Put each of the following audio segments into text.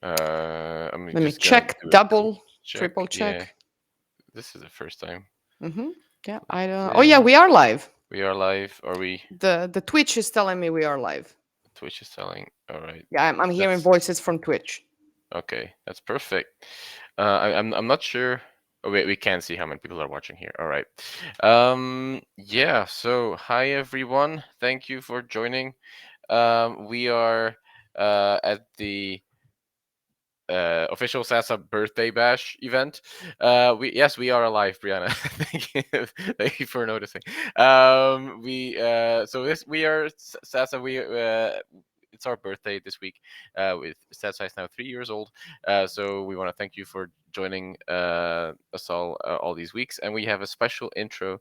I'm Let me just gonna check, do a quick double, check. triple Yeah, check. this is the first time. Yeah, I Let's don't. Oh yeah, see. we are live. We are live. Are we? The Twitch is telling me we are live. Twitch is telling. All right. Yeah, I'm hearing That's voices from Twitch. okay. That's perfect. I'm not sure. Oh wait, we can see how many people are watching here. All right. Yeah. So hi everyone. Thank you for joining. We are at the official Sasa birthday bash event. We are alive, Brianna. Thank you for noticing. We are Sasa. It's our birthday this week. With Sasa is now 3 years old. So we want to thank you for joining us all these weeks, and we have a special intro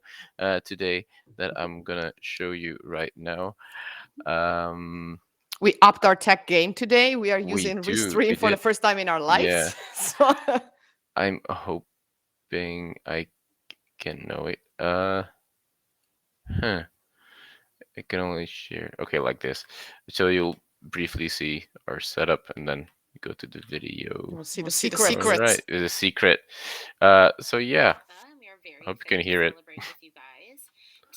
today that I'm gonna show you right now. Um, We upped our tech game today. We are we using do. Restream We for the did. first time in our Yeah. lives. So I'm hoping I can know it. Huh. I can only share. Okay, like this. So you'll briefly see our setup, and then you go to the video. we'll see the We'll see the secrets. secrets. All right, it's a secret. So yeah, I hope you can hear it.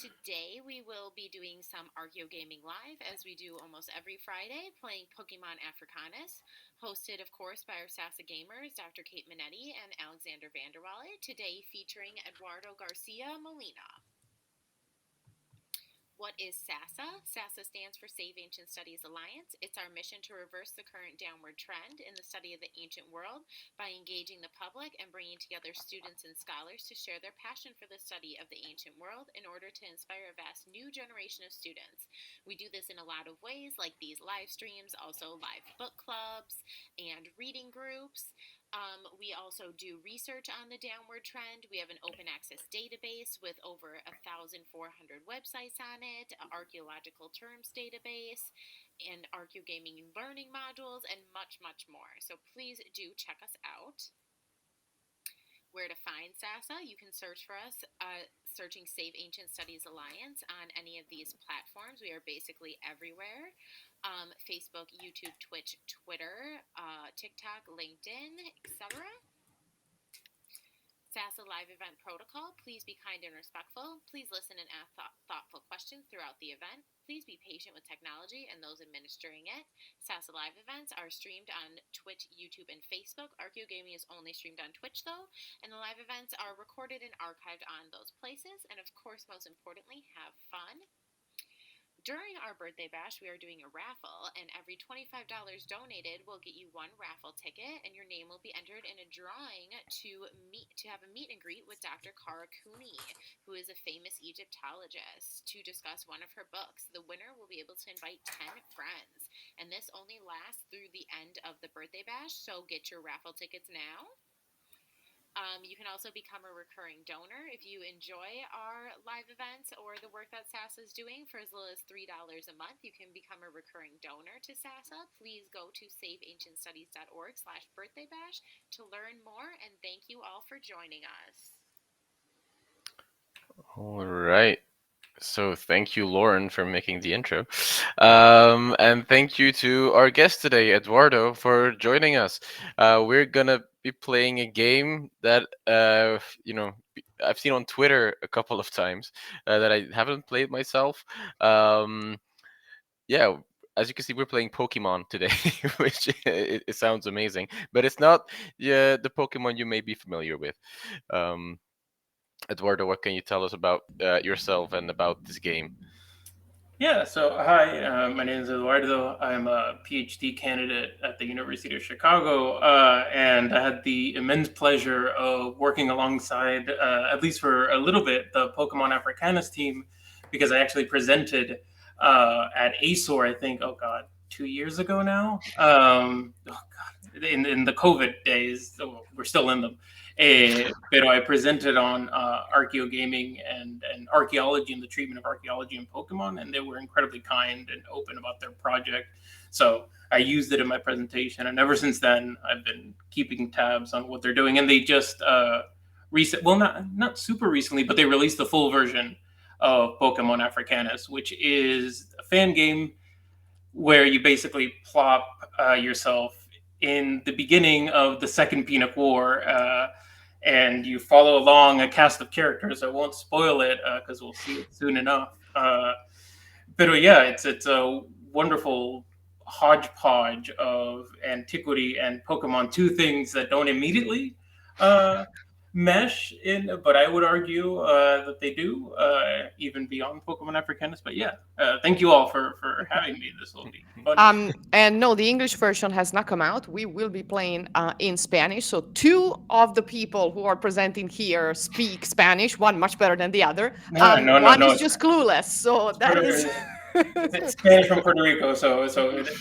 Today we will be doing some Archeo Gaming Live as we do almost every Friday, playing Pokemon Africanus, hosted of course by our Sasa gamers, Dr. Kate Minetti and Alexander Vanderwalle, today featuring Eduardo Garcia-Molina. What is SASA? SASA stands for Save Ancient Studies Alliance. It's our mission to reverse the current downward trend in the study of the ancient world by engaging the public and bringing together students and scholars to share their passion for the study of the ancient world in order to inspire a vast new generation of students. We do this in a lot of ways, like these live streams, also live book clubs and reading groups. We also do research on the downward trend. We have an open access database with over 1,400 websites on it, an archaeological terms database, and archaeogaming learning modules, and much, much more. So please do check us out. Where to find SASA? You can search for us, searching Save Ancient Studies Alliance on any of these platforms. We are basically everywhere. Facebook, YouTube, Twitch, Twitter, TikTok, LinkedIn, etc. SASA Live Event Protocol. Please be kind and respectful. Please listen and ask thoughtful questions throughout the event. Please be patient with technology and those administering it. SASA Live events are streamed on Twitch, YouTube, and Facebook. Archeo Gaming is only streamed on Twitch, though, and the live events are recorded and archived on those places. And of course, most importantly, have fun. During our birthday bash, we are doing a raffle, and every $25 donated will get you one raffle ticket, and your name will be entered in a drawing to have a meet and greet with Dr. Kara Cooney, who is a famous Egyptologist, to discuss one of her books. The winner will be able to invite 10 friends, and this only lasts through the end of the birthday bash, so get your raffle tickets now. You can also become a recurring donor if you enjoy our live events or the work that SASA is doing. For as little as $3 a month, you can become a recurring donor to SASA. Please go to saveancientstudies.org/birthday bash to learn more, and thank you all for joining us. All right. So thank you, Lauren, for making the intro, and thank you to our guest today, Eduardo, for joining us. We're gonna be playing a game that I've seen on Twitter a couple of times that I haven't played myself. Yeah, as you can see, we're playing Pokemon today, which it sounds amazing, but it's not the Pokemon you may be familiar with. Um, Eduardo, what can you tell us about yourself and about this game? Yeah, so hi, my name is Eduardo. I'm a PhD candidate at the University of Chicago, and I had the immense pleasure of working alongside, at least for a little bit, the Pokemon Africanus team, because I actually presented at ASOR, I think, oh God, 2 years ago now. Oh God, in the COVID days, so we're still in them. But I presented on archeo gaming and archaeology and the treatment of archaeology and Pokemon, and they were incredibly kind and open about their project. So I used it in my presentation, and ever since then, I've been keeping tabs on what they're doing. And they just not super recently, but they released the full version of Pokemon Africanus, which is a fan game where you basically plop yourself in the beginning of the Second Punic War, and you follow along a cast of characters. I won't spoil it because we'll see it soon enough. But yeah, it's a wonderful hodgepodge of antiquity and Pokemon. Two things that don't immediately mesh in, but I would argue that they do, even beyond Pokemon Africanus. But yeah, thank you all for having me. This will be fun. And no, the English version has not come out. We will be playing in Spanish. So two of the people who are presenting here speak Spanish. One much better than the other. One is just clueless. So that is. It's Spanish from Puerto Rico, so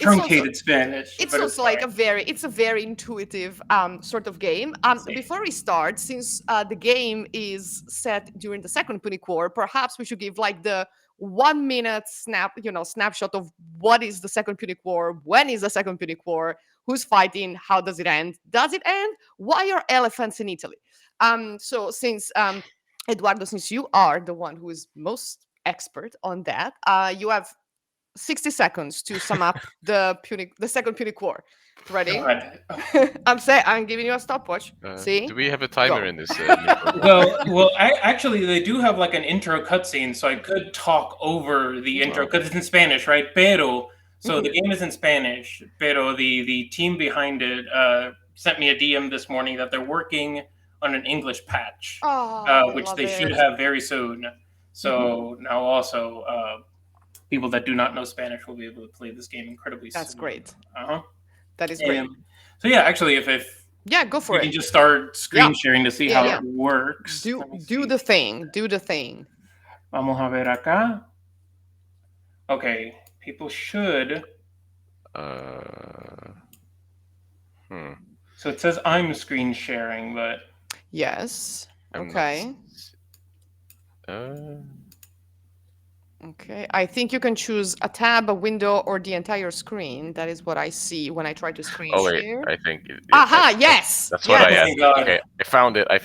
truncated Spanish. It's also like it's a very intuitive sort of game. Before we start, since the game is set during the Second Punic War, perhaps we should give like the 1 minute snapshot of what is the Second Punic War, when is the Second Punic War, who's fighting, how does it end, why are elephants in Italy? So since Eduardo, since you are the one who is most expert on that, you have 60 seconds to sum up the Second Punic War. Ready? I'm giving you a stopwatch. See? Do we have a timer in this? Well, actually, they do have like an intro cutscene, so I could talk over the intro because it's in Spanish, right? Pero, so the game is in Spanish. Pero the team behind it sent me a DM this morning that they're working on an English patch, which they should have very soon. So now also, people that do not know Spanish will be able to play this game incredibly soon. That's great. Uh-huh. That is great. So yeah, actually, if go for it. You can just start screen sharing to see how it works. Do the thing. Do the thing. Vamos a ver acá. Okay, people should. So it says I'm screen sharing, but yes. Okay. Okay, I think you can choose a tab, a window, or the entire screen. That is what I see when I try to screen share. I think. Yes! That's what I asked. Okay, I found it. We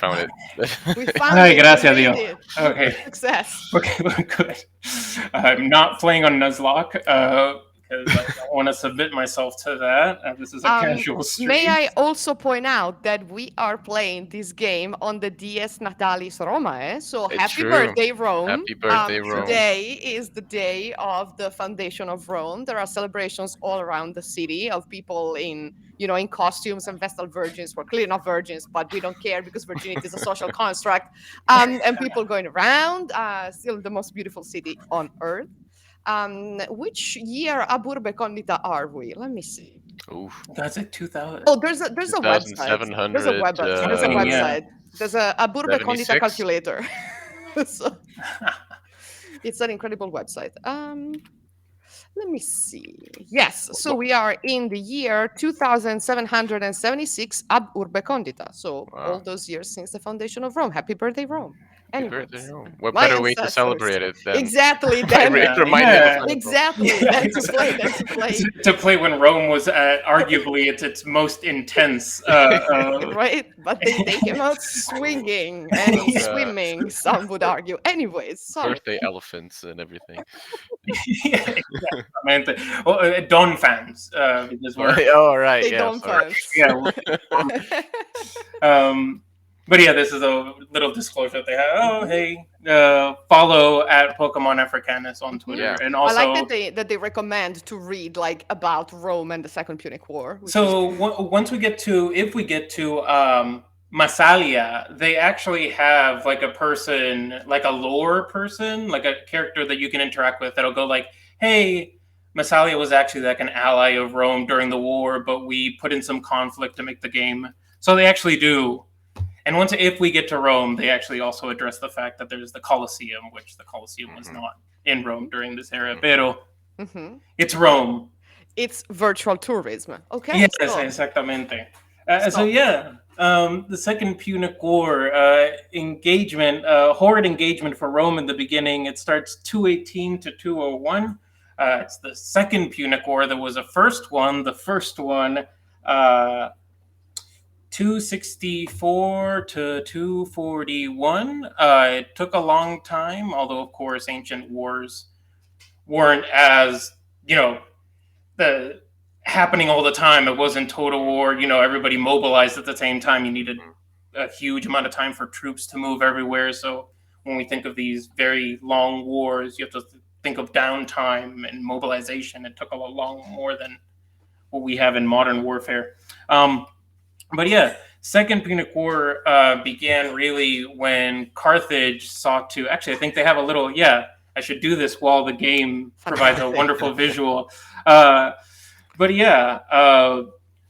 found it. Gracias, Dios. Okay. Success. Okay, good. I'm not playing on Nuzlocke because I don't want to submit myself to that. This is a casual stream. May I also point out that we are playing this game on the Dies Natalis Romae? So happy birthday, Rome. Happy birthday, Rome. Today is the day of the foundation of Rome. There are celebrations all around the city of people in costumes and Vestal virgins. We're clearly not virgins, but we don't care because virginity is a social construct. And people going around. Still the most beautiful city on earth. Which year ab urbe condita are we? Let me see. Oof. That's like 2000. Oh, there's a website. There's a website. There's a ab urbe condita calculator. So, it's an incredible website. Let me see. Yes, so we are in the year 2776 ab urbe condita. So all those years since the foundation of Rome. Happy birthday, Rome. Anyways, what better way to celebrate it than exactly exactly to play when Rome was arguably its most intense right, but they came out swinging and swimming, some would argue. Anyways, birthday elephants and everything. Well, Don fans because we're Don fans. But yeah, this is a little disclosure that they have. Oh, hey, follow at Pokemon Africanus on Twitter, and also I like that they recommend to read like about Rome and the Second Punic War. So if we get to Massalia, they actually have like a person, like a lore person, like a character that you can interact with that'll go like, hey, Massalia was actually like an ally of Rome during the war, but we put in some conflict to make the game. So they actually do. And if we get to Rome, they actually also address the fact that there's the Colosseum, which the Colosseum was not in Rome during this era. Pero it's Rome. It's virtual tourism. Okay. Yes, exactamente. So yeah, the Second Punic War engagement, horde engagement for Rome in the beginning. It starts 218 to 201. It's the Second Punic War. There was a first one. The first one. 264 to 241. It took a long time, although of course ancient wars weren't as happening all the time. It wasn't total war. Everybody mobilized at the same time. You needed a huge amount of time for troops to move everywhere. So when we think of these very long wars, you have to think of downtime and mobilization. It took a lot more than what we have in modern warfare. But yeah, Second Punic War began really when Carthage sought to. Actually, I think they have a little. Yeah, I should do this while the game provides a wonderful visual. But yeah,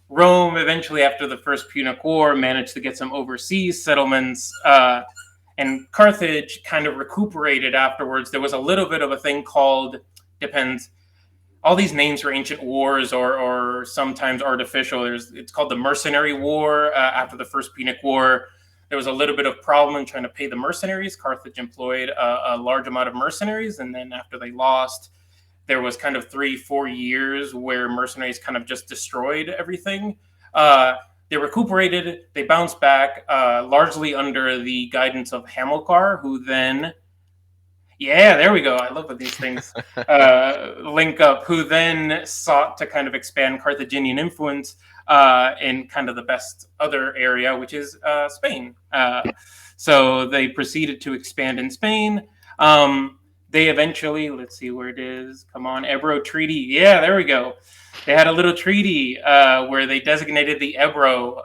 Rome eventually, after the First Punic War, managed to get some overseas settlements. And Carthage kind of recuperated afterwards. There was a little bit of a thing called, depends, all these names for ancient wars or sometimes artificial. It's called the Mercenary War. After the First Punic War, there was a little bit of problem in trying to pay the mercenaries. Carthage employed a large amount of mercenaries, and then after they lost, there was kind of 3-4 years where mercenaries kind of just destroyed everything. They recuperated, they bounced back, largely under the guidance of Hamilcar, who then... Yeah, there we go. I love when these things link up. Who then sought to kind of expand Carthaginian influence in kind of the best other area, which is Spain. So they proceeded to expand in Spain. They eventually, let's see where it is. Come on, Ebro Treaty. Yeah, there we go. They had a little treaty where they designated the Ebro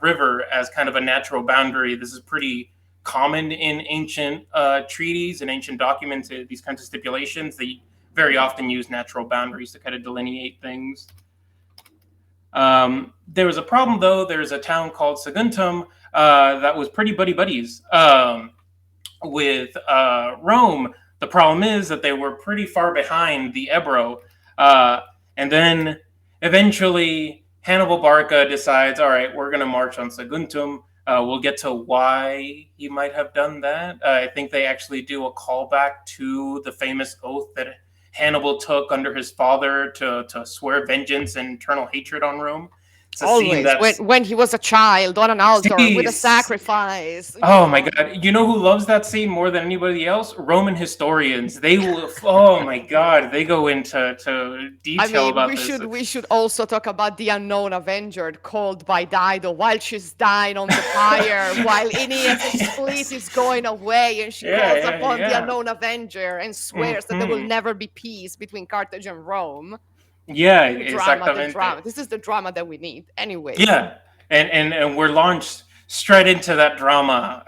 River as kind of a natural boundary. This is pretty common in ancient treaties and ancient documents. These kinds of stipulations, they very often use natural boundaries to kind of delineate things. There was a problem, though. There's a town called Saguntum that was pretty buddies with Rome. The problem is that they were pretty far behind the Ebro. And then eventually Hannibal Barca decides, all right, we're going to march on Saguntum. We'll get to why he might have done that. I think they actually do a callback to the famous oath that Hannibal took under his father to swear vengeance and eternal hatred on Rome. It's a scene Always, when he was a child on an altar with a sacrifice. Oh my God! You know who loves that scene more than anybody else? Roman historians. They will. Oh my God! They go into detail about this. We should also talk about the unknown Avenger called by Dido while she's dying on the fire, while Aeneas' fleet is going away, and she calls upon the unknown Avenger and swears that there will never be peace between Carthage and Rome. Yeah, the drama. This is the drama that we need. Anyway. Yeah, and we're launched straight into that drama.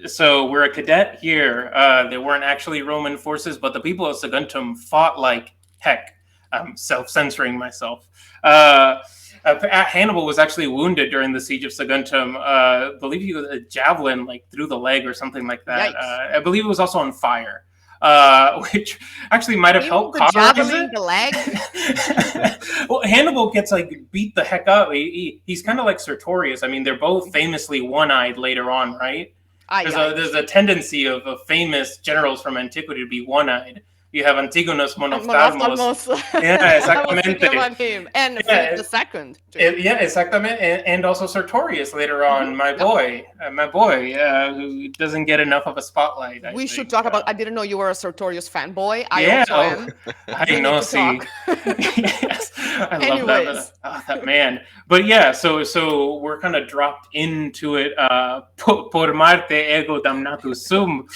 So we're a cadet here. There weren't actually Roman forces, but the people of Saguntum fought like heck. I'm self-censoring myself. Hannibal was actually wounded during the siege of Saguntum. I believe he was a javelin like through the leg or something like that. I believe it was also on fire. Which actually might have helped cauterize it. The leg. Well, Hannibal gets like beat the heck up. He's kind of like Sertorius. I mean, they're both famously one-eyed later on, right? There's a tendency of famous generals from antiquity to be one-eyed. You have Antigonus Monophthalmos. Yeah, exactamente. And Philip the Second. Yeah, exactamente. And also Sertorius later on, my boy, who doesn't get enough of a spotlight. We should talk about. I didn't know you were a Sertorius fanboy. I also am. I know. See, yes, I love that man. But yeah, so we're kind of dropped into it. Por Marte ego damnatus sum.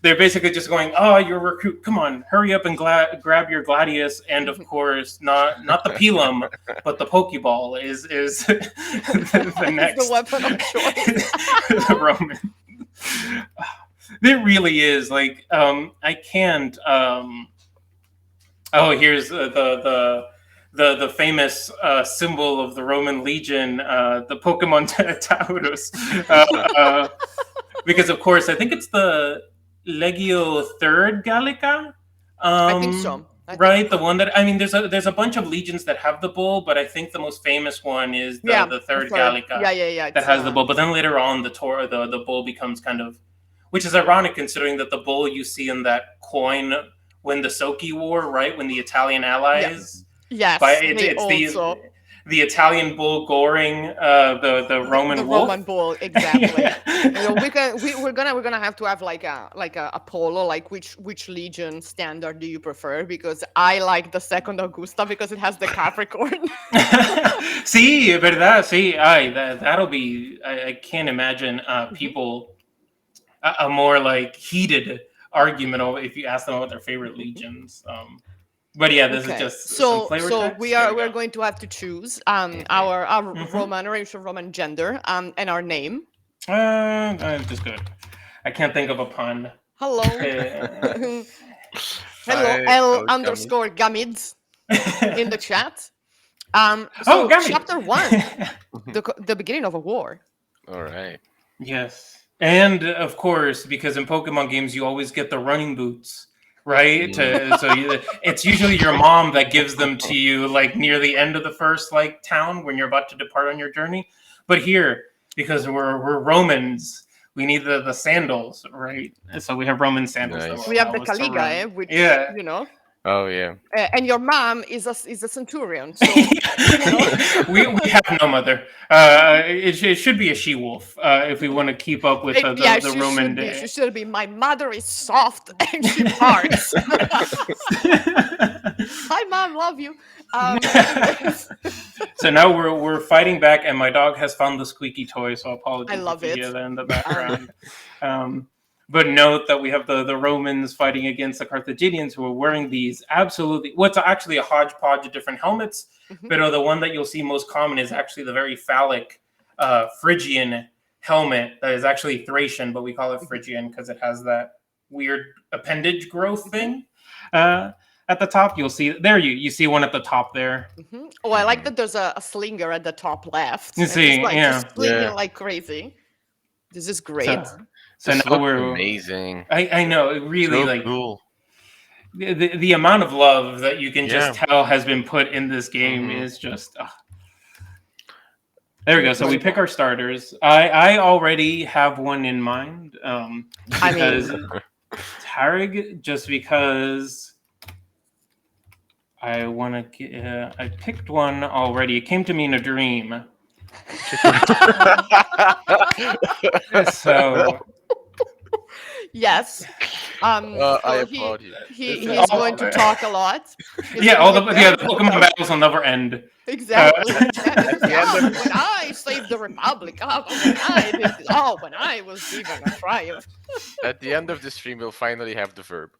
They're basically just going, oh, you're recruit. Come on, hurry up and grab your gladius, and of course, not the pilum, but the Pokeball is the next the weapon of choice. the Roman. It really is like I can't. Here's the famous symbol of the Roman legion, the Pokemon Taurus, because of course I think it's the Legio Third Gallica. I think so. Right, the one that there's a bunch of legions that have the bull, but I think the most famous one is the Third Gallica. Yeah. That has the bull, but then later on the bull becomes kind of, which is ironic considering that the bull you see in that coin when the Soki War, right, when the Italian allies. Yes. the Italian bull goring the Roman The wolf. Roman bull, exactly. Yeah. We're gonna have to have like a polo, like which legion standard do you prefer? Because I like the second Augusta because it has the Capricorn. Sí, verdad, sí. That'll be. I can't imagine people a more like heated argument if you ask them about their favorite legions. But yeah, this is Okay, just some flavor so text. There we we're go. going to have to choose Mhm. our Mhm. Roman racial Roman gender and our name. I'm just good. I can't think of a pun. Hello, Uh, hello Hi, L Alchemy. underscore Gamids in the chat. oh, So got me. chapter one, the beginning of a war. All right. Yes. And of course, because in Pokemon games you always get the running boots, right? Mm. It's usually your mom that gives them to you like near the end of the first like town when you're about to depart on your journey. But here, because we're Romans, we need the sandals, right? So we have Roman sandals that will Nice. We have allow the us to Caliga, run. which Yeah. Oh yeah. and your mom is a centurion, so we have no mother. It should be a she wolf if we want to keep up with Yeah, the she Roman should be. day. She should be. My mother is soft and she barks. Hi, mom. Love you. Anyways, So now we're fighting back, and my dog has found the squeaky toy. So I apologies if love you it. hear that in the background. But note that we have the Romans fighting against the Carthaginians, who are wearing these absolutely what's actually a hodgepodge of different helmets. Mhm. But the one that you'll see most common is actually the very phallic Phrygian helmet that is actually Thracian, but we call it Phrygian because it has that weird appendage growth thing. At the top, you'll see there you see one at the top there. Oh, I like Mhm. that there's a slinger at the top left, You and he's see, like yeah. just slinging Yeah. like crazy. This is great. So so This now looks we're. amazing. I know it really So like cool. the amount of love that you can just Yeah. tell has been put in this game Hmm. is just. There we go. So we pick Incredible. our starters. I already have one in mind I mean, because Tarek, just because I want to. I picked one already. It came to me in a dream. So yes. I So applaud you. he is going to talk a lot. He's yeah, going to be the very Pokemon vocal. battles will never end. Exactly. Yeah, this At is the end of when I saved the Republic. When I was given a triumph. at the end of the stream, we'll finally have the verb.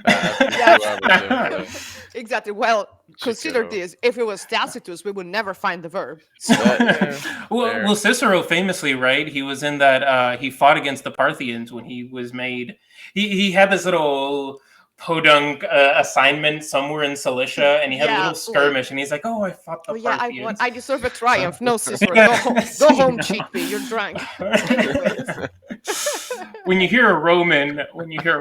After Yes, 2 hours of exactly. Well, consider Cicero. this: if it was Tacitus, we would never find the verb. Yeah, fair. Well, Cicero famously, right? He was in that. He fought against the Parthians when he was made. He had this little podunk assignment somewhere in Cilicia, and he had a Yeah, little skirmish, and he's like, "Oh, I fought oh the yeah, I won. Parthians." I deserve a triumph. No, Cicero, Yeah, go home. Go see, home, no. chickpea. You're drunk. Anyways, When you hear a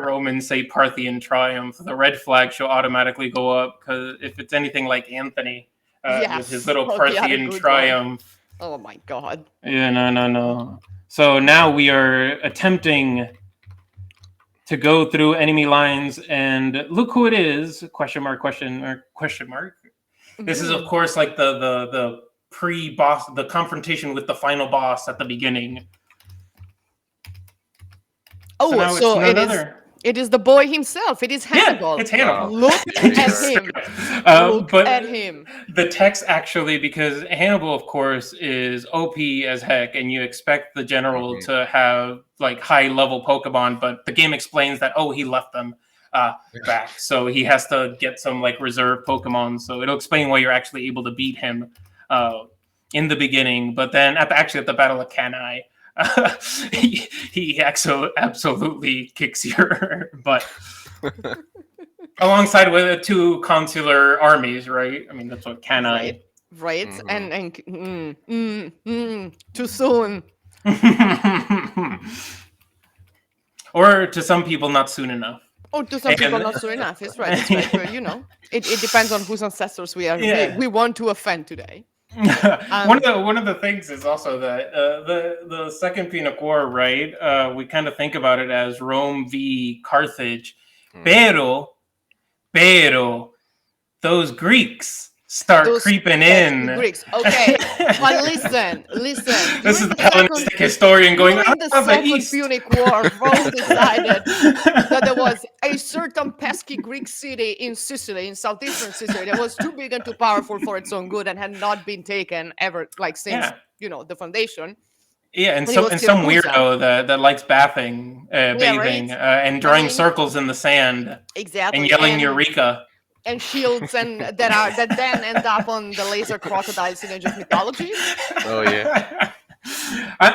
Roman say Parthian triumph, the red flag should automatically go up because if it's anything like Anthony with his yes. little Oh, the other Parthian good one. triumph. Oh my God. Yeah, no. So now we are attempting to go through enemy lines, and look who it is! Question mark? Question mark? Question mark? This is, of Mhm. course, like the pre-boss, the confrontation with the final boss at the beginning. So Oh, now it's so none other. it is the boy himself. It is Yeah, Hannibal. it's Hannibal. Look at him. Look But at him. the text actually, because Hannibal, of course, is OP as heck, and you expect the general Mhm. to have like high level Pokemon, but the game explains that he left them back, so he has to get some like reserve Pokemon. So it'll explain why you're actually able to beat him in the beginning, but then at the Battle of Canai. He absolutely kicks your butt alongside with the two consular armies, right? I mean, that's what can Right. Right. Mhm. Too soon. or to some people, not soon enough. Oh, to some people, And- not soon enough. It's right. It's right. But it depends on whose ancestors we are. Yeah. We want to offend today. one of the things is also that the second Punic War, right? We kind of think about it as Rome v Carthage, Mm. pero those Greeks start Those creeping pesky in. Greeks. Okay, but listen. This is During the the second, Hellenistic historian going, during the the second East. Punic War, Rome decided that there was a certain pesky Greek city in Sicily, in southeastern Sicily, that was too big and too powerful for its own good and had not been taken ever, like since Yeah. the foundation. Yeah, and And it some was and some Siracusa. weirdo that likes Yeah, right. bathing, and drawing Smiling. circles in the sand and Exactly, yelling "Eureka!" and shields and that then end up on the laser crocodiles in Age of Mythology. Oh yeah.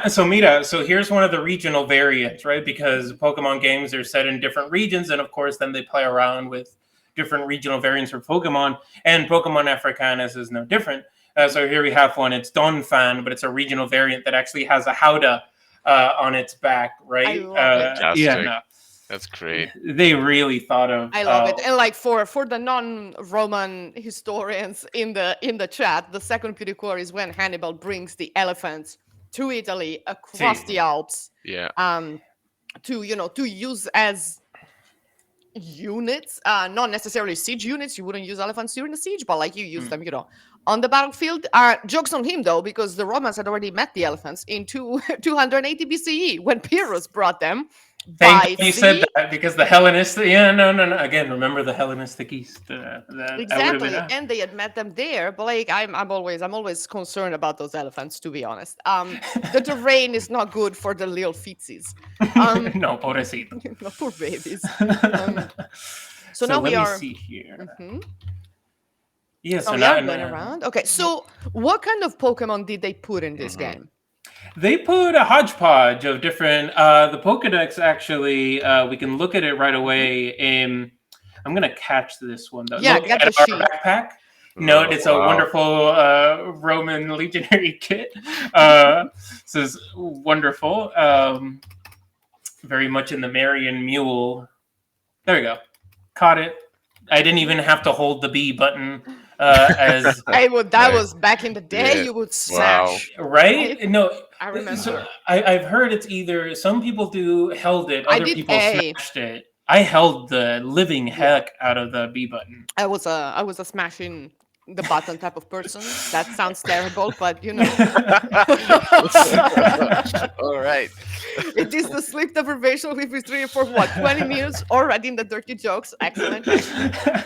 So Mira, so here's one of the regional variants, right? Because Pokemon games are set in different regions, and of course, then they play around with different regional variants for Pokemon. And Pokemon Africanus is no different. So here we have one. It's Donphan, but it's a regional variant that actually has a Howdah on its back, I right? love it. Yeah, Fantastic. no, That's great. they really thought of. I love it. And like for the non-Roman historians in the chat, the second Punic War is when Hannibal brings the elephants to Italy across See. the Alps, Yeah. to use as units, not necessarily siege units. You wouldn't use elephants during the siege, but like you use them, on the battlefield. Jokes on him though, because the Romans had already met the elephants in 280 BCE when Pyrrhus brought them Thank by you sea. said that, because the Hellenistic. Yeah, no. Again, remember the Hellenistic East. That would have Exactly, been. and they had met them there. But like, I'm always concerned about those elephants, to be honest. The terrain is not good for the little feetsies. No, pobrecito. No, poor babies. So now we let me are. see here. Mhm. Yeah, So so we now are going around. Okay, so what kind of Pokemon did they put in this game? they put a hodgepodge of different. The Pokedex actually, we can look at it right away. I'm gonna catch this one though. Yeah, Look get at the our sheet. backpack. Note it's a Wow. wonderful Roman legionary kit. This is wonderful. Very much in the Marion Mule. There we go. Caught it. I didn't even have to hold the B button. As That Right. was back in the day. Yeah. You would Wow. smash. right? No, I remember. So I've heard it's either some people held it, I other did people A. smashed it. I held the living heck out of the B button. I was a smashing the button type of person. That sounds terrible, but All right. it is the sleep deprivation with history for what 20 minutes already in the dirty jokes. Excellent.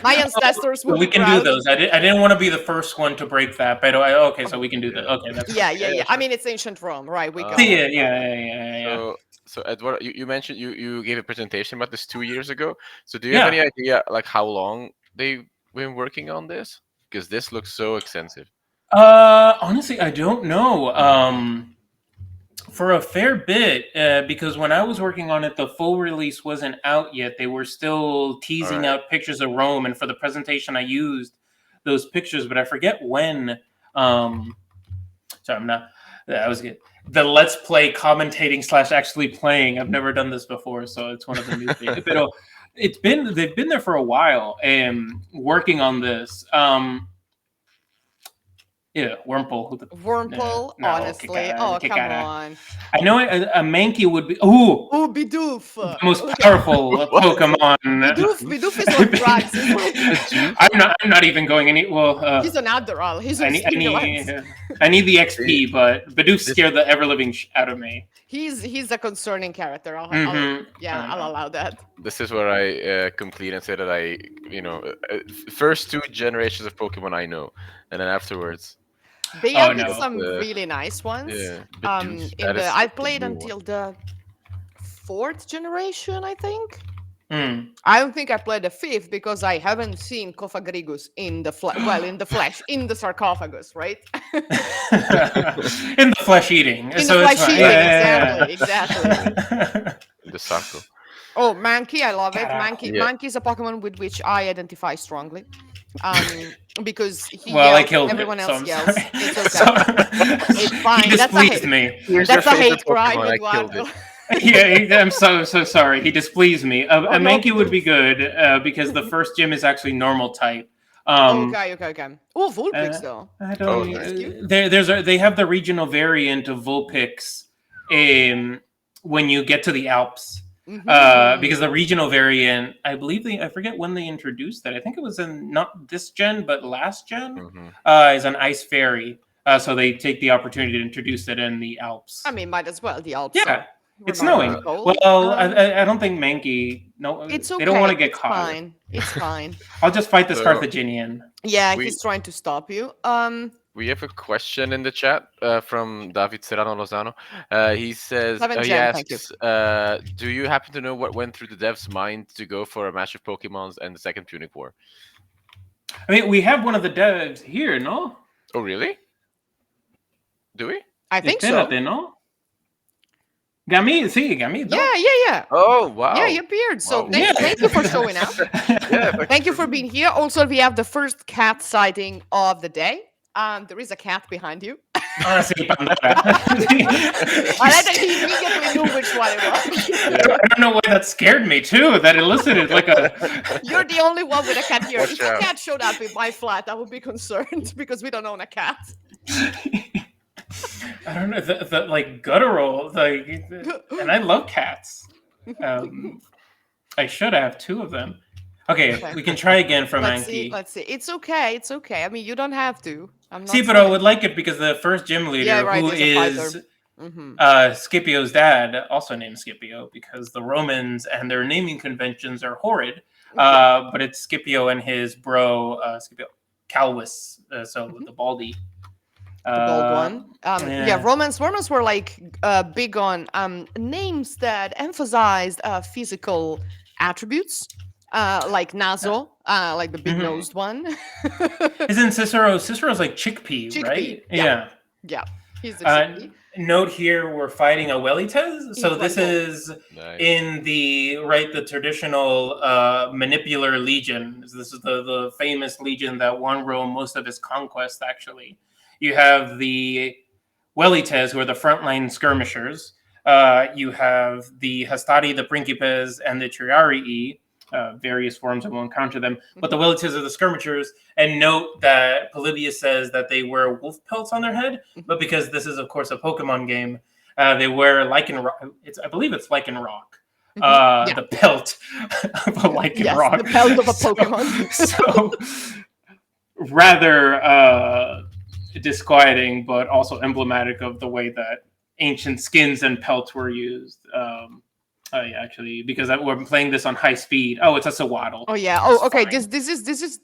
My ancestors would We be can proud. do those. I didn't want to be the first one to break that, but okay, so we can do that. Okay, that's Yeah. I mean, it's ancient Rome, right? We got yeah, it. yeah. So Edward, you mentioned you gave a presentation about this 2 years ago. So do you have any idea like how long they've been working on this? Because this looks so extensive. Honestly, I don't know. For a fair bit, because when I was working on it, the full release wasn't out yet. They were still teasing Alright. out pictures of Rome, and for the presentation, I used those pictures, but I forget when. Sorry, I'm not. That was good. The Let's Play commentating / actually playing. I've never done this before, so it's one of the new things. But they've been there for a while and working on this. Yeah, Wurmple. Wurmple, No, honestly. Oh, que come cara. on. I know a Mankey would be. Ooh, Oh, Bidoof. the most Okay. powerful Pokemon. Bidoof is on drugs. Isn't I'm not even going any. Well, He's an Adderall. He's I on need stimulants. I need the XP, but Bidoof scared the ever living out of me. He's a concerning character. I'll Mhm. allow that. This is where I complete and say that first 2 generations of Pokemon I know, and then afterwards, They Oh, added no. some really nice ones. yeah. Bidoof, In that is I the played new one. until the 4th generation, I think. Mm. I don't think I played the 5th because I haven't seen Cofagrigus in the flesh, in the sarcophagus, right? In the flesh eating. In So the it's flesh fine. eating, Yeah. exactly. The Sako. Oh, Mankey, I love it. Carajo. Mankey, Yeah. Mankey is a Pokemon with which I identify strongly. Because he Well, I yells, killed everyone it, so else I'm yells. sorry. It's okay. So- It's fine. He That's a displeased hate. me. Here's That's your a favorite hate crime, Pokemon. I killed Eduardo. it. Yeah, I'm so sorry. He displeased me. A no, Mankey would be Bidoof. good because the first gym is actually normal type. Okay. Oh, Vulpix uh, though. I Oh, don't. nice. They have the regional variant of Vulpix when you get to the Alps. Mhm. because the regional variant, I believe I forget when they introduced it. I think it was in not this gen, but last gen, Hmm. is an ice fairy. So they take the opportunity to introduce it in the I Alps. mean, might as well. The Alps Yeah, are it's remarkably Uh, snowing. cold. Well, I don't think Mankey. No, It's they don't want okay. to get It's caught. fine. It's fine. I'll just fight this so Carthaginian. Yeah, we he's trying to stop you. we have a question in the chat from David Serrano Lozano. He says, 7 gem, thank you. do you happen to know what went through the devs' mind to go for a match of Pokemons and the second Punic War? I mean, we have one of the devs here, no? Oh, really? Do we? I think so. Espérate, ¿no? Gami, sí, Gami, Yeah, no? yeah, yeah. Oh, Yeah, he wow. appeared. So Wow. Yeah. thank you for showing up. Yeah. Thank you for being here. Also, we have the first cat sighting of the day. There is a cat behind you. Ah, sí, Pandora. I like that he immediately knew which one it was. Yeah. I don't know why that scared me too. That elicited like a. You're the only one with a cat here. Watch If a out. cat showed up in my flat, I would be concerned because we don't own a cat. I don't know the like guttural like, and I love cats. I should have two of them. Okay, Okay. we can try again from Let's see. Anki. Let's see. It's okay. It's okay. I mean, you don't have to. I'm not. See, but I saying- would like it because the first gym leader, Yeah, right, who is a fighter. is Mhm. Scipio's dad, also named Scipio, because the Romans and their naming conventions are horrid. But it's Scipio and his bro, Scipio Calvus, so the baldy. The bald one. Yeah, yeah. Romans were like big on names that emphasized physical attributes, like Naso, like the big nosed one. Isn't Cicero? Cicero's like chickpea, Chickpea, right? yeah. Yeah, he's the Uh, chickpea. Note here, we're fighting a Welites. So this Incredible. is Nice. in the traditional manipular legion. This is the famous legion that won Rome most of its conquest. Actually, you have the Welites, who are the frontline skirmishers. You have the Hastati, the Principes, and the Triarii. Various forms, I won't counter them. But the Welites are the skirmishers. And note that Polybius says that they wear wolf pelts on their head, but because this is, of course, a Pokemon game, they wear lichen rock. I believe it's lichen rock. Yeah. The pelt of a lichen Yes, rock. the pelt of a Pokemon. So rather disquieting, but also emblematic of the way that ancient skins and pelts were used. Yeah, actually, because we're playing this on high speed. Oh, it's a Sawaddle. Oh yeah. Oh, It's okay. fine. This is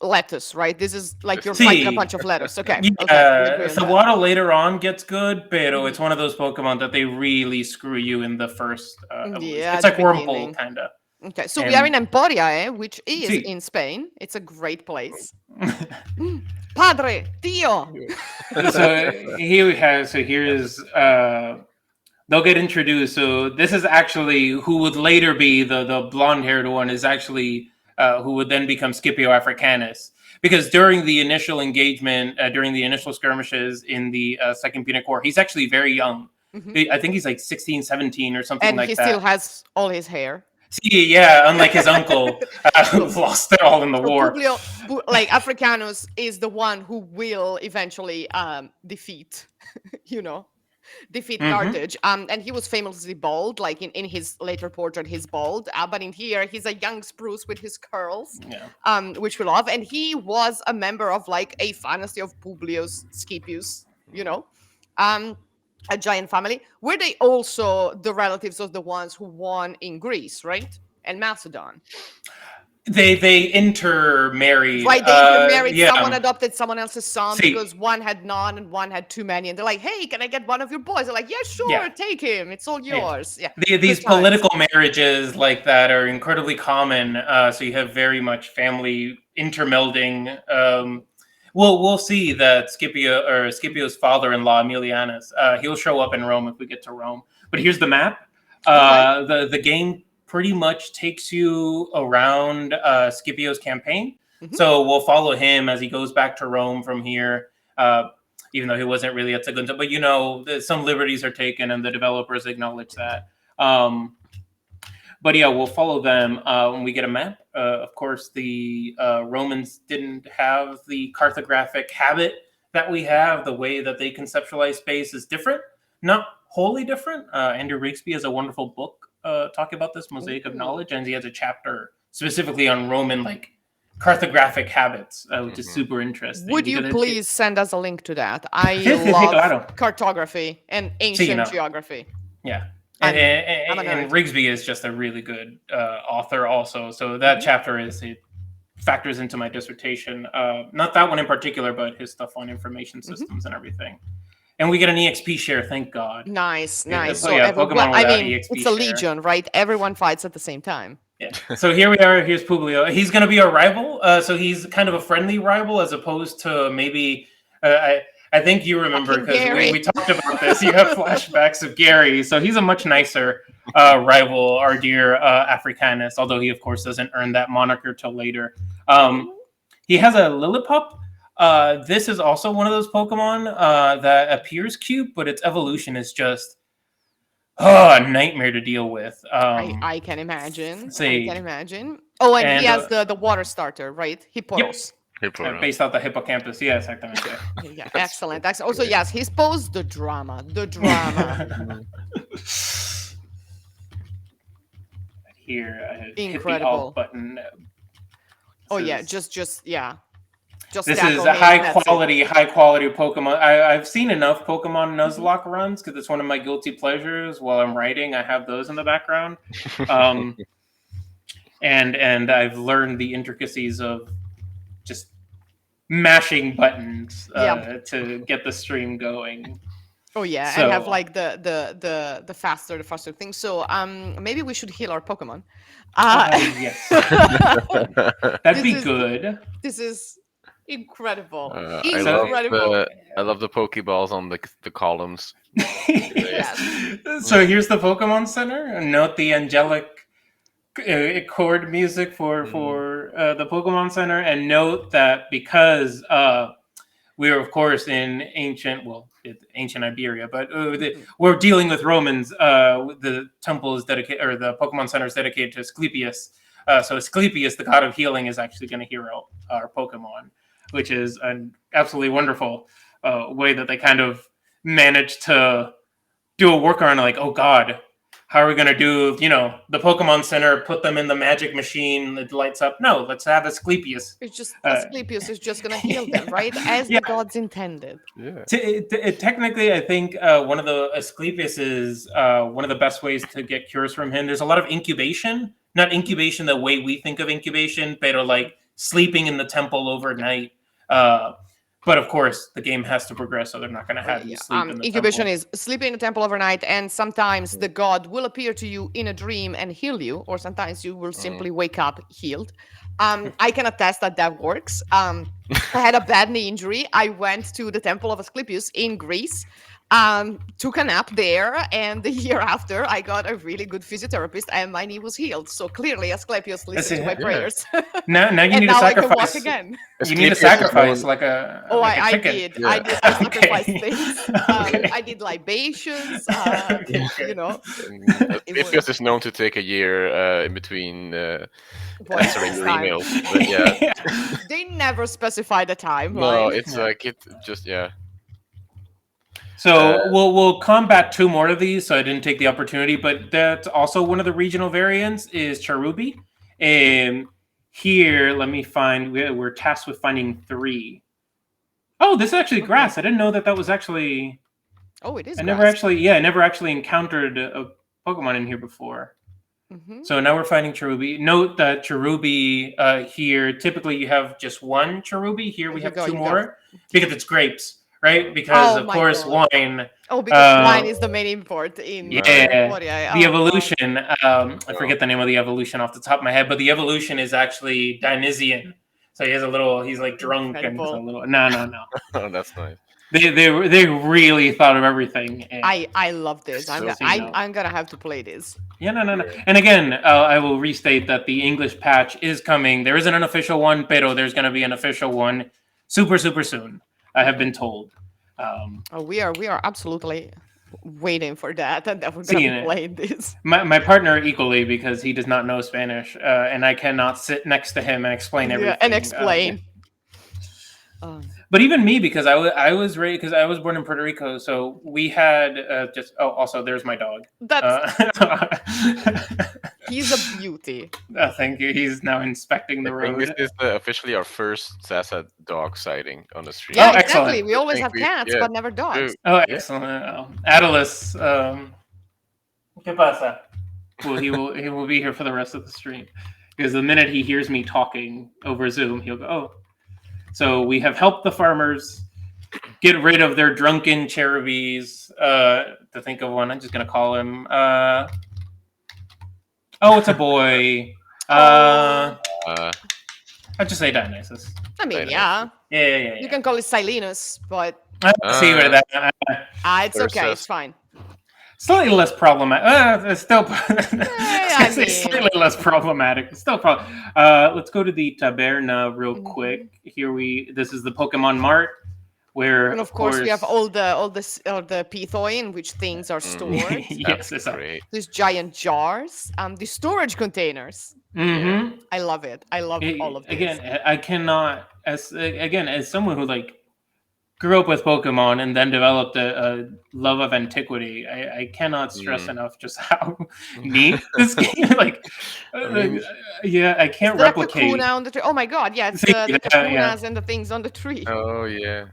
lettuce, right? This is like you're See. fighting a bunch of lettuce. Okay. Okay. we Yeah, agree on that. Sawaddle later on gets good, but it's one of those Pokemon that they really screw you in the first evolution. Yeah, It's the like Wurmple, beginning. kind of. Okay, so we are in Emporia, which is Sí. in Spain. It's a great place. Padre, tío. So here we have. So here's. They'll get introduced. So this is actually who would later be the blonde-haired one. Is actually who would then become Scipio Africanus. Because during the initial engagement, during the initial skirmishes in the Second Punic War, he's actually very young. I think he's like 16, 17 or something And like he that. still has all his hair. See, yeah, unlike his uncle, who lost it all in the So war. like Africanus is the one who will eventually defeat, defeat Carthage. And he was famously bald, like in his later portrait, he's bald. But in here, he's a young spruce with his curls, Yeah. which we love. And he was a member of like a dynasty of Publius Scipius, a giant family. Were they also the relatives of the ones who won in Greece, right? And Macedon. They intermarried. Right, they intermarried. Yeah. Someone adopted someone else's son See. because one had none and one had too many. And they're like, "Hey, can I get one of your boys?" They're like, "Yeah, sure, Yeah. take him. It's all yours." Yeah. These Good times. political marriages like that are incredibly common. So you have very much family intermelding. We'll see that Scipio's father-in-law Aemilianus, he'll show up in Rome if we get to Rome. But here's the map. The game pretty much takes you around Scipio's campaign. So we'll follow him as he goes back to Rome from here. Even though he wasn't really at Sagunta, but some liberties are taken, and the developers acknowledge that. But yeah, we'll follow them when we get a map. Of course, the Romans didn't have the cartographic habit that we have. The way that they conceptualize space is different, not wholly different. Andrew Rigsby has a wonderful book talking about this mosaic of Ooh. knowledge, and he has a chapter specifically on Roman like cartographic habits, which is super interesting. Would you because please send us a link to that? I Sí, sí, sí, love claro. cartography and Sí, ancient geography. Yeah. I'm a And nerd. Rigsby is just a really good author also. So that chapter it factors into my dissertation. Not that one in particular, but his stuff on information systems and everything. And we get an EXP share, thank God. Nice, Yeah, nice. oh, yeah, Pokemon I without mean, EXP it's a share. legion, right? Everyone fights at the same time. Yeah. So here we are. Here's Publio. He's going to be our rival. So he's kind of a friendly rival as opposed to maybe. I think you remember Fucking because Gary. we talked about this. You have flashbacks of Gary. So he's a much nicer rival, our dear Africanus, although he, of course, doesn't earn that moniker till later. He has a Lillipup. This is also one of those Pokemon that appears cute, but its evolution is just a nightmare to deal with. I can imagine. see. I can imagine. Oh, and he And, has the water starter, right? Hipporos. Based out the hippocampus. Yeah, exactly. Yeah, excellent. Also, yes, his pose, the drama. The drama. Here, I hit the Incredible. alt button. Oh, This yeah, is- just This tackle is him, a high that's it. quality Pokemon. I've seen enough Pokemon Nuzlocke runs because it's one of my guilty pleasures. While I'm writing, I have those in the background, and I've learned the intricacies of just mashing buttons to get the stream going. Oh yeah, So- and have like the faster thing. So maybe we should heal our Pokemon. Yes, that'd be This is- good. This is incredible. I love Incredible. I love the Pokeballs on the columns. Yes. So here's the Pokemon Center. And note the angelic chord music for the Pokemon Center, and note that because we are, of course, in ancient Iberia, but we're dealing with Romans. The temple is dedicated, or the Pokemon Center is dedicated to Asclepius. So Asclepius, the god of healing, is actually going to heal our Pokemon, which is an absolutely wonderful way that they kind of managed to do a workaround. Like, oh God, how are we going to do, the Pokemon Center, put them in the magic machine that lights up? No, let's have Asclepius. It's just Asclepius is just gonna heal them, right? As the gods intended. Yeah. Technically, I think one of the Asclepius is one of the best ways to get cures from him. There's a lot of incubation, not incubation the way we think of incubation, but like sleeping in the temple overnight. But of course, the game has to progress, so they're not going to have you sleep in the Incubation temple. is sleeping in the temple overnight, and sometimes the god will appear to you in a dream and heal you, or sometimes you will simply wake up healed. I can attest that works. I had a bad knee injury. I went to the temple of Asclepius in Greece, took a nap there, and the year after, I got a really good physiotherapist, and my knee was healed. So clearly, Asclepius listened to my prayers. Now you and need to now I can walk sacrifice. again. You need to sacrifice like a. Oh, like a I chicken. did. Yeah. I sacrificed Okay. things. Okay. I did libations. You know, Asclepius is known to take a year in between what answering your time? emails. But yeah, They never specify the time, no, right? it's like it just So we'll combat two more of these. So I didn't take the opportunity, but that's also one of the regional variants is Cherubi. Here, let me find. We're tasked with finding 3. Oh, this is actually grass. I didn't know that was actually. Oh, it is. I never actually encountered a Pokemon in here before. Mm-hmm. So now we're finding Cherubi. Note that Cherubi here, typically you have just one Cherubi. Here we have 2 more because it's grapes, right? Because of course wine. Oh, because wine is the main import in the evolution. I forget the name of the evolution off the top of my head, but the evolution is actually Dionysian. So he's like drunk and a little. No. Oh, that's nice. They really thought of everything. And I love this. So I'm gonna have to play this. yeah, no. And again, I will restate that the English patch is coming. There isn't an official one, pero there's going to be an official one super soon. I have been told. We are absolutely waiting for that, and that we're gonna play this. My partner equally, because he does not know Spanish, and I cannot sit next to him and explain everything. And explain. But even me, because I was raised, because I was born in Puerto Rico, so we had also there's my dog. That's Uh, he's a beauty. thank you. He's now inspecting I the think this road. is officially our first Sasa dog sighting on the stream. Yeah, Oh, excellent. exactly. We I always think have we, cats, yeah, but never true. dogs. Oh, Yeah. excellent. Atlas, ¿qué pasa? Well, he will be here for the rest of the stream, because the minute he hears me talking over Zoom, he'll go, "Oh." So we have helped the farmers get rid of their drunken Cherubies. To think of one, I'm just gonna call him. It's a boy. Oh, Uh, I'll just say Dionysus. I mean, Dionysus. yeah. Yeah. You can call it Silenus, but I see where that. it's okay. Versus- It's fine. Slightly less problematic. It's still. I mean- slightly less problematic. It's still problem. Let's go to the taberna real Mhm. quick. This is the Pokemon Mart, where And of course, we have all the Pithoi in which things are stored. yes, That's it's great. These giant jars, the storage containers. Mm-hmm. I love it. I love all of this. Again, I cannot as someone who grew up with Pokemon and then developed a love of antiquity. I cannot stress enough just how neat this game. I can't The replicate. Kakuna on the tree. Oh my god, yeah, it's See, the yeah. Kakunas and the things on the tree. Oh yeah.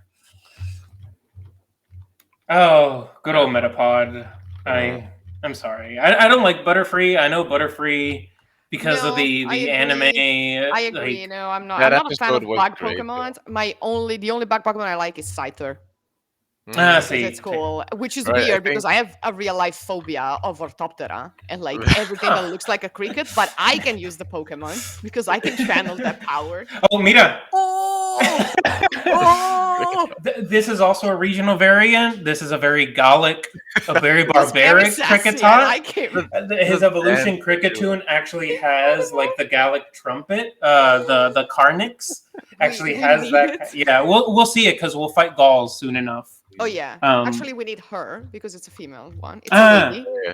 Oh, good old Metapod. I'm sorry. I don't like Butterfree. I know Butterfree because of No, the I anime. I agree. No, I'm not. That I'm not a fan episode of was bug great, Pokemon. The only bug Pokemon I like is Scyther. Mm. See, It's cool, which is Right, I weird because think- I have a real life phobia of Orthoptera and like everything that looks like a cricket. But I can use the Pokemon because I can channel that power. Oh, Mira. Oh, oh! This is also a regional variant. This is a very Gallic, a very He's very barbaric sassy, I Cricketot. like him. His evolution And- Cricketune actually has like the Gallic trumpet. The Carnix actually We has need that. it. Yeah, we'll see it because we'll fight Gauls soon enough. Oh yeah. Um, Actually, we need her because it's a female one. It's Ah. a lady. Yeah.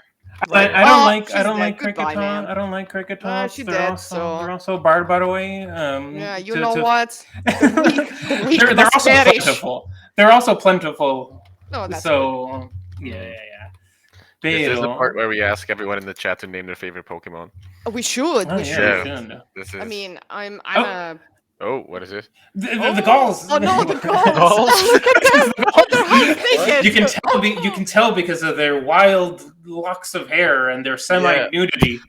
I Oh, don't like she's dead. Cricketot. Goodbye, ma'am. I don't like Cricketots. She they're dead, also so- they're also barred, by the way. Yeah, you to- know to- what? The weak They're must also perish. plentiful. They're also plentiful. No, that's So yeah. This is the Pero- part where we ask everyone in the chat to name their favorite Pokemon. good. We should. Oh, We yeah, should. Yeah. we should. This is. I mean, I'm Oh. a. oh, what is this? The Gauls. Oh no, the Gauls. Gauls! Look at them! Oh, they're half naked. You can tell because of their wild locks of hair and their semi-nudity.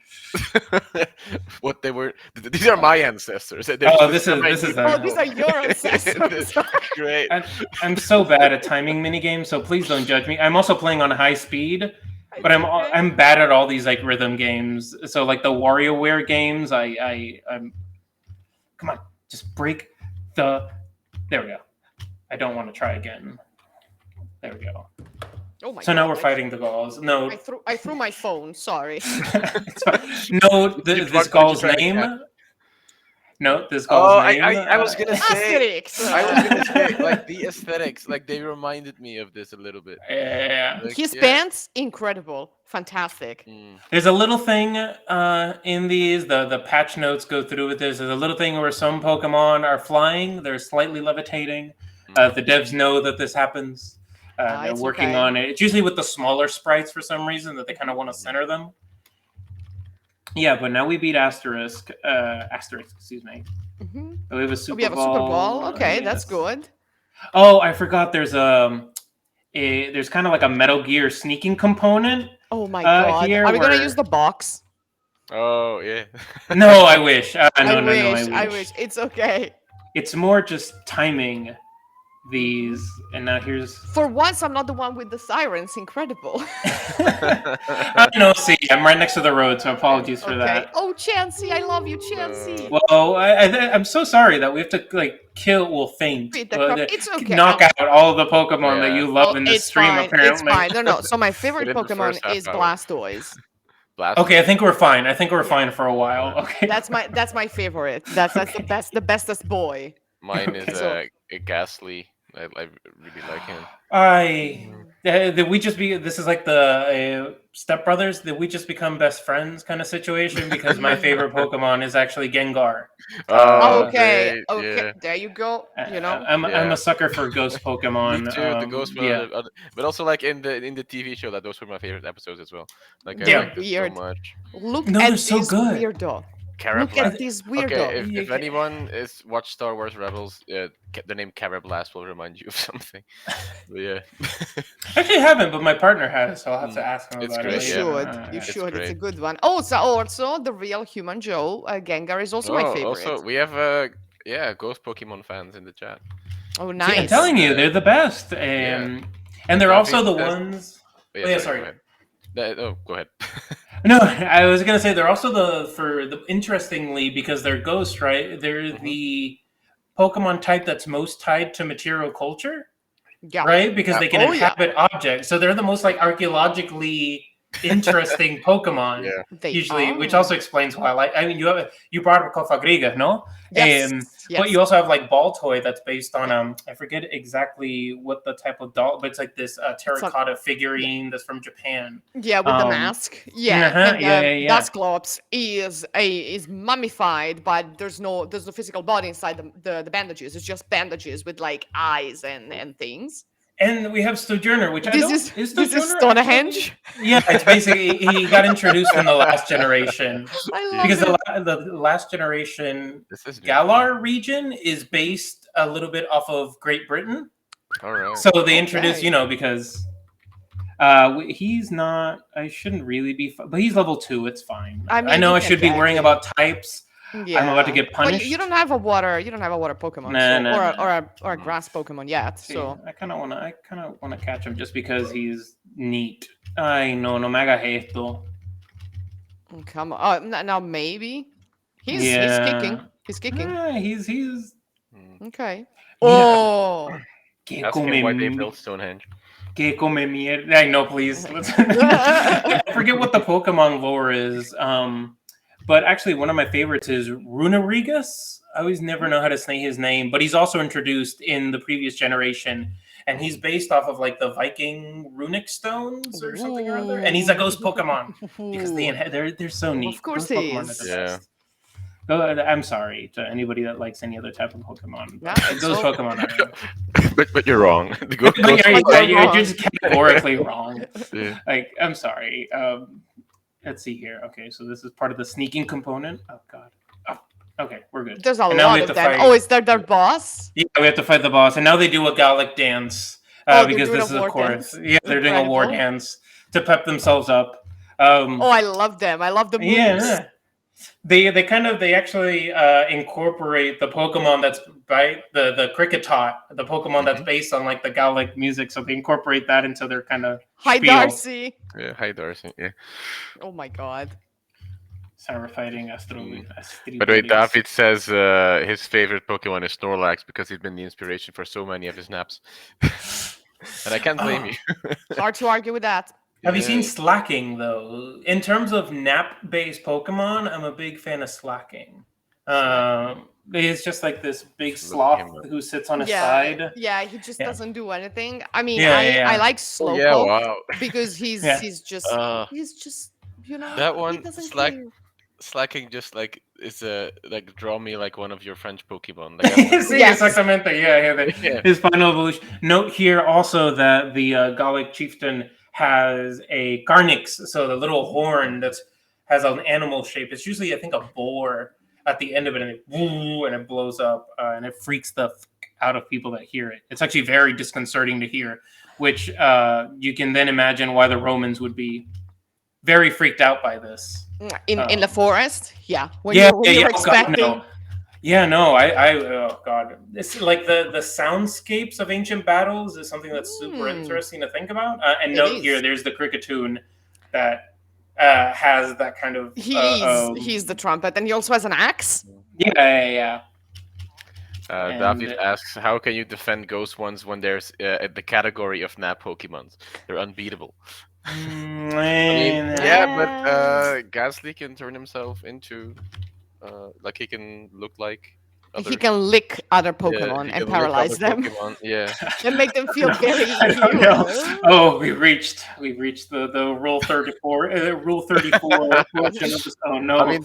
What they were? These are my ancestors. They're Oh, just this is Oh, these are your ancestors. great. I'm so bad at timing minigames, so please don't judge me. I'm also playing on high speed, but I'm bad at all these like rhythm games. So like the WarioWare games, I'm come on, just break the. There we go. I don't want to try again. There we go. Oh my So now God, we're fighting the Gauls. No, I threw my phone. Sorry. it's fine. No, this try Gauls to name. catch- No, this Oh, Gauls name. I was gonna say. Asterix. I was gonna say like the aesthetics, like they reminded me of this a little bit. Yeah. Like, His yeah. pants, incredible, fantastic. Mm. There's a little thing in these. The patch notes go through with this. There's a little thing where some Pokemon are flying. They're slightly levitating. The devs know that this happens. They're It's working okay. on it. It's usually with the smaller sprites for some reason that they kind of want to center them. Yeah, but now we beat Asterisk. Excuse me. Mhm. We have a Super We have a Ball. Super Ball. Okay, that's Yes. good. Oh, I forgot. There's there's kind of like a Metal Gear sneaking component. Oh my God. here Are we gonna we're- use the box? Oh yeah. No, I wish. No, I wish. It's okay. It's more just timing these, and now here's. For once, I'm not the one with the sirens. Incredible. I know. See, I'm right next to the road, so apologies for Okay. that. Oh, Chansey, I love you, Chansey. Well, I'm so sorry that we have to faint, Beat the crap- It's okay. knock out all the Pokemon that Yeah. you love Oh, in this it's stream. fine. Apparently, It's fine. No. So my favorite Within the Pokemon first half is hour. Blastoise. Blast. Okay, I think we're fine. I think we're fine for a while. Okay. That's my favorite. That's the bestest boy. Mine is So- a Ghastly. I really like him. Did we just be? This is like the Step Brothers. Did we just become best friends kind of situation? Because my favorite Pokemon is actually Gengar. Oh, Okay, great. okay, Yeah. there you go. I'm Yeah. a sucker for ghost Me Pokemon. too. The Ghost one, Yeah, but also like in the TV show, that those were my favorite episodes as well. Like I They're yeah. liked it so weird. much. Look No, they're at so this good. weirdo. Look Carablast. at this Okay, weirdo. if anyone is watched Star Wars Rebels, the name Carablast will remind you of something. But yeah, Actually, I haven't, but my partner has, so I'll have to Mm, ask him it's about it You great. Yeah, later. should. You Yeah. it's should. It's a great. good one. Oh, so also the real human Joe, Gengar is also my Oh, favorite. also we have yeah, Ghost Pokemon fans in the chat. Oh, See, I'm nice. telling you, they're the best, Yeah, and they're David also the says. ones. Oh, Oh yeah, yeah, sorry. Go sorry. ahead. Oh, go ahead. No, I was gonna say they're also interestingly because they're ghosts, right? They're Hmm. the Pokemon type that's most tied to material culture, Yeah. right? Because Yeah. they can Oh, yeah. inhabit objects, so they're the most like archaeologically interesting Pokemon Yeah. They usually, which are. also explains why. Like, I mean, you brought up Cofagriga, no? Yes. But Yes. you also have like Baltoy that's based on I forget exactly what the type of doll, but it's like this It's a terracotta yeah. figurine that's from Japan. Yeah, with the Um, mask. Yeah, and yeah, yeah, yeah. Dusclops is mummified, but there's no physical body inside the bandages. It's just bandages with like eyes and things. And we have Sojourner, which I This don't. is Is this is Sojourner actually? Stonehenge. Yeah, it's basically he got introduced in the last generation I Yeah. love because it. the last generation This is new to me. Galar region is based a little bit off of Great Britain. All right. So they introduced, Okay. because he's not. I shouldn't really be, but he's level 2. It's fine. I I mean, know you I can should be worrying catch it. about types. I'm about to Yeah, get but you punished. don't have a water. You don't have a water Pokemon, Nah, so nah, or a nah. grass Pokemon yet. See, So I kind of wanna catch him just because he's neat. Ay, no me hagas esto. come on. Now maybe he's kicking. Yeah. He's kicking. He's. Mm. Okay. Mira, Oh. que Ask him why they built Stonehenge. mierda. I know, please. I forget what the Pokemon lore is. But actually, one of my favorites is Runarigus. I always never know how to say his name, but he's also introduced in the previous generation, and he's based off of like the Viking runic stones or something or other. And he's a ghost Pokemon because they're so neat. Of course Ghost he Pokemon are the is. Yeah. best. I'm sorry to anybody that likes any other type of Pokemon, Yeah, but it's Ghost so. Pokemon are. But you're wrong. The But ghost But Pokemon. you're you're wrong. just categorically wrong. Yeah. Like, I'm sorry. Let's see here. Okay, so this is part of the sneaking component. Oh God. Oh, okay, we're good. There's a And now we lot have of to them. fight. Oh, is that their boss? Yeah, we have to fight the boss, and now they do a Gallic dance Oh, they're because doing a this is, of war course, dance. yeah, they're doing a war Incredible. dance to pep themselves up. Oh, I love them. I love the moves. Yeah, they actually incorporate the Pokemon that's by the Cricketot, the Pokemon that's Mhm. based on like the Gallic music, so they incorporate that into their kind of Hi, spiel. Darcy. Yeah. Hi, Darcy. Yeah. Oh my god. So we're fighting Mm. Astro. By the way, David says his favorite Pokemon is Snorlax because he's been the inspiration for so many of his naps. And I can't blame you. Hard to argue with that. Have you seen Yeah. Slacking though? In terms of nap-based Pokemon, I'm a big fan of Slacking. It's just like this big Just looking him sloth up. who sits on his Yeah, side. yeah, he just Yeah. doesn't do anything. I mean, Yeah, I yeah, I yeah. like Oh yeah! Slowpoke Wow. because Yeah. he's just Uh, that he one doesn't slack care. slacking just like is like draw me like one of your French Pokemon. Like that's See, Yes. exactamente. Yeah. yeah. His final evolution. Note here also that the Gallic chieftain has a Carnix, so the little horn that has an animal shape. It's usually, I think, a boar at the end of it, and it blows up, and it freaks the out of people that hear it. It's actually very disconcerting to hear, which you can then imagine why the Romans would be very freaked out by this. In the forest, yeah. When Yeah, you're yeah. Oh, God, expecting, no. Yeah, no, oh God, it's like the soundscapes of ancient battles is something that's super interesting to think about. And It note is. here, there's the Cricketoon that has that kind of. he's the trumpet, and he also has an axe. Yeah. David And- asks, how can you defend ghost ones when there's the category of nap Pokemons? They're unbeatable. I mean, yeah, but Gasly can turn himself into like he can look like he other. can lick other Yeah, Pokemon he and can lick other paralyze them Pokemon. Yeah. and make them feel very I don't cute. know. Oh, we reached the rule 34 portion of this. Oh I no. mean,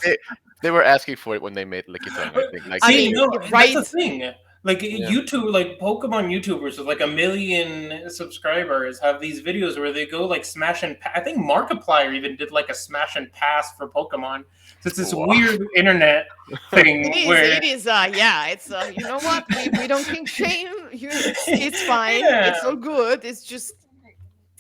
they were asking for it when they made Lickitung. I think like I See, mean, no, that's the right? thing. Like yeah. YouTube, like Pokemon YouTubers with like 1 million subscribers have these videos where they go like smash and I think Markiplier even did like a smash and pass for Pokemon. So it's this Wow. weird internet It thing is. where It is. Yeah. It's. You know what? We don't kink shame. It's fine. yeah, It's all good. It's just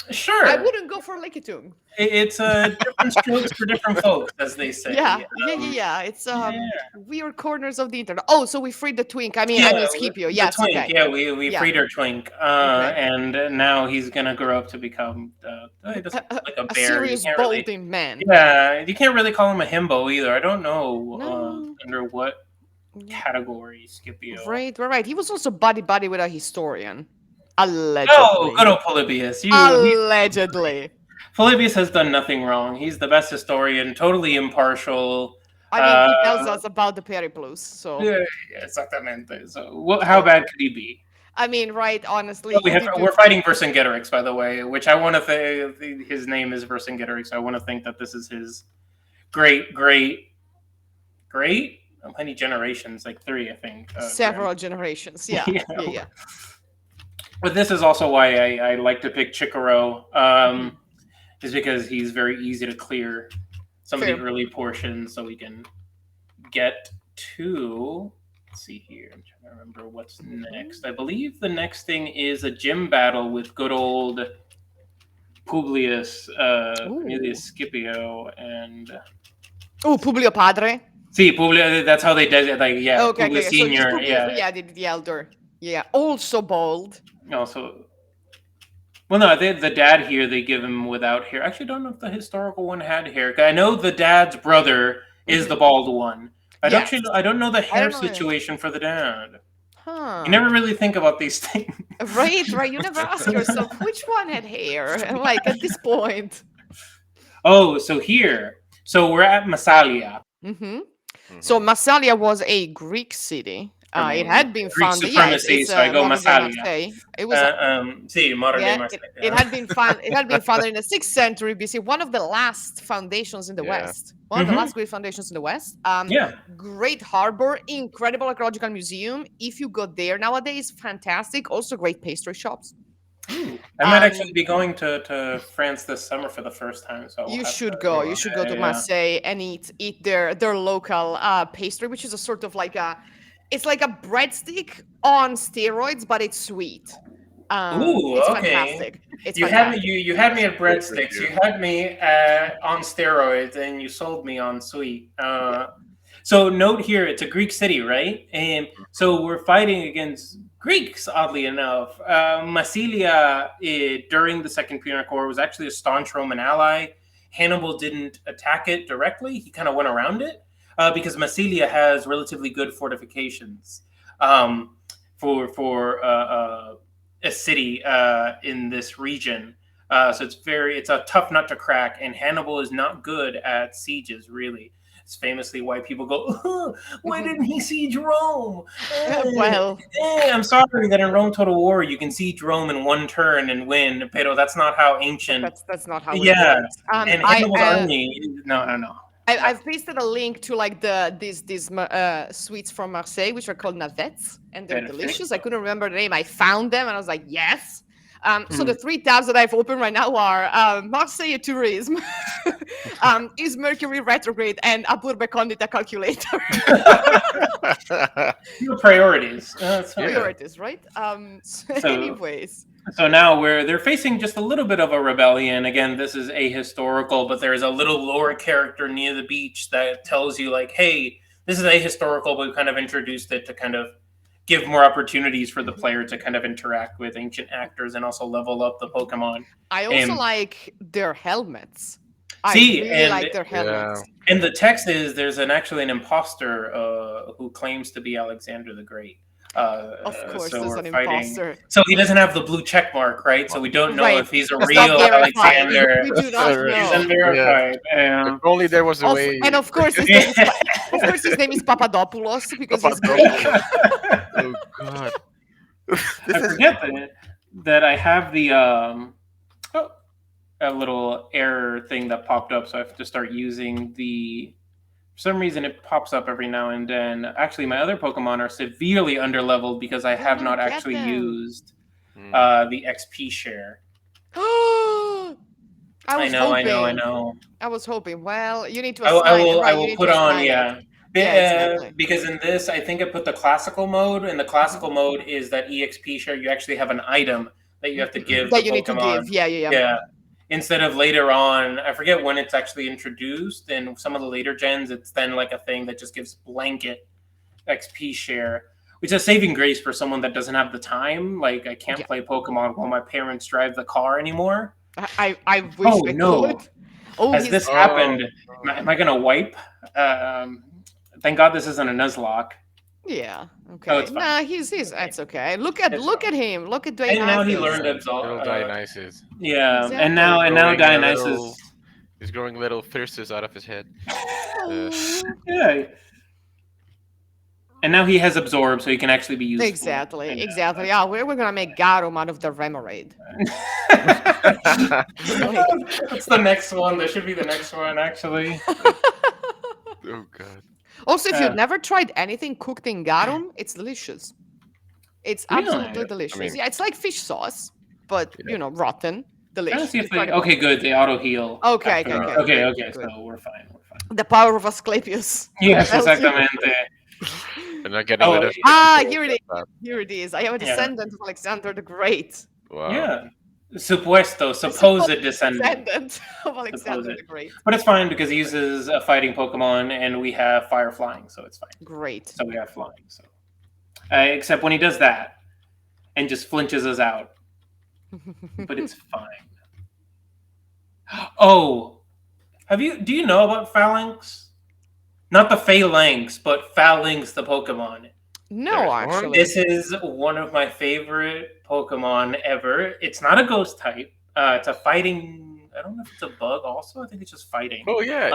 I sure. wouldn't go for Lickitung. It's different strokes for different folks, as they Yeah. say. Yeah. It's Yeah. weird corners of the internet. Oh, so we freed the twink. Yeah, I mean Scipio. the Yes. twink. Okay. Yeah, we Yeah. freed our twink, Okay. and now he's gonna grow up to become he doesn't look like a A bear. You serious can't really, balding man. yeah, you can't really call him a himbo either. I don't know No. under what Yeah. category Scipio. Right. He was also buddy with a historian. Oh, Allegedly. good old Polybius. Allegedly. Polybius has done nothing wrong. He's the best historian, totally impartial. I mean, he tells Uh, us about the Periplus, so yeah, exactamente. So, how bad could he be? I mean, right? Honestly, Oh, he did do- we're fighting Vercingetorix, by the way, which I want to think his name is Vercingetorix. I want to think that this is his great. How many generations? Like 3, I think. several generations. Yeah. Yeah. But this is also why I like to pick Chikoro, is because he's very easy to clear some of Fair. the early portions, so we can get to. Let's see here. I'm trying to remember what's next. I believe the next thing is a gym battle with good old Publius, Cornelius Scipio, and Oh, Publio Padre. see Publius. That's how they did it. Like Publius So he's Senior. Publio, the elder. Yeah, also bald. Also, well, no, the dad here they give him without hair. Actually, don't know if the historical one had hair. I know the dad's brother is the bald one. I don't know the hair situation for the dad. Huh. You never really think about these things. Right. You never ask yourself which one had hair. And like at this point. Oh, so we're at Massalia. Mm-hmm. So Massalia was a Greek city. It had been Greek founded. supremacy, so I go Massalia. It was. Modern day Massalia. It had been founded in the 6th century BC. One of the last foundations in the West. One of the last great foundations in the West. Great harbor, incredible archaeological museum. If you go there nowadays, fantastic. Also great pastry shops. I might actually be going to France this summer for the first time. So you should go. You should go to Marseille and eat their local pastry, which is a sort of like it's like a breadstick on steroids, but it's sweet. It's fantastic. You had me at breadsticks. You had me on steroids, and you sold me on sweet. So note here, it's a Greek city, right? And so we're fighting against Greeks, oddly enough. Massilia, during the Second Punic War, was actually a staunch Roman ally. Hannibal didn't attack it directly. He kind of went around it because Massilia has relatively good fortifications for a city in this region. So it's a tough nut to crack, and Hannibal is not good at sieges, really. It's famously why people go, why didn't he siege Rome? I'm sorry that in Rome Total War you can siege Rome in one turn and win, pero that's not how ancient. That's not how it works. And Hannibal's army, no. I've pasted a link to like these sweets from Marseille, which are called navettes, and they're delicious. I couldn't remember the name. I found them, and I was like, yes. So the 3 tabs that I've opened right now are Marseille Tourism, Is Mercury Retrograde, and A Burbe Condita Calculator. Your priorities. Priorities, right? Anyways. So now they're facing just a little bit of a rebellion. Again, this is ahistorical, but there's a little lore character near the beach that tells you like, hey, this is ahistorical, but we kind of introduced it to kind of give more opportunities for the player to kind of interact with ancient actors and also level up the Pokemon. I also like their helmets. I really like their helmets. Yeah. And the text is there's actually an imposter who claims to be Alexander the Great. Of course, So there's we're an fighting. imposter. So he doesn't have the blue check mark, right? So we don't know Right. if he's a It's not real verified. Alexander. We do not Alright. He's know. Yeah. unverified. If only there was a way. And of course of course his name is Papadopoulos because he's Greek. Papadopoulos. Oh God. This I is forget that I have the oh, a little error thing that popped up, so I have to start using the. For some reason, it pops up every now and then. Actually, my other Pokemon are severely underleveled because I have no, not get actually them. used Hmm. the XP share. I was hoping. I know. I was hoping. Well, you need to I assign it, I right? You will need put to on, assign it. yeah. Yeah, exactly. Because in this, I think I put the classical mode, and the classical mode is that EXP share. You actually have an item that you have to give the That you need to Pokemon. give. Yeah, yeah, yeah. Yeah. Instead of later on, I forget when it's actually introduced. In some of the later gens, it's then like a thing that just gives blanket XP share, which is saving grace for someone that doesn't have the time. Like I can't Yeah. play Pokemon while my parents drive the car anymore. I wish Oh I no! could. Oh, Has he's this Oh, happened? Am I gonna wipe? Thank God this isn't a Nuzlocke. yeah. Oh, Okay. it's fine. Nah, he's it's okay. Look at It's at him. Look at And now he Dwayne. learned little Absol. Dionysus. Yeah, Exactly. and now Growing a Dionysus. little- He's growing little thyrsus out of his head. Oh. Yeah. And now he has absorbed, so he can actually be useful. Exactly. And, Exactly. Yeah, we're gonna make Garum out of the Remoraid. That's the next one. That should be the next one, actually. Oh God. Also, if Uh, you've never tried anything cooked in garum, it's delicious. It's absolutely Really? delicious. mean- Yeah, it's like fish sauce, but Yeah. rotten. Trying to Delicious. see if they. Incredible. Okay, good. They auto heal. Okay, okay, good, Okay. good. So we're fine. We're fine. The power of Asclepius. Yes, Tells you. exactamente. They're not getting Oh, rid of. Here it is. Here it is. I am a Yeah. descendant of Alexander the Great. Wow. Yeah. Supposed descendant. Descendant of Alexander Supposed. the Great. But it's fine because he uses a fighting Pokemon, and we have fire flying, so it's fine. Great. So we have flying. So, except when he does that, and just flinches us out. But it's fine. Oh, do you know about Phalanx? Not the Phalanx, but Phalanx the Pokemon. No, There's one? actually. This is one of my favorite Pokemon ever. It's not a ghost type. It's a fighting. I don't know if it's a bug. Also, I think it's just fighting. Oh yeah.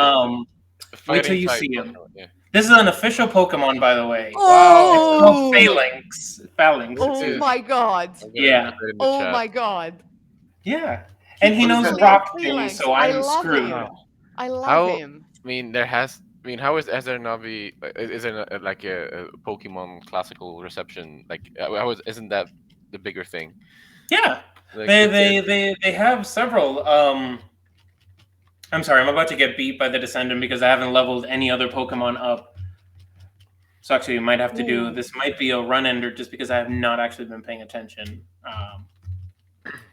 Wait till Fighting you type see him. Pokemon, yeah. This is an official Pokemon, by the way. It's Oh, called Phalanx. Phalanx. oh is. my god. I'm gonna Yeah. put it in the Oh chat. my god. Yeah, and he What is knows that? rock Phalanx. things, so I I'm love screwed. him. I love How- him. I mean, how has there not be? Is there like a Pokemon classical reception? Like, isn't that the bigger thing? Yeah, Like, they have several. I'm sorry, I'm about to get beat by the Descendant because I haven't leveled any other Pokemon up. So actually, you might have to do Ooh. this. Might be a run ender just because I have not actually been paying attention.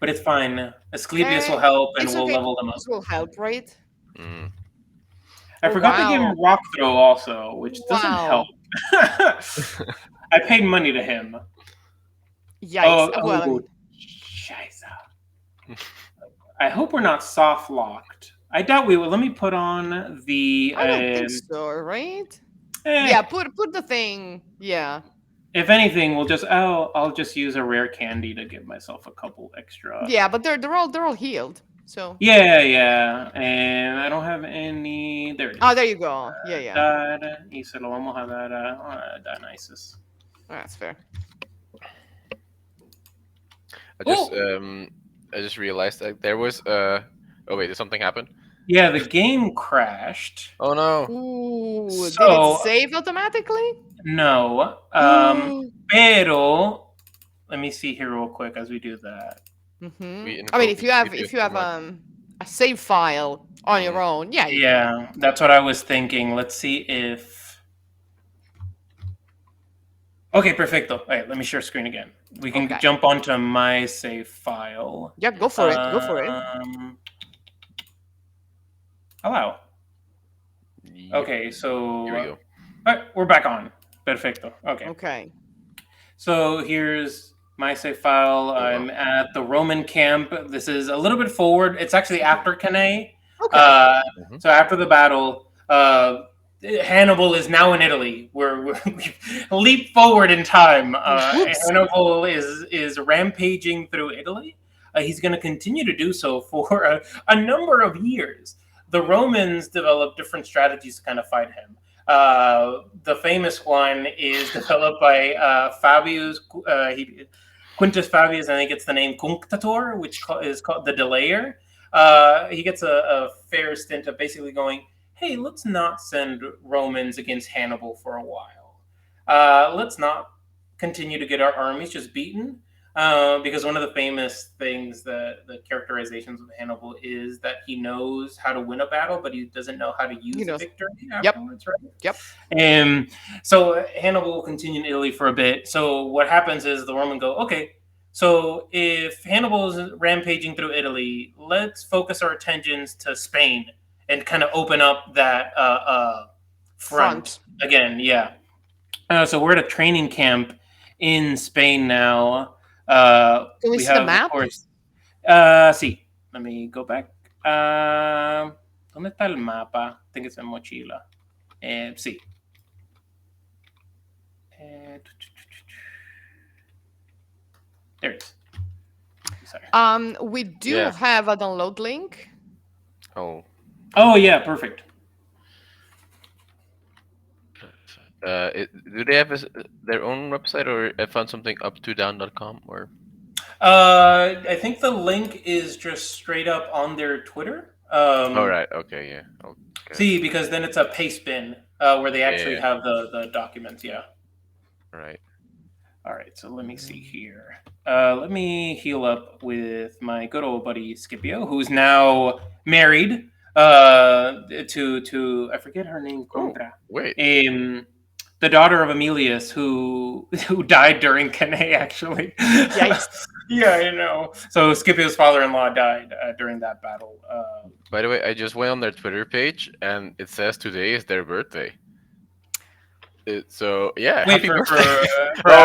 But it's fine. Asclepius will help, and It's we'll okay. level them up. This will help, right? Mm. I Oh, forgot to give wow. him Rock Throw also, which doesn't Wow. help. I paid money to him. Yikes. Well, I mean, Scheiße. I hope we're not soft locked. I doubt we will. Let me put on the. I don't think so, right? eh, Yeah, put the thing. Yeah. If anything, I'll just use a rare candy to give myself a couple extra. Yeah, but they're all healed. So Yeah. And I don't have any. There it is. oh, there you go. Yeah. Y se lo vamos a dar a Dionysus. That's fair. I just realized that there was oh wait, did something happen? Yeah, the game crashed. Oh no. Ooh, did So- it save automatically? No. Pero let me see here real quick as we do that. Mhm. I mean, if you have a save file on your own, yeah. Yeah, that's what I was thinking. Let's see if. Okay, perfecto. All right, let me share screen again. We can Okay. jump onto my save file. Yeah, go for it. Go for it. Allow. Yep. Okay, so Here we go. all right, we're back on. Perfecto. Okay. Okay. So here's my save file. I'm at the Roman camp. This is a little bit forward. It's actually after Cannae. Okay. So after the battle, Hannibal is now in Italy. We leap forward in time. Whoops. Hannibal is rampaging through Italy. He's going to continue to do so for a number of years. The Romans developed different strategies to kind of fight him. The famous one is developed by Fabius. Quintus Fabius, I think it's the name Cunctator, which is called the Delayer. He gets a fair stint of basically going, hey, let's not send Romans against Hannibal for a while. Let's not continue to get our armies just beaten. Because one of the famous things, the characterizations of Hannibal is that he knows how to win a battle, but he doesn't know how to use a victory Yep. afterwards, right? Yep. So Hannibal will continue in Italy for a bit. So what happens is the Romans go, okay, so if Hannibal is rampaging through Italy, let's focus our attentions to Spain and kind of open up that front again. Yeah. So we're at a training camp in Spain now. Can we see the map? Of course. Sí. Let me go back. ¿Dónde está el mapa? I think it's in mochila. Sí. There it is. Sorry. We do have a download link. Oh. Oh yeah, perfect. Do they have their own website, or I found something up2down.com, or? I think the link is just straight up on their Twitter. All right. Okay. Yeah. Okay. See, because then it's a paste bin where they actually have the documents. Yeah. Right. All right. So let me see here. Let me heal up with my good old buddy Scipio, who's now married to I forget her name. Contra. Wait. The daughter of Emilius, who died during Cannae, actually. Yikes. Yeah, I know. So Scipio's father-in-law died during that battle. By the way, I just went on their Twitter page, and it says today is their birthday. So yeah, wait, happy for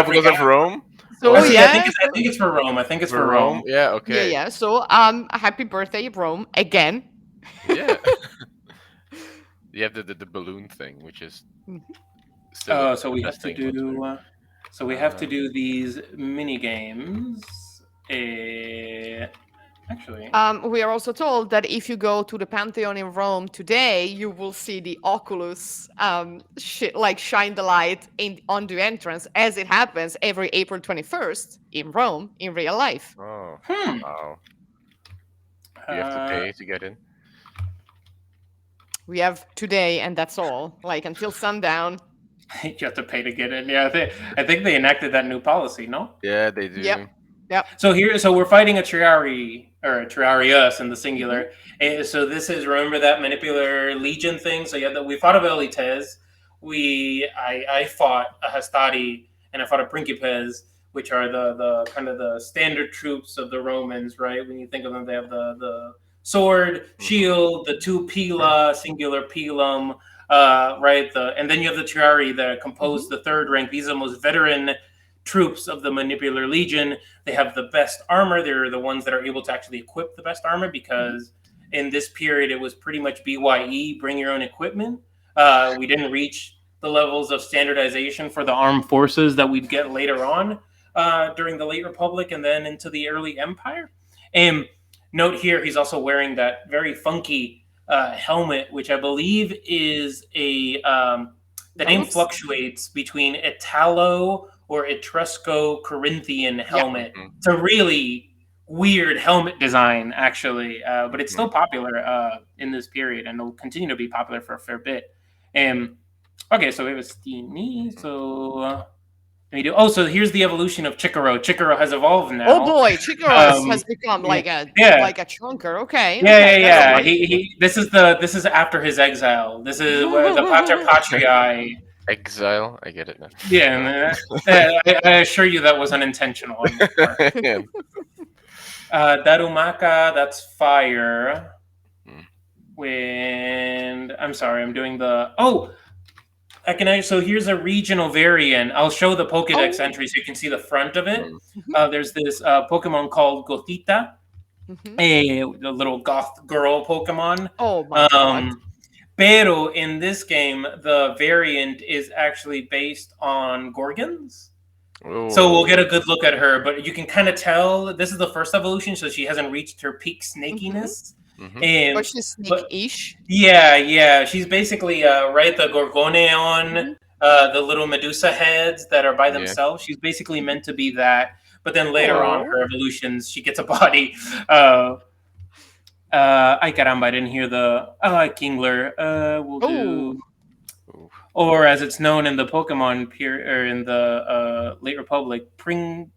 because of Rome. So I yeah, think it's for Rome. I think it's for Rome. Yeah. Okay. Yeah. So happy birthday, Rome, again. Yeah. You have the balloon thing, which is. So we have to do. So we have to do these mini games. Actually, we are also told that if you go to the Pantheon in Rome today, you will see the Oculus shine the light on the entrance, as it happens every April 21st in Rome in real life. Oh. Wow. You have to pay to get in. We have today, and that's all. Like until sundown. You have to pay to get in. Yeah, I think they enacted that new policy. No. Yeah, they do. Yep. So we're fighting a Triari or a Triarius in the singular. And so this is, remember that Manipular Legion thing? So we fought a Velites. I fought a Hastati and I fought a Principes, which are the kind of the standard troops of the Romans, right? When you think of them, they have the sword, shield, the two pila, singular pilum, right? And then you have the Triari that compose the third rank. These are the most veteran troops of the Manipular Legion. They have the best armor. They're the ones that are able to actually equip the best armor, because in this period it was pretty much BYE, bring your own equipment. We didn't reach the levels of standardization for the armed forces that we'd get later on during the late Republic and then into the early Empire. And note here, he's also wearing that very funky helmet, which I believe is the name fluctuates between Italo or Etrusco-Corinthian helmet. Yep. It's a really weird helmet design, actually, but it's still popular in this period, and it'll continue to be popular for a fair bit. Okay, so we have a Stini. So so here's the evolution of Chikaro. Chikaro has evolved now. Oh boy, Chikaro has become like a chunker. Okay. Yeah. This is after his exile. This is where the Pater Patriae. Exile, I get it now. Yeah, I assure you that was unintentional. Darumaka, that's fire. Wind. I'm sorry, I'm doing the. So here's a regional variant. I'll show the Pokédex entry so you can see the front of it. There's this Pokemon called Gothita, a little goth girl Pokemon. Oh my god. Pero in this game, the variant is actually based on Gorgons. So we'll get a good look at her, but you can kind of tell this is the first evolution, so she hasn't reached her peak snakiness. Mm-hmm. But she's But snake-ish. yeah, she's basically right the Gorgoneon, the little Medusa heads that are by Yeah. themselves. She's basically meant to be that, but then later on, Oh. her evolutions, she gets a body. Ay caramba, I didn't hear the Kingler. We'll do, Ooh. or as it's known in the Pokemon or in the Late Republic, Pring.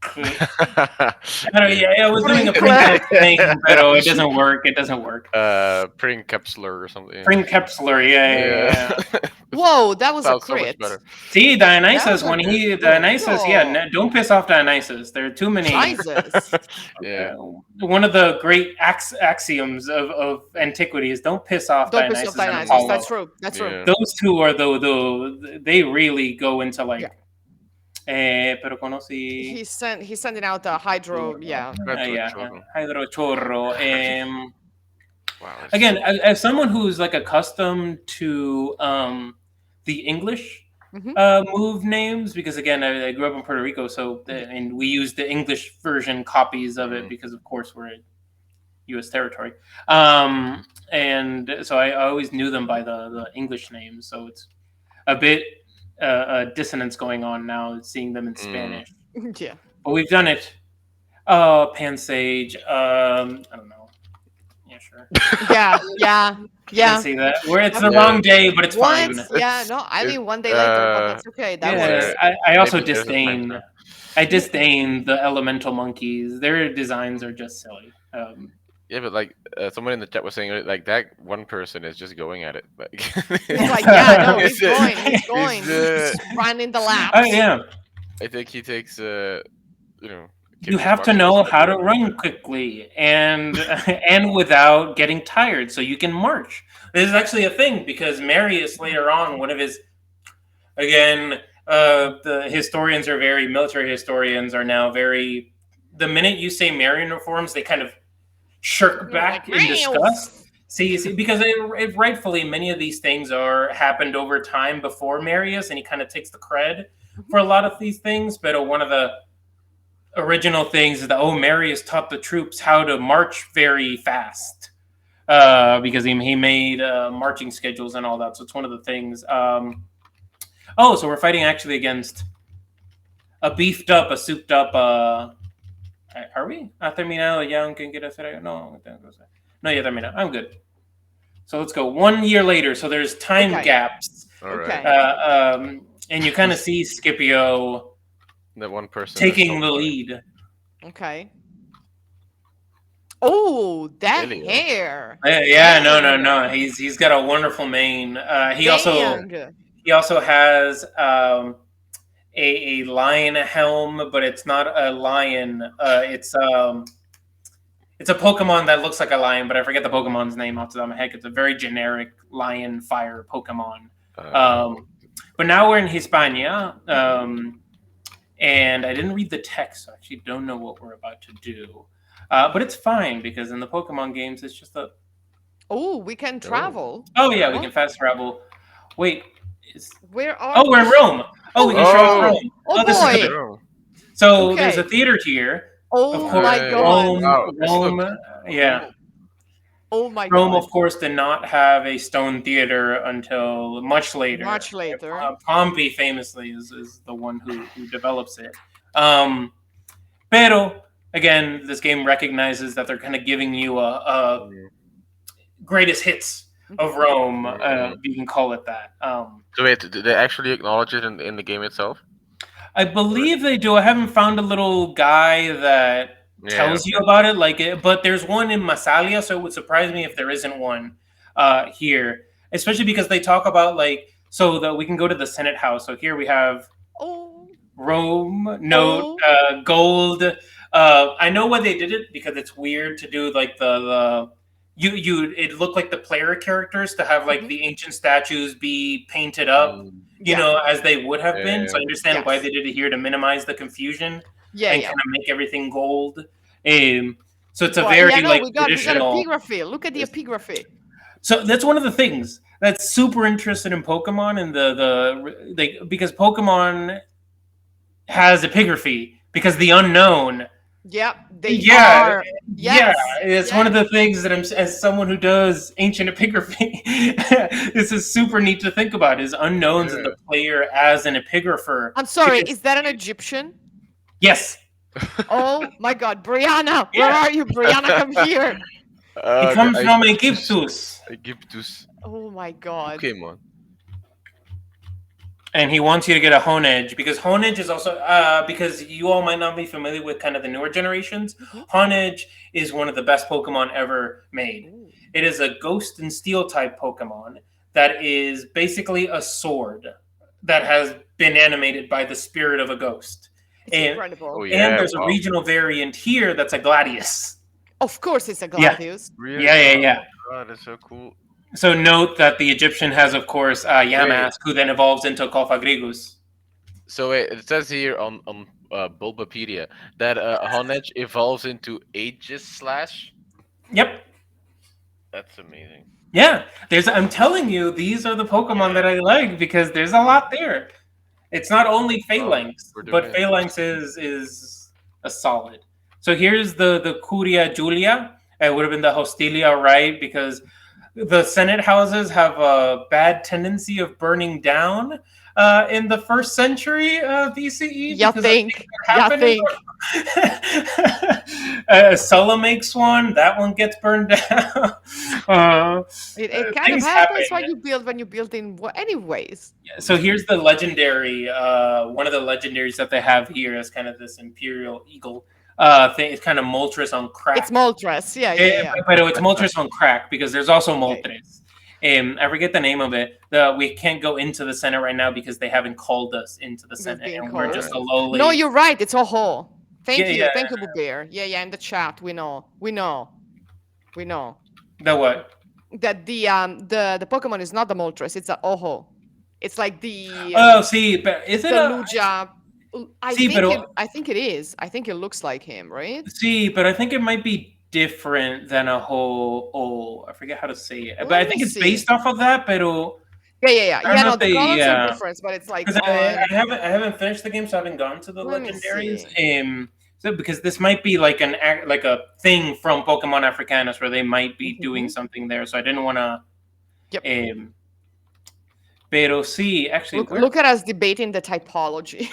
I was doing a Pringles thing, but it doesn't work. It doesn't work. Prinkepsler or something. Pringkepsler, yeah. Whoa, that was a Sounds so much crit. better. See, Dionysus, That when was he a Dionysus, good. don't piss off Dionysus. There are too many. Jesus. Yeah. One of the great axioms of antiquity is don't piss off Don't Dionysus piss off and Dionysus. Apollo. That's true. That's true. Yeah. Those two are they really go into like. Yeah. Pero conocí. He's sending out the hydro. Yeah. Chorro. Hydrochorro. Wow. Again, as someone who's like accustomed to the English move names, because again, I grew up in Puerto Rico, so and we use the English version copies of it because, of course, we're in U.S. territory, and so I always knew them by the English names. So it's a bit a dissonance going on now, seeing them in Spanish. Yeah. But we've done it. Pansage. I don't know. Yeah, sure. Yeah. Can see that. Where it's the wrong day, but it's fine. Yeah, no, I mean 1 day later, but that's okay. That was. I also Maybe there's a time disdain. frame. I disdain the elemental monkeys. Their designs are just silly. Yeah, but like someone in the chat was saying, like that one person is just going at it. Like, He's like, yeah, no, he's He's, going. He's going. he's, He's running the laps. Oh yeah. I think he takes, You have to know how to run quickly and and without getting tired, so you can march. This is actually a thing because Marius later on, one of his, again, the historians are very military historians are now very. The minute you say Marian uniforms, they kind of shirk back in disgust. See, because it rightfully many of these things happened over time before Marius, and he kind of takes the cred for a lot of these things. But one of the original things is that Marius taught the troops how to march very fast because he made marching schedules and all that. So it's one of the things. So we're fighting actually against a beefed up, a souped up. Are we? ¿Ha terminado ya? ¿Quién quiere hacer algo? No, ya terminado. I'm good. So let's go 1 year later. So there's time gaps. All right. Okay. And you kind of see Scipio. That one person taking the lead. Okay. Oh, that Really? hair. Yeah, no. He's got a wonderful mane. He also has a lion helm, but it's not a lion. It's a Pokemon that looks like a lion, but I forget the Pokemon's name off the top of my head. It's a very generic lion fire Pokemon. But now we're in Hispania. And I didn't read the text, so I actually don't know what we're about to do. But it's fine, because in the Pokemon games, it's just a... Oh, we can travel. Oh, yeah, we can fast travel. Wait. Where are we're in Rome. Oh, we can show up Rome. Oh, this boy. is so there's a theater here. Oh, my God. Rome, yeah. Oh, my God. Rome, of course, did not have a stone theater until much later. Pompey, famously, is the one who develops it. Pero, again, this game recognizes that they're kind of giving you a greatest hits of Rome, you can call it that. So wait, did they actually acknowledge it in the game itself? I believe they do. I haven't found a little guy that tells you about it, but there's one in Massalia, so it would surprise me if there isn't one here, especially because they talk about so that we can go to the Senate House. So here we have Rome, gold. I know why they did it because it's weird to do the it looked like the player characters to have the ancient statues be painted up, as they would have been. So I understand why they did it here to minimize the confusion. Kind of make everything gold. So it's a very we got traditional. epigraphy. Look at the epigraphy. So that's one of the things that's super interested in Pokemon and because Pokemon has epigraphy because the unknown. Yep, they Yeah, are. yeah, Yes, it's one of yes. the things that I'm, as someone who does ancient epigraphy, this is super neat to think about is unknowns and the Yeah. player as an epigrapher. I'm sorry, Because is that an Egyptian? yes, Oh my God, Brianna, where yeah, are you? Brianna, come here. he The comes from Aegyptus. Egyptus. Aegyptus. Oh my God. Pokemon. And he wants you to get a Honedge because Honedge is also because you all might not be familiar with kind of the newer generations. Mhm. Honedge is one of the best Pokemon ever made. Ooh. It is a Ghost and Steel type Pokemon that is basically a sword that has been animated by the spirit of a ghost. It's And Oh incredible. yeah, there's a wow. regional variant here that's a Gladius. Of course, it's a Yeah, Gladius. Really? yeah, yeah, Oh yeah. my god, that's so cool. So note that the Egyptian has, of course, Wait, Yamask, who then evolves into Cofagrigus. so it says here on Bulbapedia that Honedge evolves into Aegis Slash. Yep. That's amazing. Yeah, there's. I'm telling you, these are the Pokemon that I like because there's a lot there. It's not only Wow, Phalanx, we're doing but it. Phalanx is a solid. So here's the Curia Julia. It would have been the Hostilia, right? Because the Senate houses have a bad tendency of burning down in the first century BCE You because of things think? that You happen in think? Sulla makes one. That one gets burned down. It kind of Things happen. happens when you build in anyways. So here's the legendary, one of the legendaries that they have here is kind of this Imperial Eagle thing. It's kind of Moltres on It's crack. Moltres. Yeah, yeah, yeah. But it's Moltres on crack because there's also Okay. Moltres. I forget the name of it. We can't go into the Senate right now because they haven't called us into the We've Senate, been and we're just called. a No, lowly. you're right. It's Oho. Yeah, yeah. Thank you, Bear. Yeah, yeah. In the chat, we know. We know. We know The what? that the Pokemon is not the Moltres. It's a Oho. It's like Oh, see, but is it the a Lugia. see? But I think it is. I think it looks like him, right? see, but I think it might be different than a whole. Oh, I forget how to say it, but I Let me think it's see. based off of that. But Yeah, yeah, yeah. I don't Yeah, know no, if the they, colors are yeah, different, but it's like because on. I haven't finished the game, so I haven't gone to the Let me legendaries. see. So because this might be like like a thing from Pokemon Africanus where they might be doing Mhm. something there. So I didn't want to. Yep. Pero sí, actually, where? Look at us debating the typology,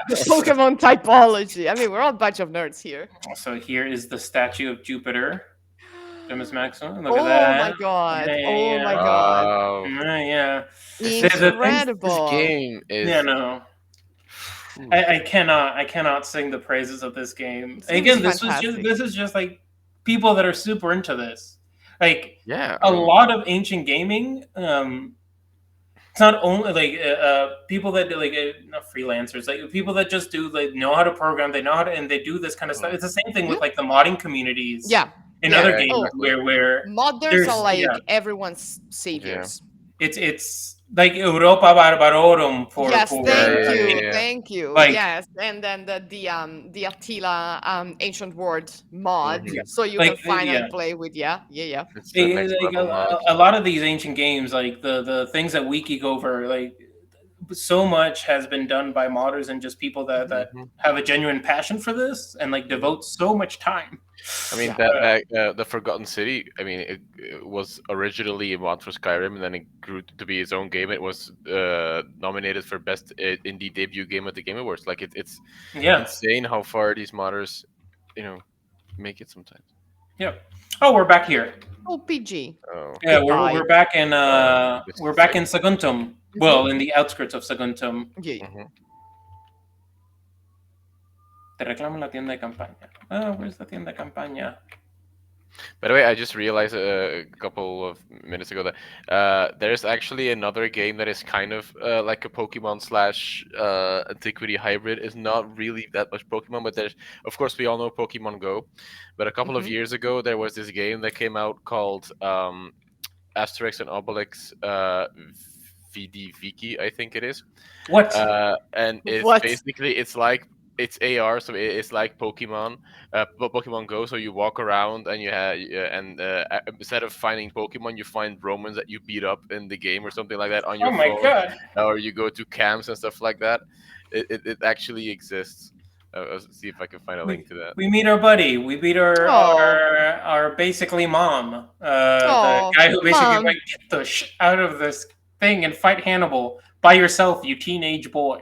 the Pokemon typology. I mean, we're all a bunch of nerds here. So here is the statue of Jupiter, Demus Maximum. Look at Oh that. my god! Yeah, Oh yeah, my god! Wow. yeah. The things. This Incredible! game Yeah, is. no. Phew. I cannot sing the praises of this game. This game is Again, fantastic. this is just like people that are super into this. Like Yeah, I a mean, lot of ancient gaming. It's not only like people that do like not freelancers, like people that just do like know how to program. They know how to, and they do this kind of stuff. It's the same thing Yeah, with like the modding communities yeah, in yeah. other yeah, games Oh, exactly. modders are there's yeah, like everyone's Yeah, saviors. it's like Europa Barbarorum Yes, for yeah, yeah, yeah, yeah. thank you. like Yes, and then the Attila Ancient World mod, Hmm. so you can like finally yeah. play with yeah, yeah. It's the next Like level mod. a lot of these ancient games, like the things that Wiki go over, like so much has been done by modders and just people that Hmm. have a genuine passion for this and like Hmm. devote so much time. I mean Yeah. that the Forgotten City. I mean, it was originally a mod for Skyrim, and then it grew to be its own game. It was nominated for best indie debut game at the Game Awards. Like it's Yeah, insane how far these modders, you know, make it sometimes. yeah. Oh, we're back here. Oh, PG. Oh, Yeah, Goodbye. we're back in this we're is back like. in Saguntum. Mhm. Well, in the outskirts of Saguntum. Yeah, yeah. Mhm. Te reclamo la tienda de campaña. Oh, where's the tienda de campaña? By the way, I just realized a couple of minutes ago that there's actually another game that is kind of like a Pokemon slash Antiquity hybrid. It's not really that much Pokemon, but there's, of course, we all know Pokemon Go. But a couple of Mhm. years ago, there was this game that came out called Asterix and Obelix VD Viki, I think it is. What? And it's What? basically it's like it's AR, so it's like Pokemon, Pokemon Go. So you walk around and you have, and instead of finding Pokemon, you find Romans that you beat up in the game or something like that on Oh your my phone, god. or you go to camps and stuff like that. It actually exists. I'll see if I can find a link We to that. we meet our buddy. We beat Oh, our basically mom. The oh, guy who basically mom. like get the out of this thing and fight Hannibal by yourself, you teenage boy.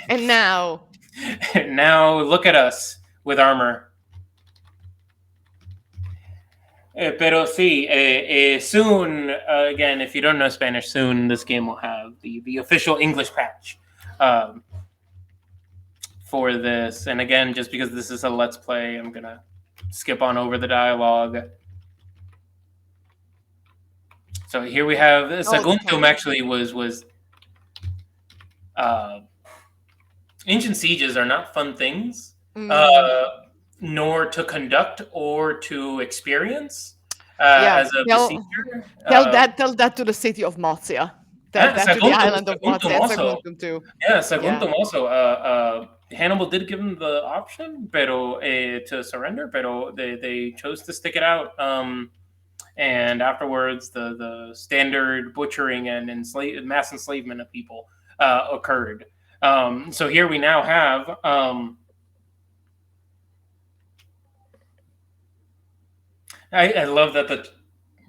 And now, And now look at us with armor. Pero sí, soon, again, if you don't know Spanish, soon this game will have the official English patch um, for this. And again, just because this is a Let's Play, I'm going to skip on over the dialogue. So here we have Saguntum okay. actually was uh, ancient sieges are not fun things, Mm, nor to conduct or to experience yeah, as a besieger. tell that to the city of Mozia. Tell that to the Saguntum, island of Saguntum Mozia and also. Saguntum too. Yeah, Yeah. Saguntum also. Hannibal did give him the option, pero to surrender, pero they chose to stick it out. And afterwards, the standard butchering and mass enslavement of people occurred. So here we now have. I love that the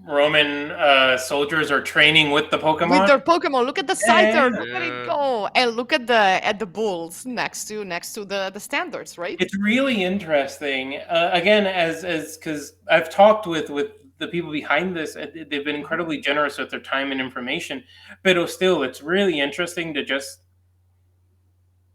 Roman soldiers are training with the With Pokemon. their Pokemon, look at the scyther, look at it Yeah. go, and look at the bulls next to the standards, right? It's really interesting. Again, as because I've talked with the people behind this, they've been incredibly generous with their time and information. But still, it's really interesting to just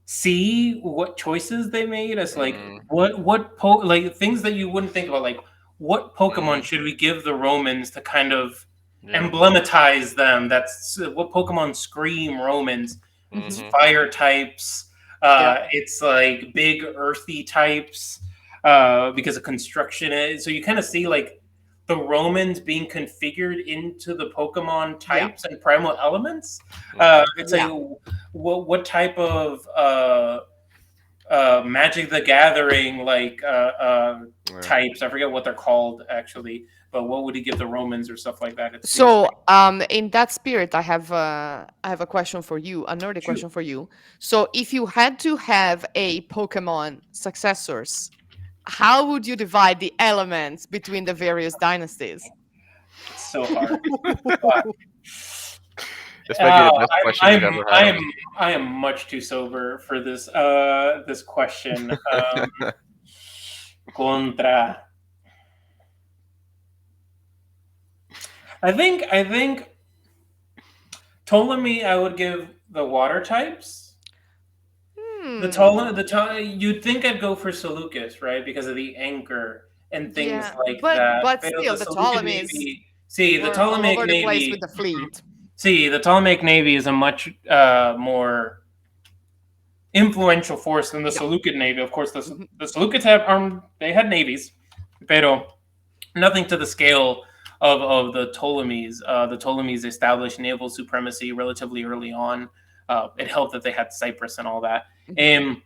see what choices they made as like Mm, like things that you wouldn't think about, like what Pokemon mm, should we give the Romans to kind of yeah. emblematize them. That's what Pokemon scream Romans. It's Hmm. Hmm. fire types. Yeah, It's like big earthy types because of construction. So you kind of see like the Romans being configured into the Pokemon yeah, types and primal elements. Hmm. It's like yeah. what type of Magic the Gathering Yeah. types. I forget what they're called actually, but what would he give the Romans or stuff like that? It's So, interesting. in that spirit, I have a question for you, a nerdy Shoot. question for you. So, if you had to have a Pokemon successors, how would you divide the elements between the various dynasties? It's so hard. Fuck. This might be the best I'm question we've ever had on this. I am much too sober for this this question. Contra. I think Ptolemy I would give the water types. The Hmm. Ptolemy you'd think I'd go for Seleucus, right? Because of the anchor and things Yeah, like that. but But still, the the Seleucid Ptolemies Navy, see, the were all Ptolemaic over the place with Navy, the fleet. see, the Ptolemaic Navy is a much more influential force than the Yeah. Seleucid Navy. Of course, Mhm. the Seleucids have they had navies, pero nothing to the scale of the Ptolemies. The Ptolemies established naval supremacy relatively early on. It helped that they had Cyprus and all that. Mhm.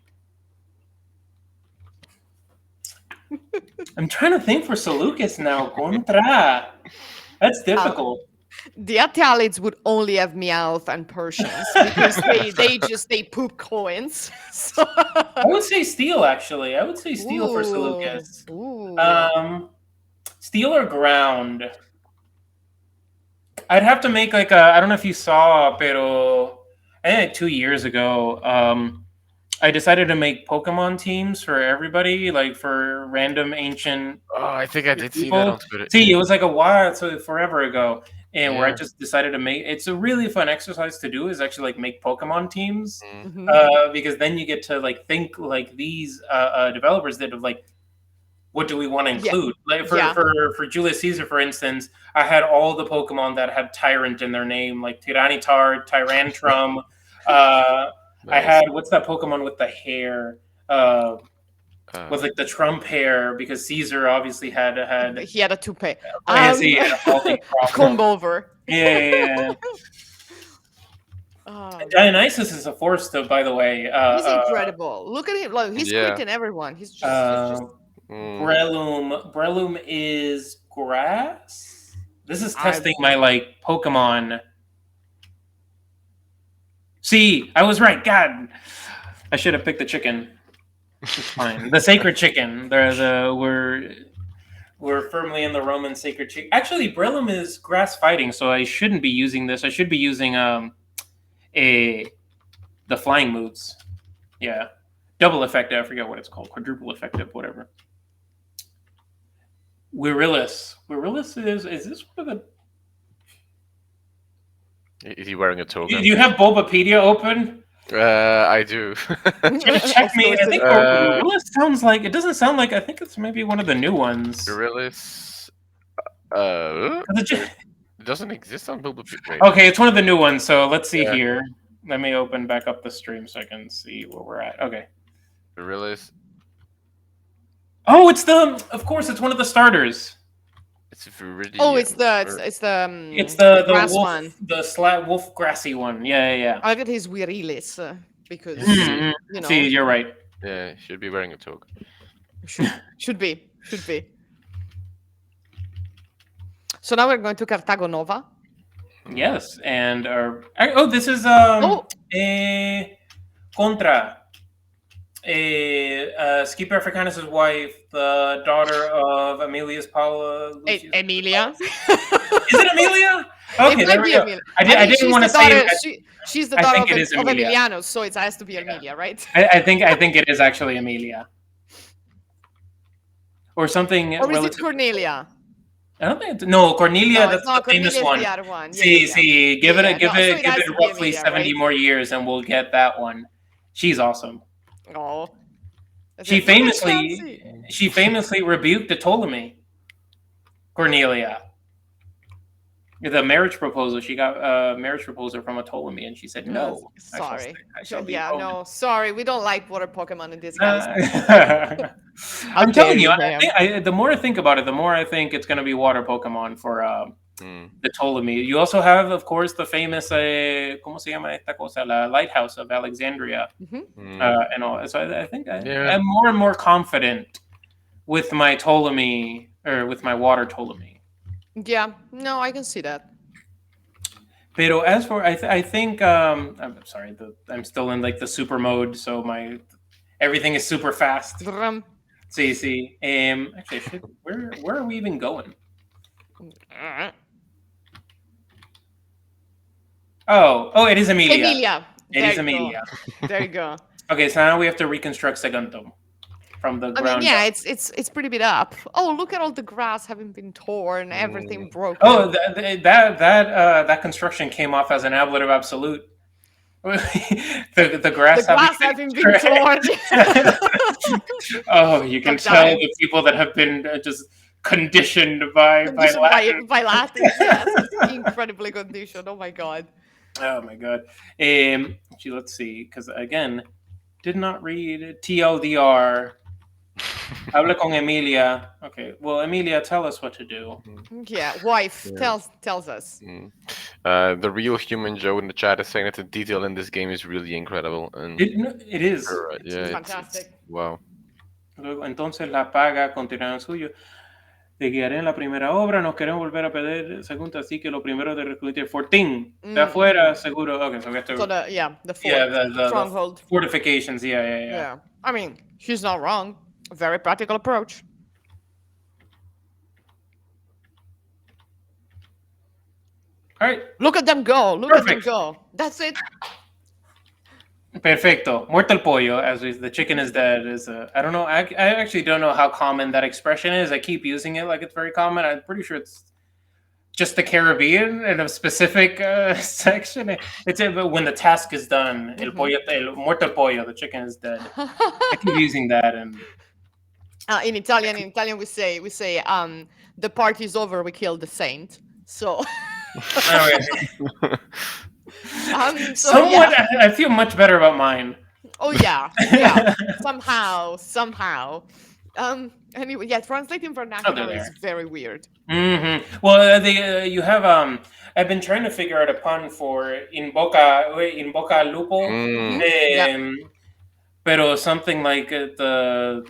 I'm trying to think for Seleucus now. Contra. That's Uh, difficult. the Attalids would only have Meowth and Persians because they poop coins. So I would say steel, actually. I would say steel for ooh, Seleucus. ooh. Um, Steel or ground? I'd have to make like a. I don't know if you saw, pero I think like 2 years ago, I decided to make Pokemon teams for everybody, like for random ancient Oh, I think I did see that people. on Twitter. See, it Yeah. was like a while, so forever ago, and where I Yeah. just decided to make. It's a really fun exercise to do. Is actually like make Pokemon teams, Mm, Mhm. because then you get to like think like these developers that have like what do we want to Yeah, include? Like yeah. for Julius Caesar, for instance, I had all the Pokemon that had Tyrant in their name, like Tyranitar, Tyrantrum. I nice. had what's that Pokemon with the hair? Uh, Was like the Trump hair because Caesar obviously had He had a toupee. yes, he had a balding problem. Comb over. Yeah, yeah, yeah. Oh, Dionysus is a force, though. By the way, he's incredible. Look at him. Like he's Yeah. greeting everyone. He's just Mm. Breloom is grass. This is I testing my Pokemon. See, I was right. God, I should have picked the chicken. It's fine. The sacred chicken. We're firmly in the Roman sacred chicken. Actually, Breloom is grass fighting, so I shouldn't be using this. I should be using a the flying moves. Yeah, double effective. I forget what it's called. Quadruple effective, whatever. Wirillis. Wirillis is this one of the? Is he wearing a Do toga? you have Bulbapedia open? I do. Check Of me. course I it think is. Wirillis sounds like it doesn't sound like. I think it's maybe one of the new ones. Gorillas. 'Cause It doesn't exist on Bulbapedia. Wait. Okay, it's one of the new ones. So let's see Yeah. here. Let me open back up the stream so I can see where we're at. Okay. Gorillas. Oh, of course, it's one of the starters. It's Viridian. Oh, it's the or- it's the It's the grass wolf, one. the wolf grassy one. Yeah. I get his Wirilis because Mhm. you know See, you're right. Yeah, he should be wearing a toga. should be. So now we're going to Cartago Nova. Yes, and this is a Contra, Skipper Africanus' wife, the daughter of Amelia's Paula. Emilia. Is it Amelia? Okay, It there might we be go. Emilia. I mean, didn't she's want to the say. daughter- she's the I daughter think of, it is of Emilia. Emiliano, so it has to be Emilia, right? I think it is actually Amelia, or something. Or is it relative- Cornelia? I don't think it's, no Cornelia. No, that's it's not. the famous Cornelia's one. the other one. See, give Yeah, it no, so it has to be roughly Amelia, 70 right? more years, and we'll get that one. She's awesome. Oh, She famously rebuked the Ptolemy. Cornelia. The marriage proposal. She got a marriage proposal from a Ptolemy, and she said no. Sorry. I shall be Yeah, owned." no, sorry. We don't like water Pokemon in this house. I'm telling you, ma'am. the more I think about it, the more I think it's going to be water Pokemon for Mm. the Ptolemy. You also have, of course, the famous, ¿cómo se llama esta cosa? La Lighthouse of Alexandria, Mm. and all. So I think Yeah. I'm more and more confident with my Ptolemy, or with my water Ptolemy. Yeah, no, I can see that. Pero as for, I think, I'm sorry, I'm still in like the super mode, so everything is super fast. Drum. See. Actually, where are we even going? Oh, it is Amelia. Emilia. It is Amelia. There you go. Okay, so now we have to reconstruct Saguntum from the I ground mean, yeah, up. it's pretty beat up. Oh, look at all the grass having been torn, everything broken. Oh, that construction came off as an ablative absolute. the grass, the grass having been torn. Oh, you can Sometimes. tell the people that have been just conditioned by Latin. by Latin. Yes, it's incredibly conditioned. Oh my god. Oh my god. Let's see, because again, did not read TLDR. Habla con Emilia. Okay, well, Emilia, tell us what to do. Yeah, wife Yeah. tells us. The real human Joe in the chat is saying that the detail in this game is really incredible. And It is. you're right, yeah, It's it's fantastic. wow. Luego, entonces la paga continuará en suyo. Te guiaré en la primera obra. Nos queremos volver a pedir segunda, así que lo primero de reclutir 14. De afuera, seguro. Okay, so we have to. So the fort, Yeah, the stronghold. fortifications. Yeah. Yeah. I mean, she's not wrong. A very practical approach. All right. Look at them go. Look at them Perfect. go. That's it. Perfecto. Muerto el pollo, the chicken is dead. I don't know. I actually don't know how common that expression is. I keep using it like it's very common. I'm pretty sure it's just the Caribbean in a specific section. It's when the task is done. El pollo, muerto el pollo. The chicken is dead. I keep using that, and In Italian, we say the party's over. We killed the saint. So. So somewhat. yeah. I feel much better about mine. Oh yeah. Somehow. Anyway, yeah, translating Oh, they're vernacular is there. very weird. Well, you have I've been trying to figure out a pun for in boca lupo, Mm. Yeah. pero something like the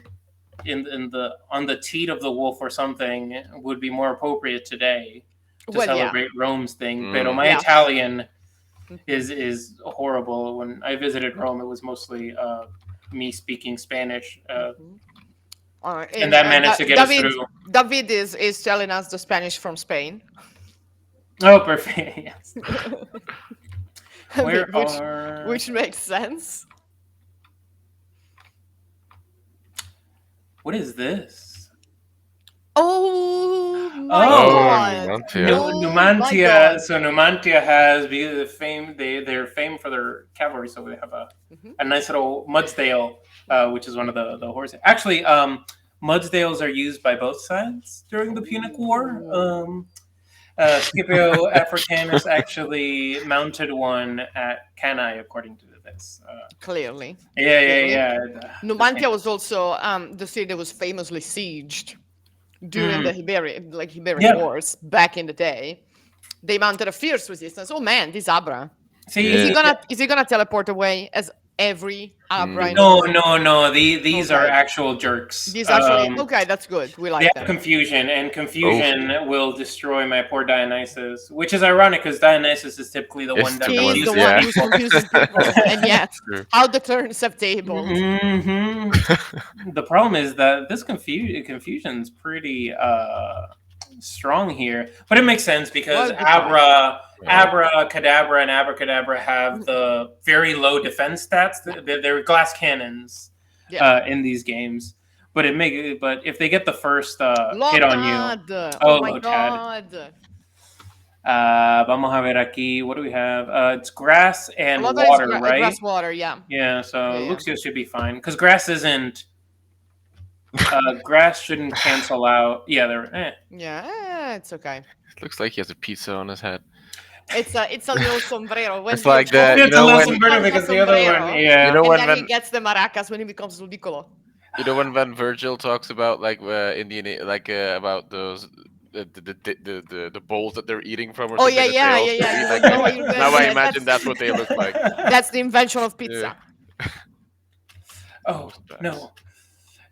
in the on the teat of the wolf or something would be more appropriate today to Well, yeah. celebrate Rome's thing. Pero Mm. my Yeah. Italian Mhm. is horrible. When I visited Rome, it was mostly me speaking Spanish, Mhm. and that managed to get us David through. David is telling us the Spanish from Spain. Oh, perfect. Yes. I mean, Where are which makes sense. what is this? Oh my Oh, Oh, god. Numantia. Oh my Numantia. god. So Numantia has because of fame. They're famed for their cavalry, so they have Mhm. a nice little Mudsdale, which is one of the horses. Actually, Mudsdales are used by both sides during the Punic War. Ooh. Scipio Africanus actually mounted one at Cannae, according to this. Clearly. Yeah, yeah, Clearly. yeah. Numantia was also the city that was famously sieged during the Mm, Iberian yeah. Wars back in the day. They mounted a fierce resistance. Oh man, this Abra. Yeah. See, Is he gonna teleport away as every Abra in the no, Mm. game? no, no. These are Okay. actual jerks. These actually okay, that's good. We They like have them. confusion, and Oh, confusion will destroy my poor Dionysus, which is ironic because Dionysus is typically the it's one that the He is one. the confuses one Yeah. who people. confuses people. And yet, True. how the turns have tabled. hmm The problem is that this confusion's pretty strong here, but it makes sense because Well, goodbye. Yeah. Cadabra, and Abracadabra have the very low defense stats. They're glass cannons Yeah. in these games. But if they get the first hit on you, Lotad. oh, Oh my Lotad. god. Vamos a ver aquí. What do we have? It's grass and Lotad is water, right? grass water, yeah. Yeah, so Yeah, yeah. Luxio should be fine because grass isn't. Grass shouldn't cancel out. Yeah, they're. Yeah, it's okay. It looks like he has a pizza on his head. It's a little sombrero. When It's like Virgil that, Yeah, you it's a know little when sombrero becomes a because the other one. sombrero, you know Yeah. and when then he when gets the maracas when he becomes Ludicolo. you know when Virgil talks about like Indian like about those the bowls that they're eating from or Oh something yeah, that they yeah, yeah, also yeah. eat You like don't know what you're now gonna I get. imagine that's what they look like. That's the invention of Yeah. pizza. Oh Nose pass. no,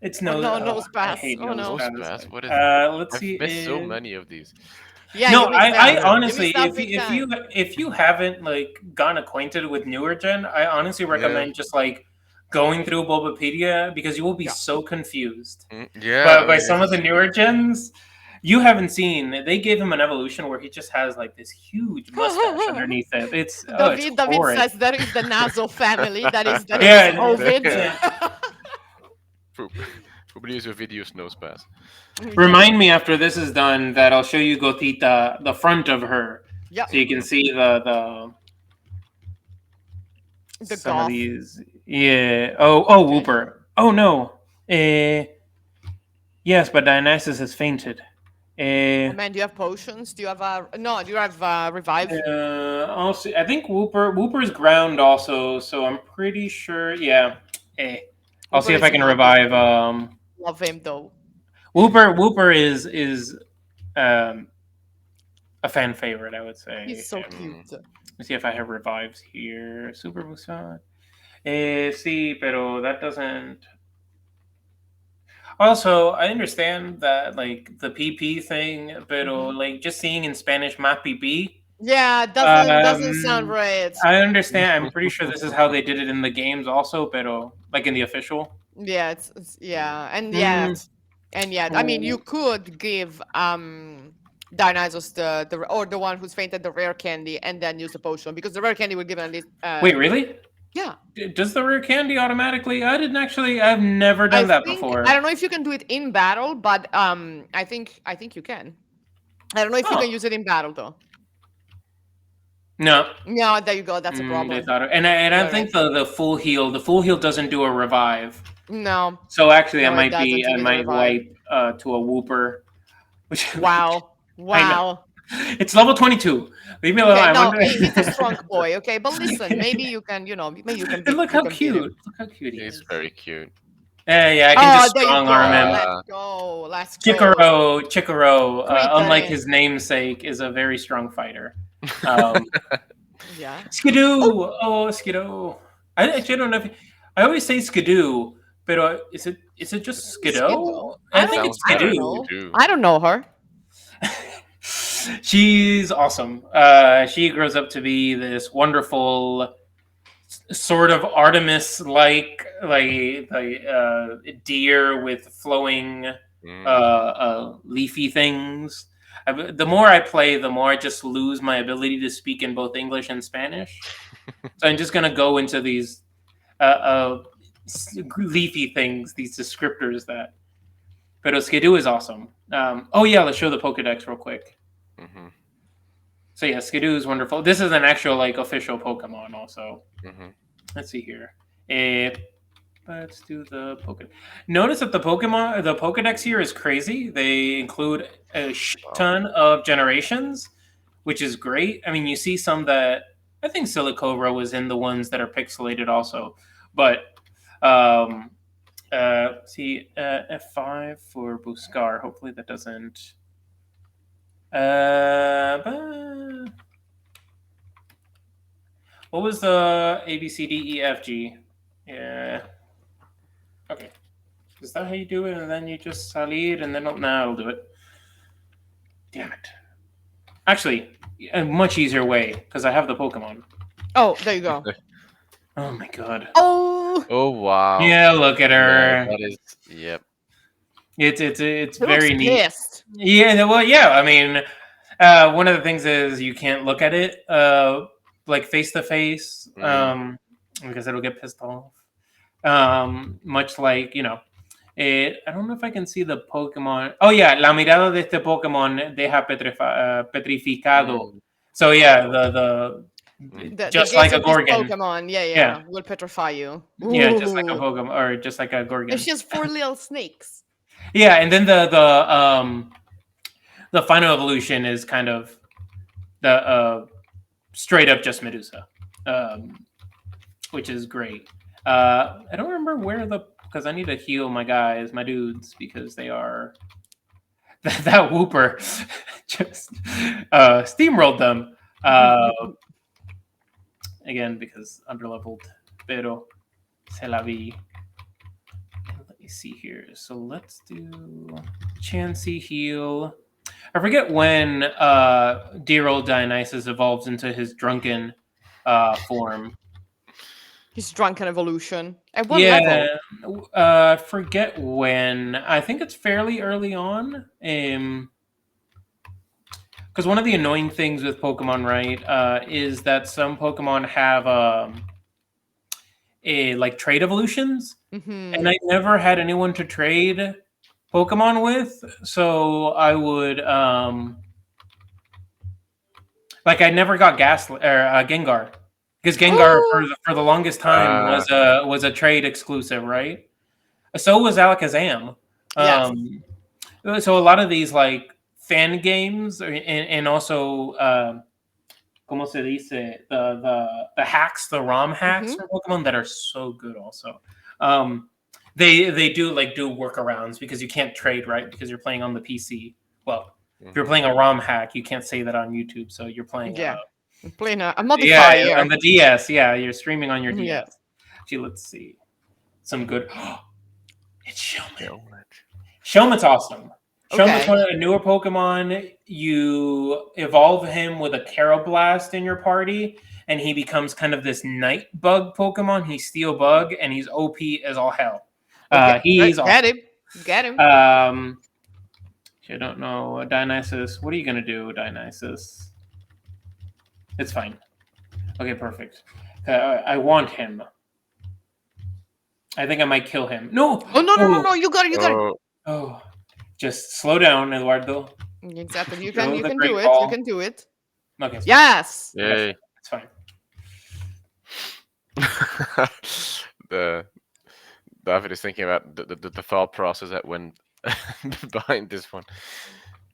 it's Oh no. no, Oh, nose I pass. hate Oh nose no. Nose pass. pass. What is? Let's I've see. missed so many of these. Yeah, No, you missed I out. You honestly, missed out big time. if you haven't like gotten acquainted with newer gen, I honestly Yeah. recommend just like going through Bulbapedia because you will be Yeah. so confused. Yeah. But I by mean, some of the newer gens, you haven't seen. They gave him an evolution where he just has like this huge mustache underneath it. It's David horrid. says that is the Naso family. That is Yeah, Ovid. yeah. Probably use your video's nose pass. Remind me after this is done that I'll show you Gotita, the front of her, Yeah, so you can see the the some of goth. these. Yeah. Oh, Okay. Whooper. Oh no. Yes, but Dionysus has fainted. Oh man, do you have potions? Do you have no? Do you have revive? Also, I think Whooper's ground also, so I'm pretty sure. Yeah. I'll see Whooper if I is can grounded. revive. Love him though. Whooper is um a fan favorite, I would say. He's so cute. Let's see if I have revives here. Super Busan. Sí, pero that doesn't. Also, I understand that like the PP thing, pero like just seeing in Spanish "ma PP." Yeah, doesn't sound Um, right. I understand. I'm pretty sure this is how they did it in the games, also, pero like in the official. Yeah, it's yeah, Mm. and yet. I mean, you could give Dionysus the one who's fainted the rare candy and then use the potion because the rare candy would give at least Wait, really? yeah. Does the rare candy automatically? I didn't actually. I've never done that before. I don't know if you can do it in battle, but I think you can. I don't know if you Oh. can use it in battle though. No. Yeah, there you go. That's a They problem. thought, and I You're think the full heal. The full heal doesn't do a revive. No. So actually, No, it I might doesn't be. give I you the might revive. wipe to a Whooper. Which Wow. Wow. It's level 22. Leave me alone. Okay, I no, wonder. he's a strong boy. Okay, but listen, maybe you can, maybe you can. And look you how can beat cute. him. Look how cute he He's is. very cute. Yeah, I can Oh, just there you strong arm go. him. Let's Uh, go. Let's go. Chikoro, Creep that unlike in. his namesake, is a very strong fighter. Um, Yeah. Oh, Skidoo! Oh, Skidoo. I actually don't know if I always say Skidoo, but is it just Skiddo. Skidoo? I I it think don't. it's sounds I better don't if Skidoo. you know. do. I don't know her. She's awesome. She grows up to be this wonderful sort of Artemis like deer with flowing Mm. leafy things. The more I play, the more I just lose my ability to speak in both English and Spanish. So I'm just gonna go into these leafy things, these descriptors that. Pero Skidoo is awesome. Oh yeah, let's show the Pokedex real quick. Mm-hmm. So yeah, Skidoo is wonderful. This is an actual like official Pokemon also. Mm-hmm. Let's see here. Eh, let's do the Pokedex. Notice that the Pokedex here is crazy. They include a Wow. ton of generations, which is great. I mean, you see some that I think Silicobra was in the ones that are pixelated also, but um, see F5 for Buscar. Hopefully that doesn't. What was the A B C D E F G? Yeah. Okay. Is that how you do it? And then you just salir and then now it'll do it. Damn it. Actually, a much easier way because I have the Pokemon. Oh, there you go. Oh my god. Oh, Oh wow. Yeah, look at Yeah, her. that is. Yep. It's he looks very neat. pissed. Yeah, well, yeah. I mean, one of the things is you can't look at it like face to face Mm. because it'll get pissed off. Much like I don't know if I can see the Pokemon. Oh yeah, la mirada de este Pokemon deja petrificado. Mm. So yeah, Oh. Mm. The just gaze like a of this Gorgon. Pokemon, yeah, Yeah, yeah, will petrify you. yeah, just like a Ooh. Pokemon or just like a And Gorgon. she has four little snakes. Yeah, and then the final evolution is kind of the straight up just Medusa, um, which is great. I don't remember where because I need to heal my guys, my dudes, because they are that whooper just steamrolled them again because underleveled. Pero se la vi. Let me see here. So let's do Chansey heal. I forget when dear old Dionysus evolves into his drunken form. His drunken evolution. At what Yeah, level? forget when. I think it's fairly early on. Because one of the annoying things with Pokemon, right, is that some Pokemon have a like trade evolutions, and Mm-hmm. I never had anyone to trade Pokemon with, so I would like I never got Gengar because Gengar Oh, for the longest time Uh, was a trade exclusive, right? So was Alakazam. yes. Um, so a lot of these like fan games and also como se dice the hacks, the ROM hacks Mm-hmm. for Pokemon that are so good also. Um, they do workarounds because you can't trade, right? Because you're playing on the PC. Well, if you're mhm. playing a ROM hack, you can't say that on YouTube. So you're playing Yeah. I'm playing a yeah, modifier. on the DS. Yeah, you're streaming on your DS. Yes. Actually, let's see some good. It's Shellman. Helmet. Shelmet's awesome. Shelmet's Okay. one of the newer Pokemon. You evolve him with a Karrablast in your party, and he becomes kind of this night bug Pokemon. He's Steel Bug, and he's OP as all hell. Okay. He's Get awesome. him. Get him. I don't know, Dionysus. What are you gonna do, Dionysus? It's fine. Okay, perfect. I want him. I think I might kill him. No. Oh, no, no, no, Oh. no. You got it. You got it. Oh, Oh. Just slow down, Eduardo. Exactly. You can. Show You the can great do it. You ball. can do it. Okay. It's fine. Yes. yay. It's fine. the David is thinking about the thought process that went behind this one.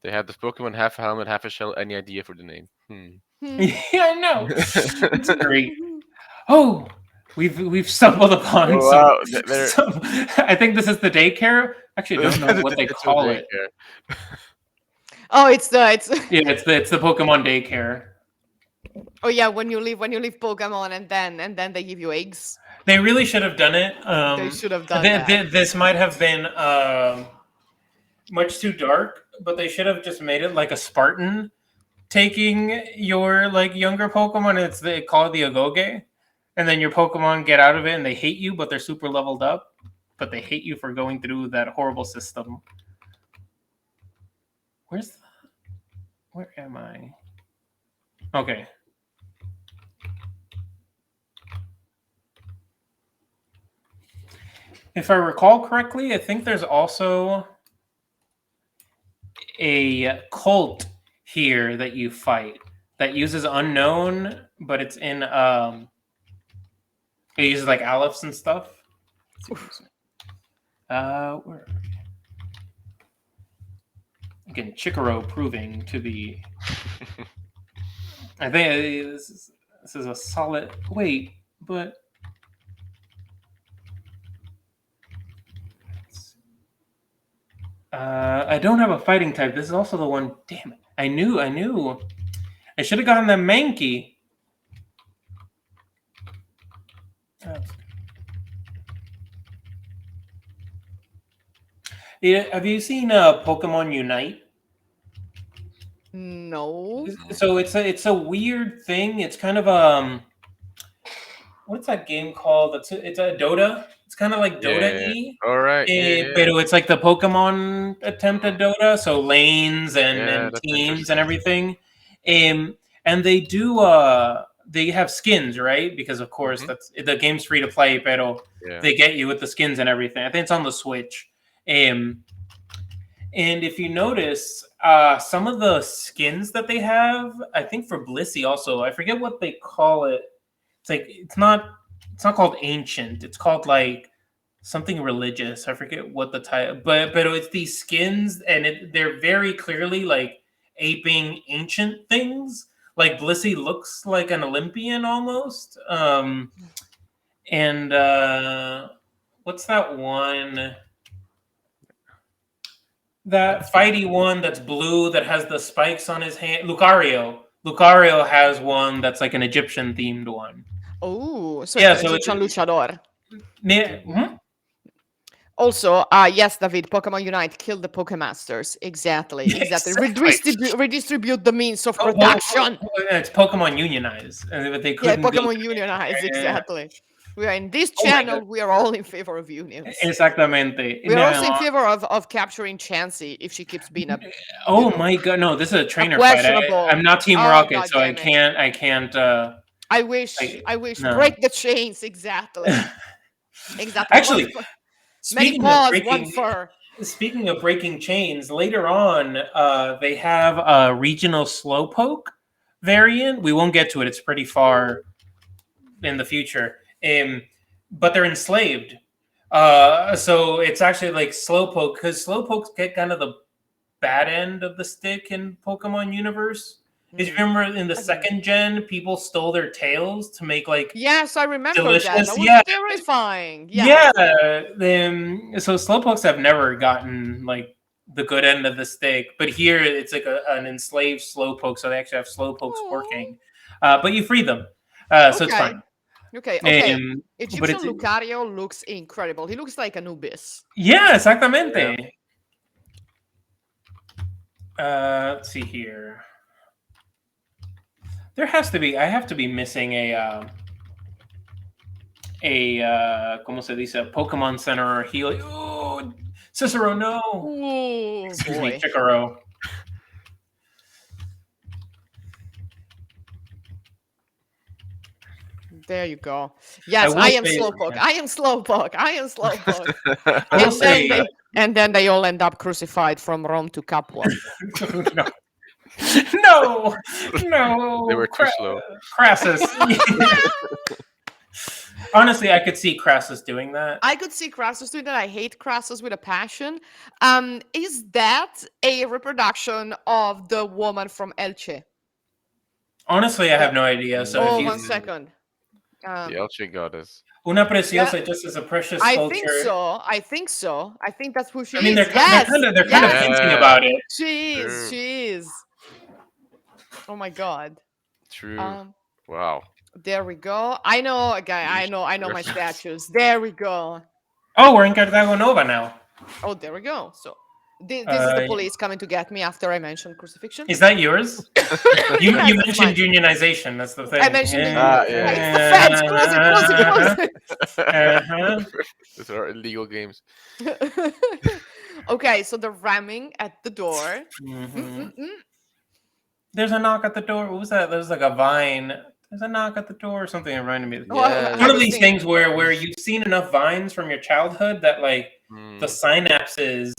They had this Pokemon half a helmet, half a shell. Any idea for the name? Hmm. Hmm. Yeah, I know. It's great. Oh, We've stumbled upon Oh some, wow, there. some. I think this is the daycare. Actually, I don't know what The they digital call it. daycare. Oh, it's Yeah, it's the Pokemon daycare. oh yeah, when you leave Pokemon and then they give you eggs. They really should have done it. They should have done that. This might have been much too dark, but they should have just made it like a Spartan taking your like younger Pokemon. They call it the Agoge, and then your Pokemon get out of it and they hate you, but they're super leveled up, but they hate you for going through that horrible system. Where am I? Okay. If I recall correctly, I think there's also a cult here that you fight that uses unknown, but it's in it uses like Alephs and stuff. Where again, Chikoro proving to be. I think this is a solid. Wait, but I don't have a fighting type. This is also the one. Damn it! I knew. I should have gotten the Mankey. Yeah, have you seen Pokemon Unite? No. So it's a weird thing. It's kind of what's that game called? It's a Dota. It's kind of like Dota-y. All right. Yeah. But it's like the Pokemon attempt at Dota, so lanes Yeah, and that's teams interesting. and everything. And they do they have skins, right? Because of course that's the game's free to play, but Yeah. they get you with the skins and everything. I think it's on the Switch. And if you notice, some of the skins that they have, I think for Blissey also, I forget what they call it. It's like it's not called ancient. It's called like something religious. I forget what the title, but it's these skins, and they're very clearly like aping ancient things. Like Blissey looks like an Olympian almost. And what's that one? That fighty one that's blue that has the spikes on his hand. Lucario. Lucario has one that's like an Egyptian themed one. Oh, so Yeah, it's so Egyptian luchador. Mhm. Also, yes, David, Pokemon Unite killed the Pokemasters. Exactly. Redistribute the means of production. It's Pokemon Unionized, but they Yeah, couldn't do Pokemon it. Unionize, exactly. We are in this Oh my channel, God. we are all in favor of unions. Exactamente. We are also in Now, favor of capturing Chansey if she keeps being a oh my God, no! This is a trainer fight. questionable. I'm not Team Oh, Rocket, God so I damn it. can't. I can't. I wish no. break the chains, exactly. Exactly. Actually, Many speaking of paws, one breaking, fur. speaking of breaking chains, later on, they have a regional slowpoke variant. We won't get to it; it's pretty far in the future. But they're enslaved. So it's actually like slowpoke, because slowpokes get kind of the bad end of the stick in Pokemon universe. Did you remember in the second gen, people stole their tails to make like Yes, I remember delicious? that. That was Yeah, terrifying. yeah. Yeah. So slowpokes have never gotten like the good end of the stick, but here it's like an enslaved slowpoke, so they actually have slowpokes working. But you free them, so it's fine. Okay. But Egyptian it's Lucario looks incredible. He looks like Anubis. yeah, exactamente. Let's see here. There has to be. I have to be missing a ¿cómo se dice? A Pokemon Center or Healy. Oh, Cicero, no. Oh, Excuse boy. me, Chikaro. There you go. Yes, I am Slowpoke. I am Slowpoke. I am Slowpoke. And then they all end up crucified from Rome to Capua. No. No. They were too slow. Crassus. Honestly, I could see Crassus doing that. I could see Crassus doing that. I hate Crassus with a passion. Is that a reproduction of the woman from Elche? Honestly, I have no idea. So Oh, if you, 1 second. The Um, Elche goddess. Una yeah, Preciosa just is a precious I think sculpture. so. I think so. I think that's who I she mean, is. they're Yes, kind of yes, hinting Yeah, about it. she is. true, She is. Oh my god. true. Um, Wow. there we go. I know, guy. I Yeesh. know. I know my Reference. statues. There we go. Oh, we're in Cartago Nova now. Oh, there we go. So this is the police coming to get me after I mentioned crucifixion. Is that yours? Yes, You that's mentioned mine. unionization. That's the I thing. mentioned the Ah, union. Yeah, yeah. it's the feds. Close it. Close it. Uh-huh. Close Uh-huh. Those are illegal games. it. Okay, so they're ramming at the door. hmm Mm-mm-mm. There's a knock at the door. What was that? There's like a vine. There's a knock at the door or something. It reminded me. Oh, Yeah. I One of was these thinking. things where you've seen enough vines from your childhood that like the Mm, synapses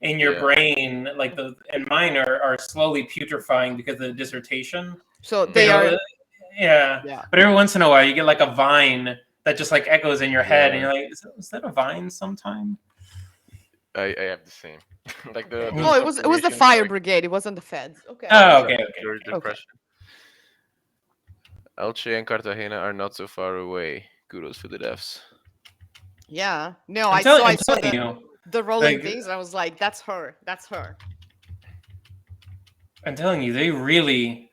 in your yeah. brain, like the and mine are slowly putrefying because of the dissertation. So Mm, they But are. yeah, Yeah. but every once in a while you get like a vine that just like echoes in your head, and yeah. you're like, is that a vine sometime? I have the same. Like the Oh, those it was the affirmations, fire like brigade. It wasn't the feds. Okay. Oh, yeah, okay, okay, during okay. Okay. depression. Elche and Cartagena are not so far away. Kudos for the devs. Yeah. No, I'm, I saw. I'm I saw telling you, the rolling like things, and I was like, "That's her. That's her." I'm telling you, they really.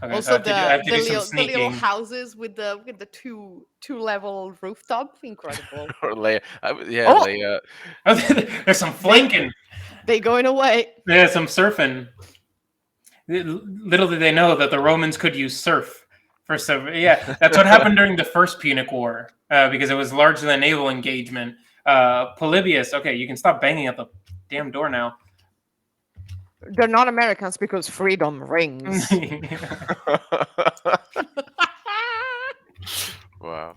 Okay, Also, I have to the do some little sneaking. houses with the two level rooftop, incredible. Or Leia. Yeah, Oh, Leia. There's some they flanking. they going away. There's some surfing. Little did they know that the Romans could use surf for surf. Yeah, that's what happened during the First Punic War because it was largely a naval engagement. Polybius, okay, you can stop banging at the damn door now. They're not Americans because freedom rings. Wow.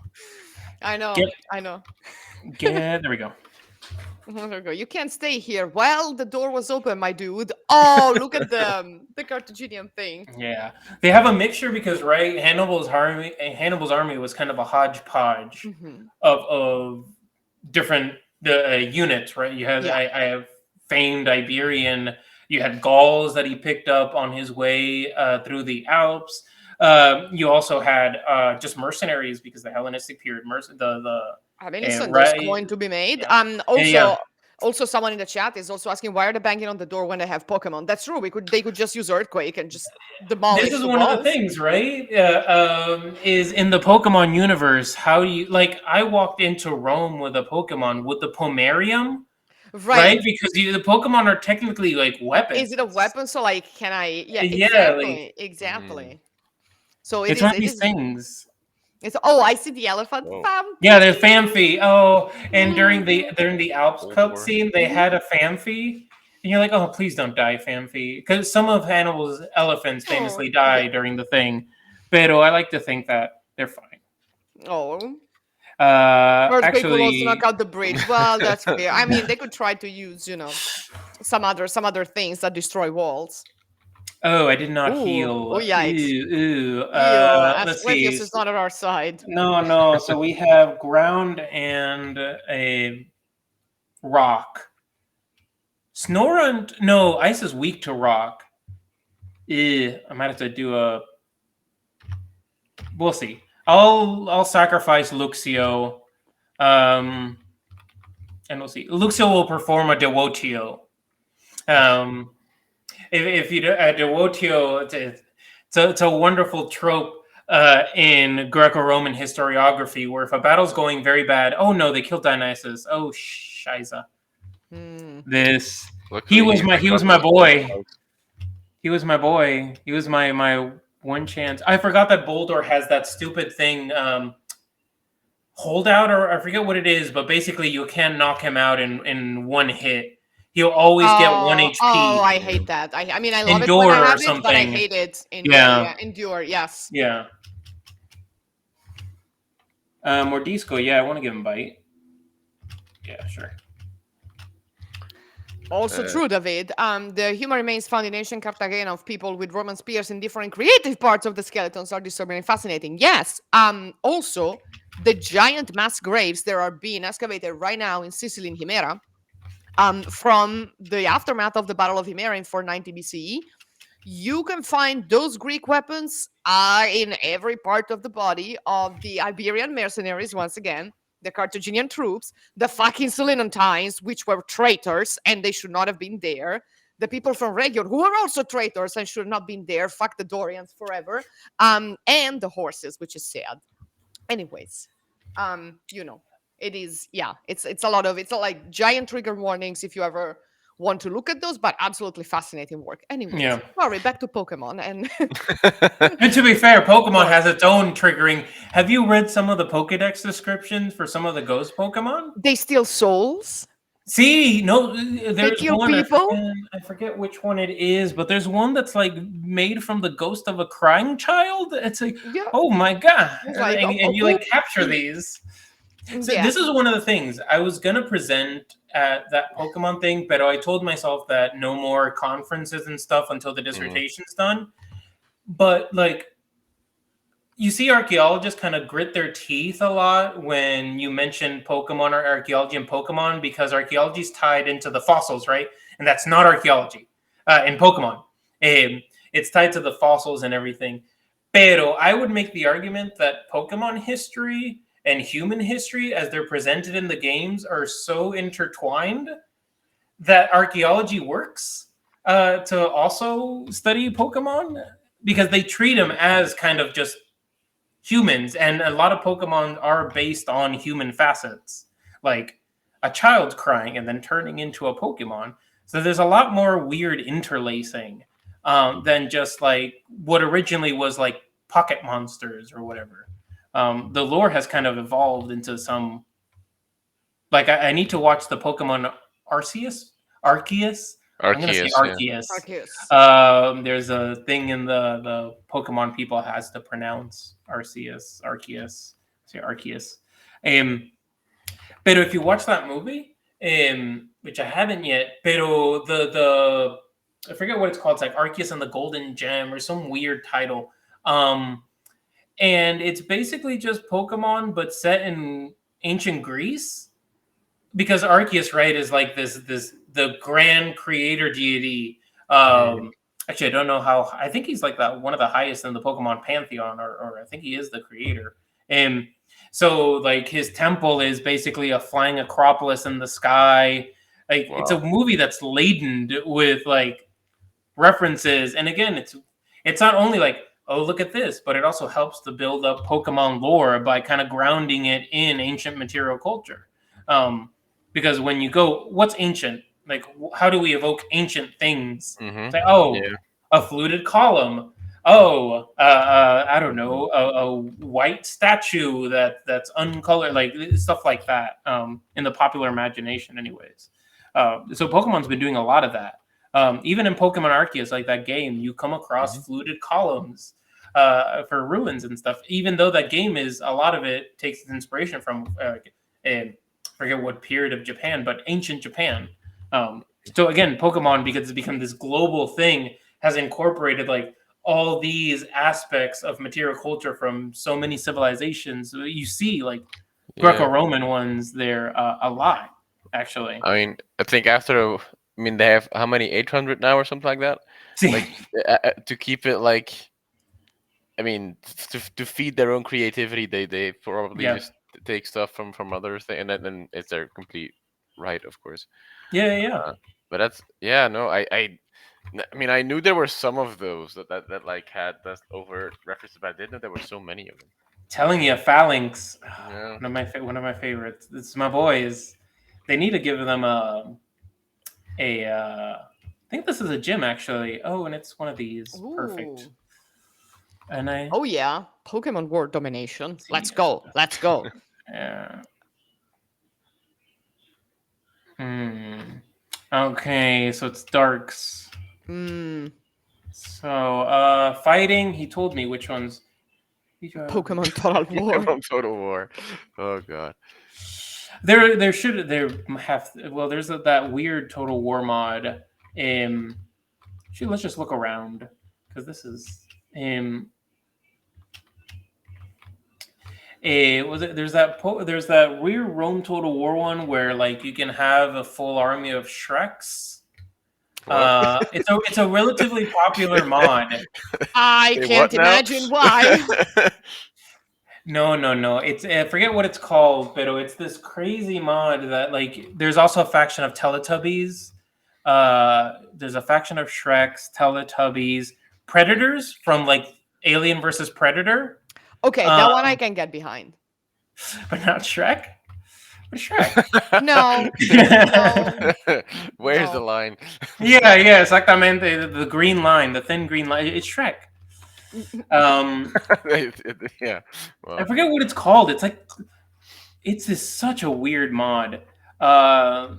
I know. Get, I know. there we go. There we go. You can't stay here. Well, the door was open, my dude. Oh, look at the Carthaginian thing. Yeah, they have a mixture because right, Hannibal's army was kind of a hodgepodge Mhm. of different units. Right, you had Yeah. I have famed Iberian. You had Gauls that he picked up on his way through the Alps. You also had just mercenaries because the Hellenistic period, I mean, listen, there's right, coin to be made. yeah, Also, yeah. also someone in the chat is also asking why are they banging on the door when they have Pokemon? That's true. They could just use Earthquake and just This demolish is the one of the walls. things, right? Is in the Pokemon universe, how do you like? I walked into Rome with a Pokemon with the Pomerium, Right. right? Because the Pokemon are technically like weapons. Is it a weapon? So like, can I? Yeah, Yeah, like exactly, Mm. exactly. So it it's one is. of It these is. things. It's. Oh, I see the elephant Whoa. Yeah, there's family. Famfi. Oh, and Mhm. during the Alps Cold War. cutscene, they had a Famfi, and you're like, oh, please don't die, Famfi, because some of Hannibal's elephants Oh, famously die yeah. during the thing. But I like to think that they're fine. Oh, Earthquake will also knock Actually, out the bridge. Well, that's fair. I mean, they could try to use, some other things that destroy walls. oh, I did not Ooh, oh heal. yikes. Ooh. Ew, Let's Asklepios see. is not on our side. No, no. So we have ground and a rock. Snorunt. No, ice is weak to rock. I might have to do a. We'll see. I'll sacrifice Luxio, and we'll see. Luxio will perform a devotio. Um, if you do a devotio, it's a wonderful trope in Greco-Roman historiography where if a battle's going very bad, oh no, they killed Dionysus. Oh shiza. Hmm. This Luckily, he was my boy. He was my boy. He was my one chance. I forgot that Boldor has that stupid thing, holdout, or I forget what it is, but basically you can knock him out in one hit. He'll always get one Oh, HP. I hate that. I mean, I love it when I Endure or have it, but I something. hate it in Yeah. endure. Yes. Yeah. Mordisco, yeah, I want to give him bite. Yeah, sure. Also true, David. The human remains found in ancient Cartagena of people with Roman spears in different creative parts of the skeletons are disturbing and fascinating. Yes. Also, the giant mass graves that are being excavated right now in Sicily in Himera, from the aftermath of the Battle of Himera in 490 BCE. You can find those Greek weapons in every part of the body of the Iberian mercenaries, once again, the Carthaginian troops, the fucking Selenuntines, which were traitors and they should not have been there. The people from Region, who are also traitors and should not have been there. Fuck the Dorians forever. And the horses, which is sad. Anyways, you know, it is, yeah, it's a lot of, it's a, like giant trigger warnings if you ever want to look at those, but absolutely fascinating work. Anyways, Yeah. sorry, back to Pokemon and And to be fair, Pokemon sorry. has its own triggering. Have you read some of the Pokedex descriptions for some of the ghost Pokemon? They steal souls. See, no, They there's kill one. people. I forget which one it is, but there's one that's like made from the ghost of a crying child. It's like, Yeah, oh my god! it's And, like and you who? like capture these. So Yeah. this is one of the things I was gonna present at that Pokemon thing, but I told myself that no more conferences and stuff until the Mhm. dissertation's done. But like, you see archaeologists kind of grit their teeth a lot when you mention Pokemon or archaeology and Pokemon because archaeology is tied into the fossils, right? And that's not archaeology in Pokemon. It's tied to the fossils and everything. Pero I would make the argument that Pokemon history and human history, as they're presented in the games, are so intertwined that archaeology works to also study Pokemon because they treat them as kind of just humans, and a lot of Pokemon are based on human facets, like a child crying and then turning into a Pokemon. So there's a lot more weird interlacing than just like what originally was like pocket monsters or whatever. The lore has kind of evolved into some like I need to watch the Pokemon Arceus, Arceus. I'm gonna say Arceus, yeah. Arceus. Arceus. There's a thing in the Pokemon people has to pronounce Arceus, Arceus, say Arceus. Um, but if you watch that movie, which I haven't yet, pero the I forget what it's called. It's like Arceus and the Golden Gem or some weird title. Um, and it's basically just Pokemon but set in ancient Greece because Arceus, right, is like this the grand creator deity. Mm. Actually, I don't know how. I think he's like that one of the highest in the Pokemon pantheon, or I think he is the creator. And so, like, his temple is basically a flying acropolis in the sky. Like, it's a Wow. movie that's laden with like references, and again, it's not only like, oh, look at this, but it also helps to build up Pokemon lore by kind of grounding it in ancient material culture. Because when you go, what's ancient? Like, how do we evoke ancient things? It's Mhm. like, oh, Yeah. a fluted column. Oh, I don't know, a white statue that's uncolored, like stuff like that. In the popular imagination, anyways. So Pokemon's been doing a lot of that. Even in Pokemon Arceus, like that game, you come Mhm. across fluted columns for ruins and stuff. Even though that game is a lot of it takes its inspiration from forget what period of Japan, but ancient Japan. So again, Pokemon, because it's become this global thing, has incorporated like all these aspects of material culture from so many civilizations. You see like Yeah. Greco-Roman ones there a lot, actually. I mean, I think after, I mean, they have how many, 800 now or something like that? See, Like, to keep it like, I mean, to feed their own creativity, they probably yeah, just take stuff from other things, and then it's their complete right, of course. yeah. Uh, but that's, yeah, no, I mean, I knew there were some of those that like had that overt references, but I didn't know there were so many of them. Telling you, Phalanx, Yeah. one of my favorites. It's my boys. They need to give them a. I think this is a gym actually. Oh, and it's one of these. Perfect. Ooh. And I Oh yeah. Pokemon world domination. see. Let's go. Let's go. Yeah. Hmm. Okay, so it's darks. Mm, So fighting. He told me which ones. Pokemon Total War. From Total War. Oh god. There have well there's that weird Total War mod. Actually, let's just look around because this is was it there's that weird Rome Total War one where like you can have a full army of Shreks. What? It's a relatively popular mod. I Say what can't now? imagine why. No, no, no. It's I forget what it's called, but it's this crazy mod that like. There's also a faction of Teletubbies. There's a faction of Shreks, Teletubbies, Predators from like Alien versus Predator, Okay, uh, that one I can get behind. but not Shrek. But Shrek. No, no, Where's the no. line? Yeah, yeah, exactamente. The green line, the thin green line. It's Shrek. Um, Yeah. I Well, forget what it's called. It's like it's this such a weird mod, uh,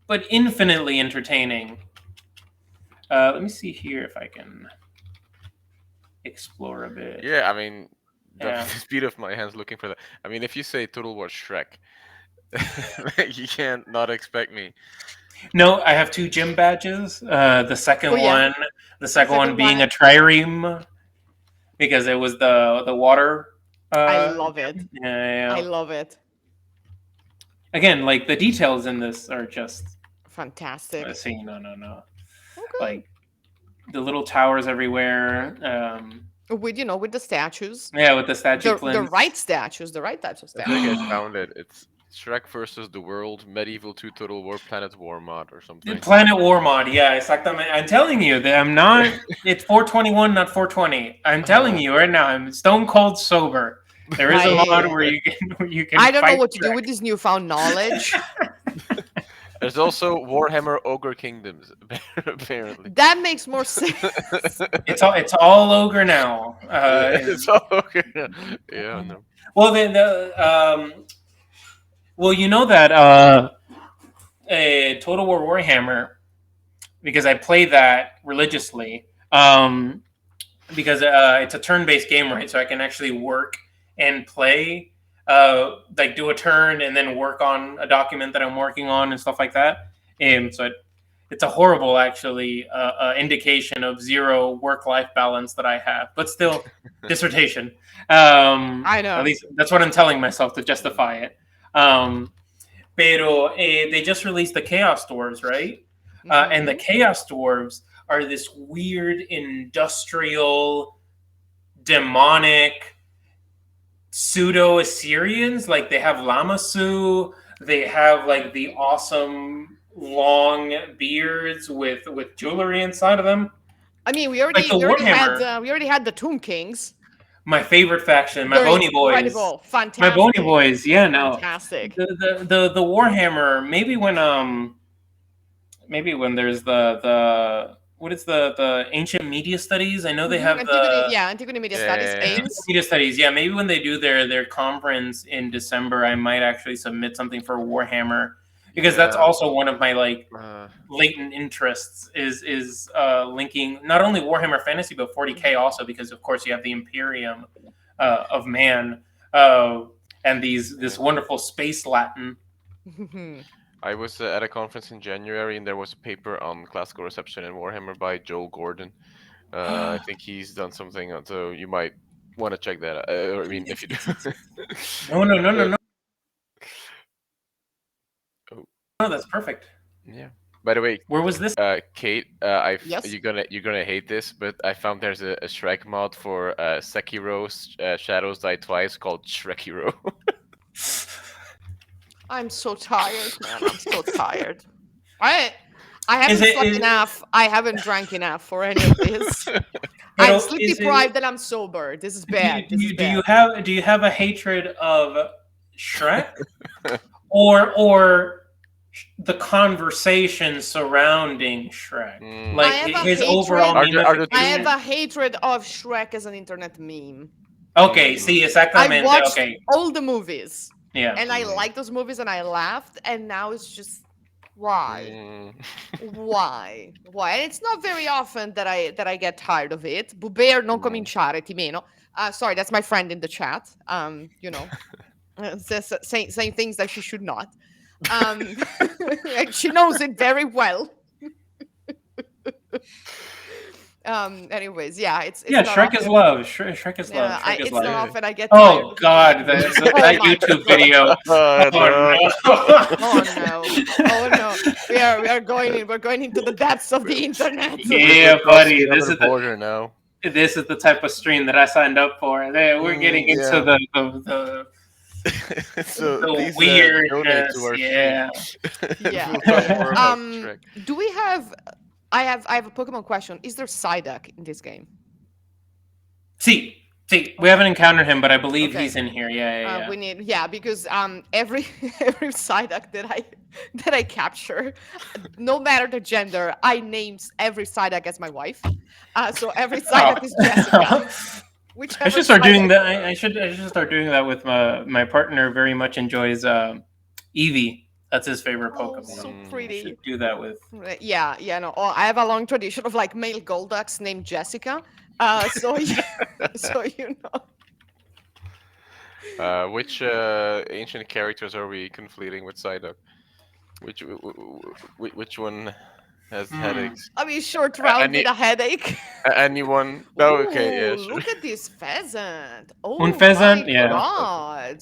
but infinitely entertaining. Let me see here if I can explore a bit. yeah. I mean, the Yeah. speed of my hands looking for that. I mean, if you say Total War Shrek, you can't not expect me. No, I have two gym badges. The second Oh yeah, one, the second one second being one. a trireme because it was the water. I love it. Yeah, yeah, I yeah. love it. Again, like the details in this are just. Fantastic. Let's see, no, no, no. Okay. Like the little towers everywhere. With with the statues, Yeah, with the statue the plinths. right statues, the right types of I think I statues. found it. It's Shrek versus the World Medieval 2 Total War Planet War mod or The something. Planet War mod, yeah, exactamente. I'm telling you that I'm not. It's 421, not 420. I'm telling you right now, I'm stone cold sober. There is a mod I where you can I don't know fight what to do Shrek. with this newfound knowledge. There's also Warhammer Ogre Kingdoms, apparently. That makes more sense. It's all ogre now. Yeah, it's all ogre. Yeah, no. Well, well, you know that Total War Warhammer, because I play that religiously. Because it's a turn-based game, right? So I can actually work and play, like do a turn and then work on a document that I'm working on and stuff like that. And so it's a horrible, actually, indication of zero work-life balance that I have. But still, dissertation. I know. At least that's what I'm telling myself to justify it. Pero they just released the Chaos Dwarves, right? And the Mhm. Chaos Dwarves are this weird industrial, demonic pseudo Assyrians. Like they have Lamassu, they have like the awesome long beards with jewelry inside of them. I mean, Like the Warhammer, we already had the Tomb Kings. my favorite faction, my They're Bony Boys. incredible, My Bony fantastic, Boys, yeah, no. fantastic. The Warhammer, maybe when there's the what is the ancient media studies? I know they have Antiquity, the yeah, Antiquity Media Yeah, Studies, yeah, yeah. AIMS. media studies. Yeah, maybe when they do their conference in December, I might actually submit something for Warhammer because that's Yeah. also one of my like Uh, latent interests is linking not only Warhammer Fantasy but 40K also because of course you have the Imperium of Man and this wonderful space Latin. I was at a conference in January, and there was a paper on classical reception in Warhammer by Joel Gordon. I think he's done something, so you might want to check that out. I mean, if you do. No. Oh, No, that's perfect. yeah. By the way, Where was this? Kate, Yes. you're gonna hate this, but I found there's a Shrek mod for Sekiro's Shadows Die Twice called Shrekiro. I'm so tired, man. I'm so tired. I haven't Is it- slept is- enough. I haven't drank enough for any of this. I'm sleep is it- deprived and I'm sober. This is bad. This is Do you bad. have a hatred of Shrek or the conversation surrounding Shrek? Mm. Like I have a his hatred- overall Are the I have memification? a hatred of Shrek as an internet meme. Okay, see, I exactamente. watched Okay, all the movies yeah. and I Mm. liked those movies and I laughed and now it's just why? Why? And it's not very often that I get tired of it. Buber non cominciare, Timeno. Sorry, that's my friend in the chat. Saying things that she should not. And she knows it very well. Anyways, yeah, it's Yeah, not Shrek is often. love. Shrek is love. Yeah, Shrek is it's not life. Yeah. often I get tired Oh of God, hearing. Oh that my YouTube god. video. Oh Oh no. Oh no. Oh no. We are going in. We're going into the depths of the internet. We're Yeah, crossing buddy. another border now. This is the type of stream that I signed up for. We're getting into Yeah. So the please donate to weirdness. our stream. Yeah. Yeah, We'll yeah, talk yeah. more about Shrek. Do we have? I have a Pokemon question. Is there Psyduck in this game? See, we Okay. haven't encountered him, but I believe Okay. he's in here. Yeah. We need, yeah, because every every Psyduck that I capture, no matter the gender, I name every Psyduck as my wife. So every Oh. Psyduck is Jessica, I whichever should start doing Psyduck. that. I should start doing that with my partner. Very much enjoys Eevee. That's his favorite Oh, so Pokemon. Mm. I should pretty. do that with. Yeah, yeah, no. Oh, I have a long tradition of like male Golducks named Jessica. So yeah, so Which ancient characters are we conflating with Psyduck? Which one has Hmm. headaches? I mean, short round with Any a headache. anyone? No. Okay. Ooh, Yeah. Sure. look at this pheasant. Un Oh my pheasant, yeah. god.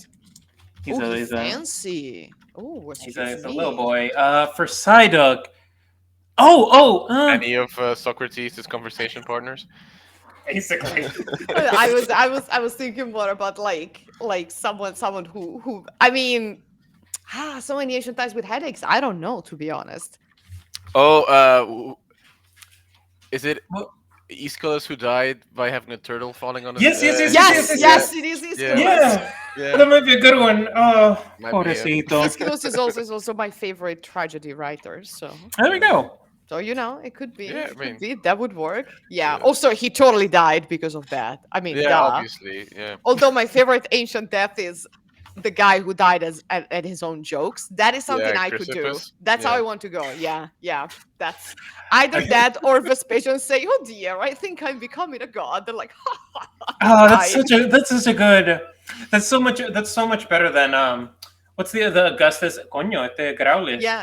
He's Oh, a he he's a fancy. Oh, he's excuse a little me. boy. For Psyduck. Oh. Any of Socrates' conversation partners? Basically. I was thinking more about like someone who I mean, so many ancient times with headaches. I don't know, to be honest. Oh. Is it Well, Aeschylus who died by having a turtle falling on his? Yes, Yeah. yes, it is Yeah. Aeschylus. Yeah, Yeah. that might be a good one. Oh, Might be. Yeah. pobrecito. Aeschylus is also my favorite tragedy writer. There we go. So it could be. Yeah. I It could mean. be. That would work. Yeah. Yeah. Also, he totally died because of that. I mean, Yeah. duh. Obviously. Yeah. Although my favorite ancient death is the guy who died at his own jokes. That is something Yeah. I could do. Chrysippus. That's how Yeah. I want to go. Yeah, yeah. That's either that or Vespasian say, "Oh dear, I think I'm becoming a god." They're like, "Ha ha ha." He Oh, died. that's such a good. That's so much better than What's the Augustus? Coño, este Growlithe. Yeah.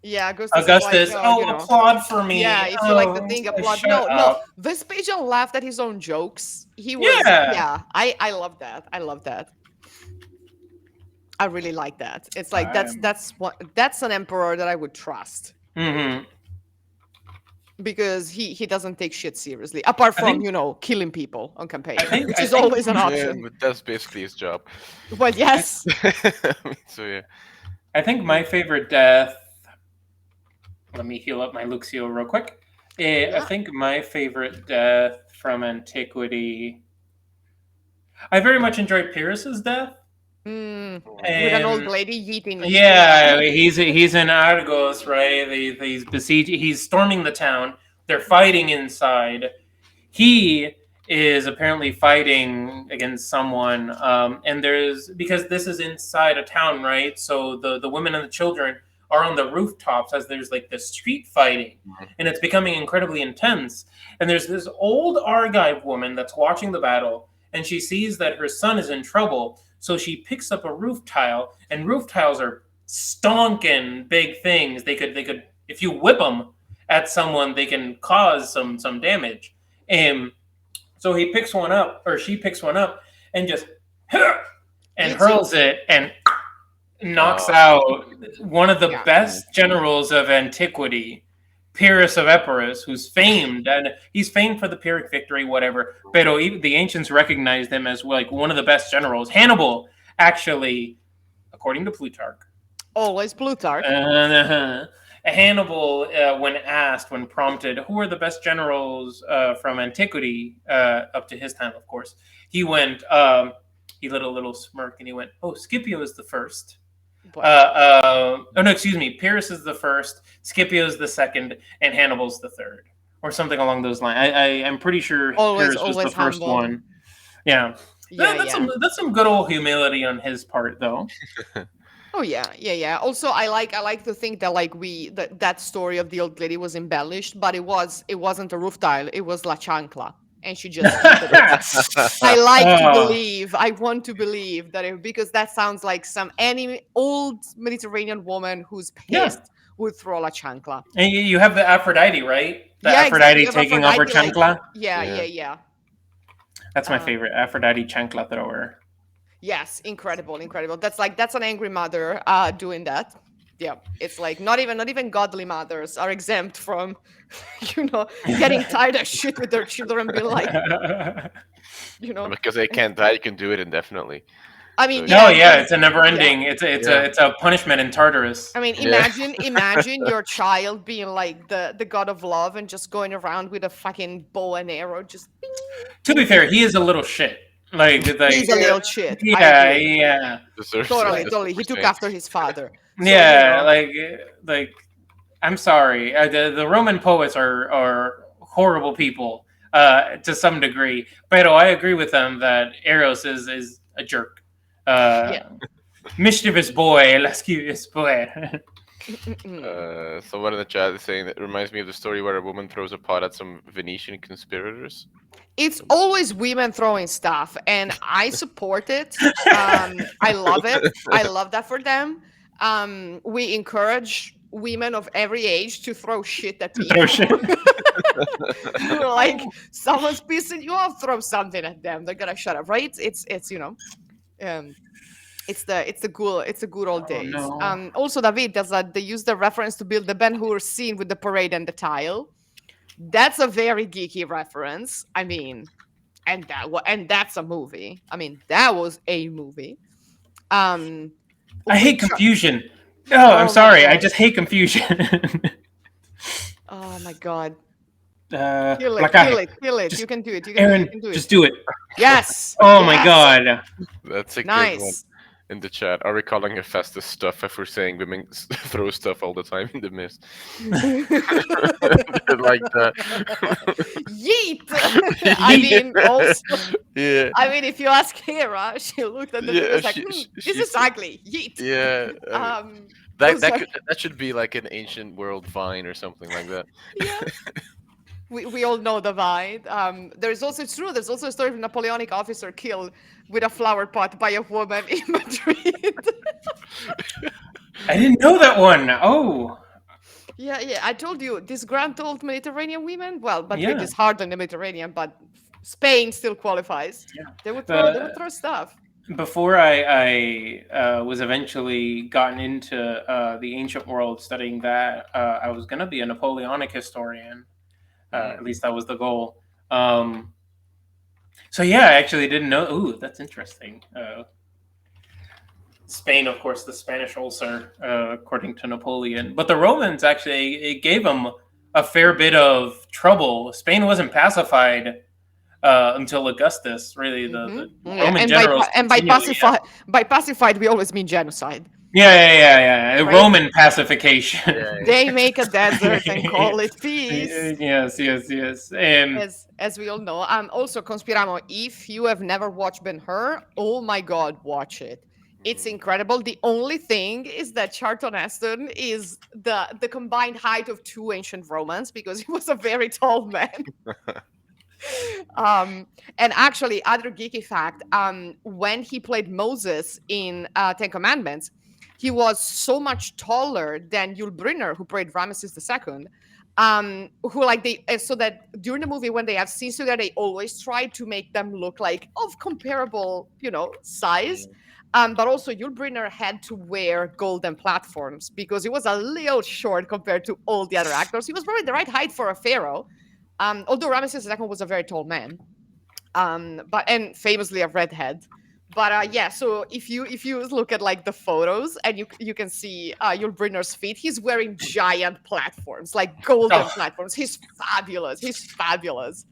Yeah, Augustus is like, Augustus. oh, Oh, applaud for me. yeah, if you like the Oh, thing, applaud. shut No, no. up. Vespasian laughed at his own jokes. He was, Yeah. yeah. I love that. I love that. I really like that. It's like that's an emperor that I would trust Mm-hmm. because he doesn't take shit seriously. Apart I from think killing people on campaign, I which is think always an Yeah. option. But that's basically his job. But yes, So yeah. I think my favorite death. Let me heal up my Luxio real quick. I yeah. think my favorite death from antiquity. I very much enjoyed Pyrrhus's death. With an old And lady eating. yeah, he's in Argos, right? He's besieging. He's storming the town. They're fighting inside. He is apparently fighting against someone, and because this is inside a town, right? So the women and the children are on the rooftops as there's like this street fighting, and it's becoming incredibly intense. And there's this old Argive woman that's watching the battle, and she sees that her son is in trouble. So she picks up a roof tile, and roof tiles are stonking big things. They could if you whip them at someone, they can cause some damage. And so he picks one up, or she picks one up, and just and Hits it. hurls it and knocks Oh. out one of the Yeah. best generals of antiquity, Pyrrhus of Epirus, who's famed, and he's famed for the Pyrrhic victory, whatever. But even the ancients recognized him as like one of the best generals. Hannibal, actually, according to Plutarch, Always Plutarch. Hannibal, when prompted, who are the best generals from antiquity up to his time, of course, he went. He lit a little smirk and he went, "Oh, Scipio is the first. But Oh no, excuse me. Pyrrhus is the first, Scipio's the second, and Hannibal's the third, or something along those lines. I'm pretty sure always, Pyrrhus was the always first humble. one. Yeah, Yeah, that's yeah. that's some good old humility on his part, though. Oh yeah, yeah, yeah. Also, I like to think that like that story of the old lady was embellished, but it wasn't a roof tile. It was La Chancla, and she just eated it. I like to Oh. believe. I want to believe that because that sounds like some any old Mediterranean woman who's Yeah. pissed would throw la chancla. And you have the Aphrodite, right? The Yeah, exactly. Aphrodite You have taking over Aphrodite, like, chancla. yeah, yeah, Yeah. yeah. That's my Um, favorite, Aphrodite chancla thrower. yes, incredible, incredible. That's an angry mother doing that. Yeah, it's like not even godly mothers are exempt from, you know, getting tired of shit with their children, being like, you know, Because they can't die, you can do it indefinitely. I So mean, it's yeah, No, and, yeah, and it's a never yeah, ending. yeah, It's a punishment in Tartarus. I mean, yeah. imagine your child being like the god of love and just going around with a fucking bow and arrow, just bing, To be bing, bing. fair, he is a little shit. Like, He's a little shit. I yeah, agree. yeah, Deserves Totally, justice totally. for He took saying. after his father. So, yeah. Like, I'm sorry. The Roman poets are horrible people to some degree, but I agree with them that Eros is a jerk, yeah. mischievous boy, lascivious boy. Someone in the chat is saying that it reminds me of the story where a woman throws a pot at some Venetian conspirators. It's always women throwing stuff, and I support it. I love it. I love that for them. We encourage women of every age to throw shit at Throw people. shit. Like, someone's pissing you off, throw something at them. They're gonna shut up, right? It's um, it's the good old Oh days. no. Also, David does that. They use the reference to build the Ben Hur scene with the parade and the tile. That's a very geeky reference. I mean, and that's a movie. I mean, that was a movie. Um, I hate which confusion. Oh, I'm oh my sorry. I god, just hate confusion. oh my god, Black Eye. kill it. Just You can do it. You can do it. You Aaron, can do it. just do it. Yes, Oh my yes, god. That's a good one. nice. In the chat, are we calling Hephaestus stuff if we're saying women throw stuff all the time in the mist? Like that. Yeet. I mean, also, Yeah, I mean, if you ask Hera, she looked at the thing and yeah. was like, "This is She's ugly." Yeet. yeah. Those are That should be like an ancient world vine or something like that. yeah. We all know the vine. There's also it's true. There's also a story of a Napoleonic officer killed with a flower pot by a woman in Madrid. I didn't know that one. Oh. Yeah, yeah. I told you this grand old Mediterranean women. Well, Madrid Yeah. is hardly in the Mediterranean, but Spain still qualifies. Yeah. They would throw. They would throw stuff. Before I was eventually gotten into the ancient world studying that, I was going to be a Napoleonic historian. At least that was the goal. So yeah, I actually didn't know. Ooh, that's interesting. Spain, of course, the Spanish ulcer, according to Napoleon. But the Romans actually, it gave them a fair bit of trouble. Spain wasn't pacified until Augustus. Really, the Yeah, Roman and generals by pacified we always mean genocide. Yeah. Right? Roman pacification. They make a desert and call it peace. Yes. As we all know. Also, Conspiramo, if you have never watched Ben Hur, oh my god, watch it. It's incredible. The only thing is that Charlton Heston is the combined height of two ancient Romans because he was a very tall man. And actually, other geeky fact: when he played Moses in Ten Commandments, he was so much taller than Yul Brynner, who played Ramesses II. Who like they so that during the movie when they have scenes together, they always try to make them look like of comparable, size. But also Yul Brynner had to wear golden platforms because he was a little short compared to all the other actors. He was probably the right height for a pharaoh. Although Ramesses II was a very tall man, and famously a redhead. But yeah, so if you look at like the photos and you can see Yul Brynner's feet, he's wearing giant platforms, like golden platforms. He's fabulous.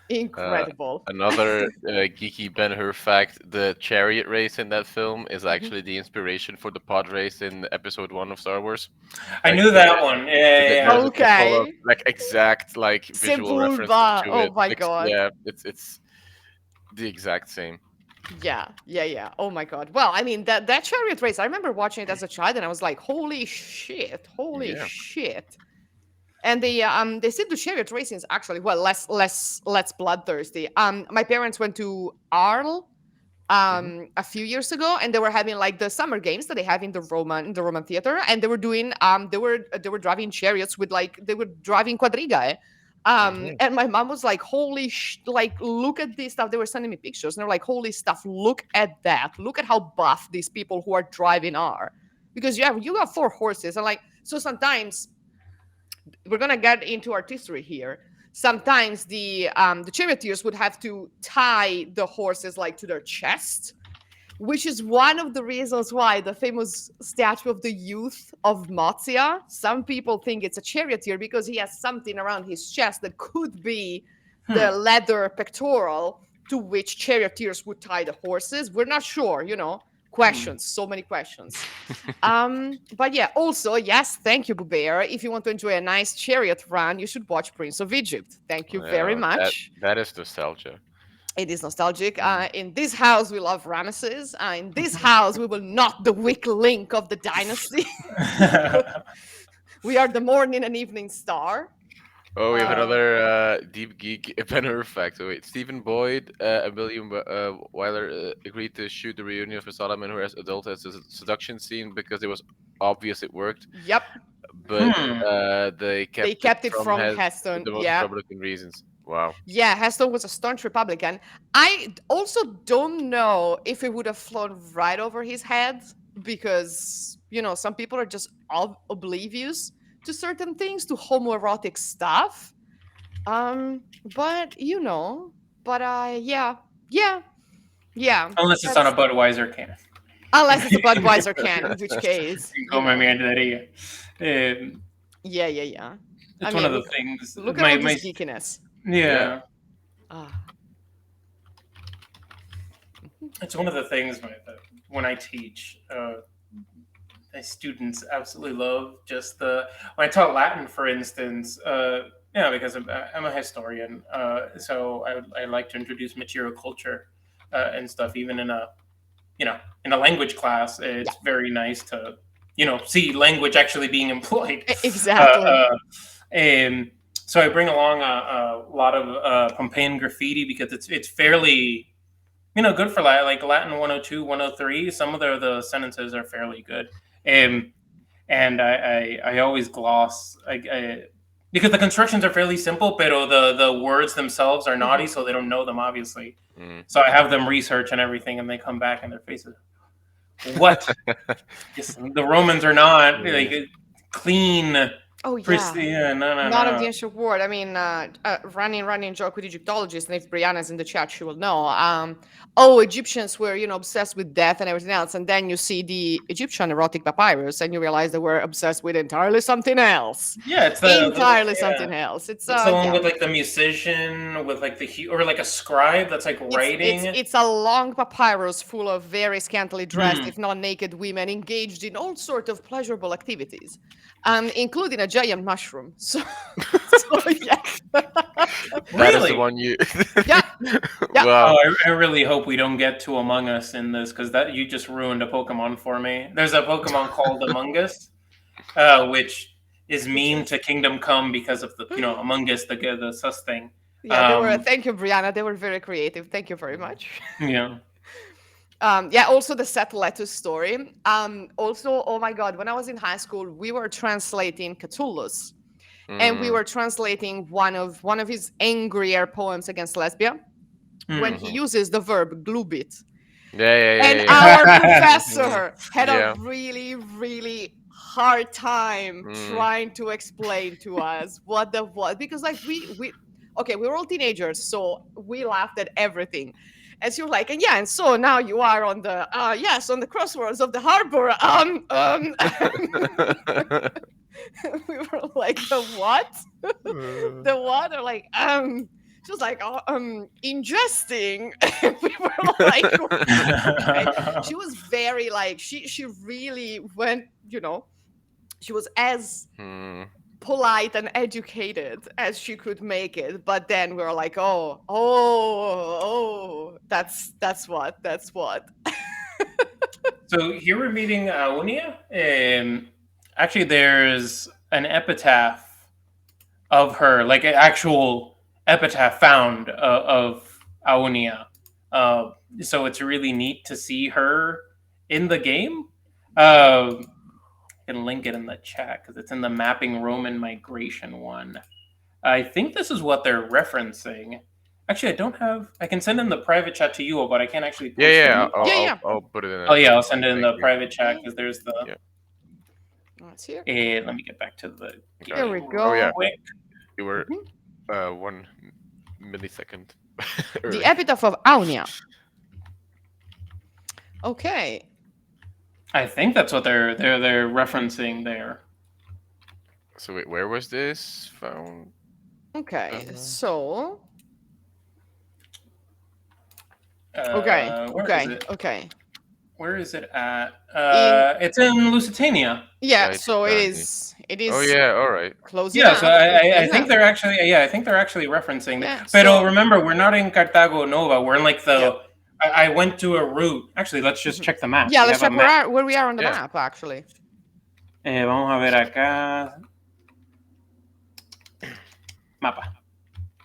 Incredible. Another geeky Ben Hur fact: the chariot race in that film is Mhm. actually the inspiration for the pod race in Episode 1 of Star Wars. I knew that one. Yeah. There's a couple of Okay. like exact like visual Simple references but to oh it. my god. Yeah, it's the exact same. Yeah. Oh my god. Well, I mean that chariot race, I remember watching it as a child and I was like, holy shit. Yeah. And they still do chariot racings actually. Well, less bloodthirsty. My parents went to Arles, Mhm. a few years ago, and they were having like the summer games that they have in the Roman theater, and they were doing they were driving chariots with like they were driving quadriga. Mhm. And my mom was like, "Holy like look at this stuff." They were sending me pictures, and they're like, "Holy stuff! Look at that! Look at how buff these people who are driving are." Because you got four horses, and like so sometimes we're gonna get into artistry here. Sometimes the charioteers would have to tie the horses like to their chest, which is one of the reasons why the famous statue of the youth of Mozia, some people think it's a charioteer because he has something around his chest that could be Hmm. the leather pectoral to which charioteers would tie the horses. We're not sure, you know. Hmm. Questions, so many questions. But yeah, also, yes, thank you, Bubear. If you want to enjoy a nice chariot run, you should watch Prince of Egypt. Thank you very Yeah, much. that is nostalgia. It is nostalgic. Mhm. In this house, we love Ramesses. In this house, we will not the weak link of the dynasty. We are the morning and evening star. Oh, we have Uh, another deep geek banner fact. So wait, Stephen Boyd and William Wyler agreed to shoot the reunion of Solomon, who has adult as a seduction scene because it was obvious it worked, yep, but Hmm. they they kept it kept it from from has Heston. the most Yeah, Republican reasons. Wow. yeah, Heston was a staunch Republican. I also don't know if it would have flown right over his head because, you know, some people are just oblivious to certain things, to homoerotic stuff. But you know, but yeah, yeah, yeah. Unless it's on a That's Budweiser can. unless it's a Budweiser can, in which case, you Come know, man daría. yeah, yeah, yeah. I It's one of mean, the things. look at My all my this geekiness. Yeah. yeah. Ah, It's one of the things that when I teach, my students absolutely love just the. When I taught Latin, for instance, because I'm a historian, so I like to introduce material culture and stuff. Even in a in a language class, yeah, it's very nice to see language actually being employed. Uh, exactly. and so I bring along a lot of Pompeian graffiti because it's fairly good for like Latin 102, 103. Some of the sentences are fairly good. Um, and I always gloss because the constructions are fairly simple, but the words themselves are naughty, Mhm. so they don't know them obviously. Mm. So I have them research and everything, and they come back and their faces, what? Yes, the Romans are not Yeah. like clean, Oh yeah. pristine. Yeah, no, no, Not of no. the ancient world. I mean, running joke with Egyptologists, and if Brianna's in the chat, she will know. Oh, Egyptians were, you know, obsessed with death and everything else, and then you see the Egyptian erotic papyrus, and you realize they were obsessed with entirely something else. Yeah, it's Entirely yeah. something else. It's It's the one yeah. with like the musician with like or like a scribe that's like writing. It's a long papyrus full of very scantily dressed, Hmm. if not naked, women engaged in all sort of pleasurable activities, including a giant mushroom. So, so yeah, That is the Really? one you. yeah, yeah. Wow. Oh, I really hope we don't get to Among Us in this because that you just ruined a Pokemon for me. There's a Pokemon called Among Us, which is Which meme is to Kingdom Come because of the Among Us the sus thing. yeah. They were. Um, Thank you, Brianna. They were very creative. Thank you very much. yeah. Yeah. Also, the set lettuce story. Also, oh my God, when I was in high school, we were translating Catullus, and we Mm. were translating one of his angrier poems against lesbia, when Hmm. he Mhm. uses the verb glubit. Yeah, yeah, yeah, And yeah, yeah. our Mhm. professor had a Yeah. really, really hard time Mm. trying to explain to us what the what because like we okay, we were all teenagers, so we laughed at everything. And she was like, and yeah, and so now you are on the yes, on the crossroads of the harbor. We were like, the what? The what? Or like, she was like, oh, ingesting. We were like, okay. She was very like, she really went, you know, she was as Mm. polite and educated as she could make it. But then we were like, that's what. So here we're meeting Unia. Actually, there's an epitaph of her, like an actual epitaph found of Aunia So it's really neat to see her in the game. I can link it in the chat because it's in the mapping Roman migration one. I think this is what they're referencing. Actually, I don't have. I can send in the private chat to you, but I can't actually Yeah, post the yeah. link. I'll Yeah, I'll, yeah. I'll put it in. Oh yeah, I'll send it in Thank the you. private chat because there's the. Yeah. Let's hear. Let me get back to the. Got Here it. we Oh go. yeah, Quick. you were Mhm. 1 millisecond The early. epitaph of Aunia. Okay. I think that's what they're referencing there. So wait, where was this found? Okay. Uh, So. Okay. Where is Okay. it? Okay. Where is it at? In It's in Lusitania. yeah. Right, So it Danny. is. It Oh is yeah, all right. close Yeah, so enough. I Close think enough. they're actually I think they're actually referencing that. Yeah. But So remember, we're not in Cartago Nova. We're in like the. Yep. I went to a route. Actually, let's just Mhm. check the map. yeah. We Let's have a check map. where we are on the Yeah. map. Actually. Vamos a ver acá. Mapa.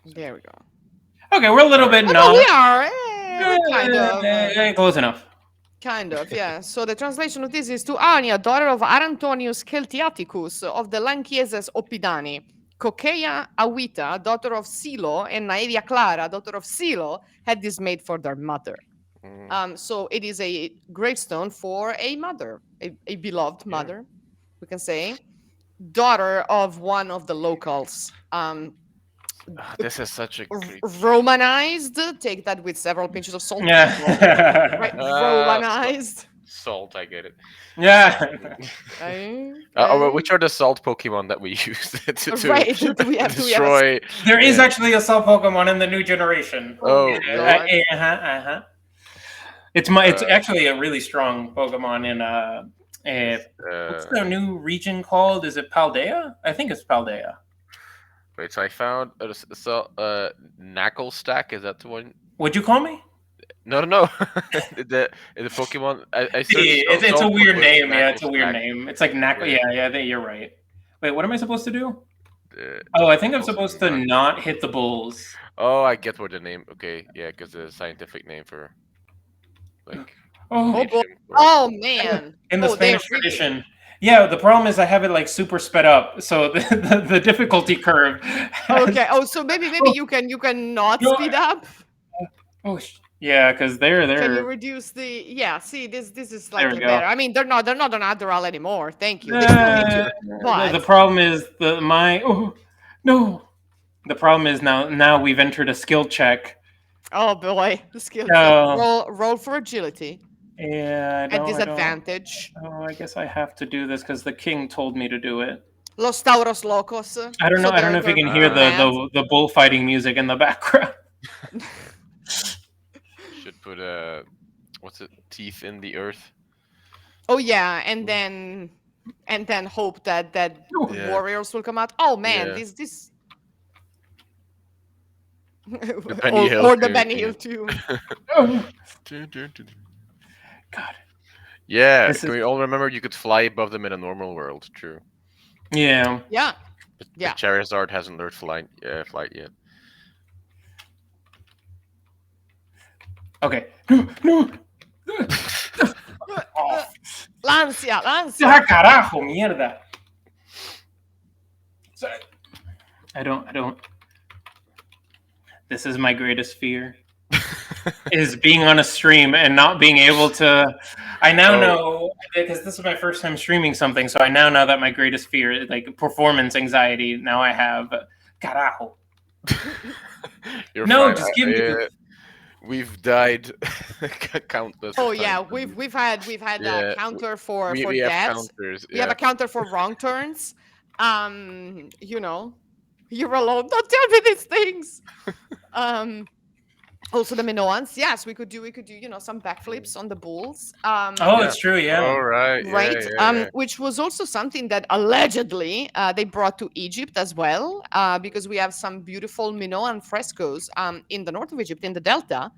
There we go. Okay, we're a little bit Oh, no, not. we are. We're Close enough. kind of, yeah. So the translation of this is to Ania, daughter of Arantonius Celtiaticus of the Lanchieses Oppidani. Coqueia Awita, daughter of Silo, and Naevia Clara, daughter of Silo, had this made for their mother. So it is a gravestone for a mother, a beloved mother, we can say, daughter of one of the locals. This is such a great. Romanized. Take that with several pinches of salt. Yeah. Right, Ah, Romanized. Salt, I get it. Yeah. Which are the salt Pokemon that we use to Right, do we have destroy? There is Yeah. actually a salt Pokemon in the new generation. Oh, God. It's it's actually a really strong Pokemon in what's the new region called? Is it Paldea? I think it's Paldea. Wait, so I found Knuckle Stack. Is that the one? What'd you call me? No. the Pokemon. I searched It's a Salt weird Pokemon, name. Yeah, Knuckle it's a weird Stack. name. It's like Knackle. Yeah. Yeah, I think you're right. Wait, what am I supposed to do? The- Oh, I think I'm also supposed to not hit the bulls. Oh, I get what the name. Okay, yeah, because the scientific name for like. Oh, Oh, boy. Asian or- Oh man. in the Oh, they're Spanish really- tradition. Yeah, the problem is I have it like super sped up, so the difficulty curve. Okay. Oh, so maybe you can not No, speed up. Oh, yeah, because they're Can you reduce the? Yeah. See, this is There slightly we go. better. I mean, they're not on Adderall anymore. Thank you. They still need to. But the problem is no. The problem is now we've entered a skill check. oh boy, the skill. No. Roll for agility Yeah, at disadvantage. I guess I have to do this because the king told me to do it. Los Tauros Locos. I don't know. I don't know if you can hear the bullfighting music in the background. Should put what's it? Teeth in the earth. Oh yeah, and then hope that Yeah. warriors will come out. Oh man, Yeah. this Benny Hill or the tune, Benny yeah. Hill tune. God. Yeah, This can is- we all remember you could fly above them in a normal world? True. Yeah. Yeah. But Yeah. Charizard hasn't learned flight yet. Okay. No. L'ansia. Ah, carajo, mierda. Sorry. I don't. This is my greatest fear. Is being on a stream and not being able to. I now know because this is my first time streaming something, so I now know that my greatest fear is like performance anxiety. Now I have carajo. You're No, fine. just give me. We've died countless. Oh of yeah, times. we've had Yeah, a counter for we have deaths. counters. We have a counter for wrong turns. You know, you're alone. Don't tell me these things. Also the Minoans. Yes, we could do some backflips on the bulls. Oh, Yeah. it's true. Yeah. All right. Right. Yeah. Which was also something that allegedly they brought to Egypt as well, because we have some beautiful Minoan frescoes in the north of Egypt, in the Delta.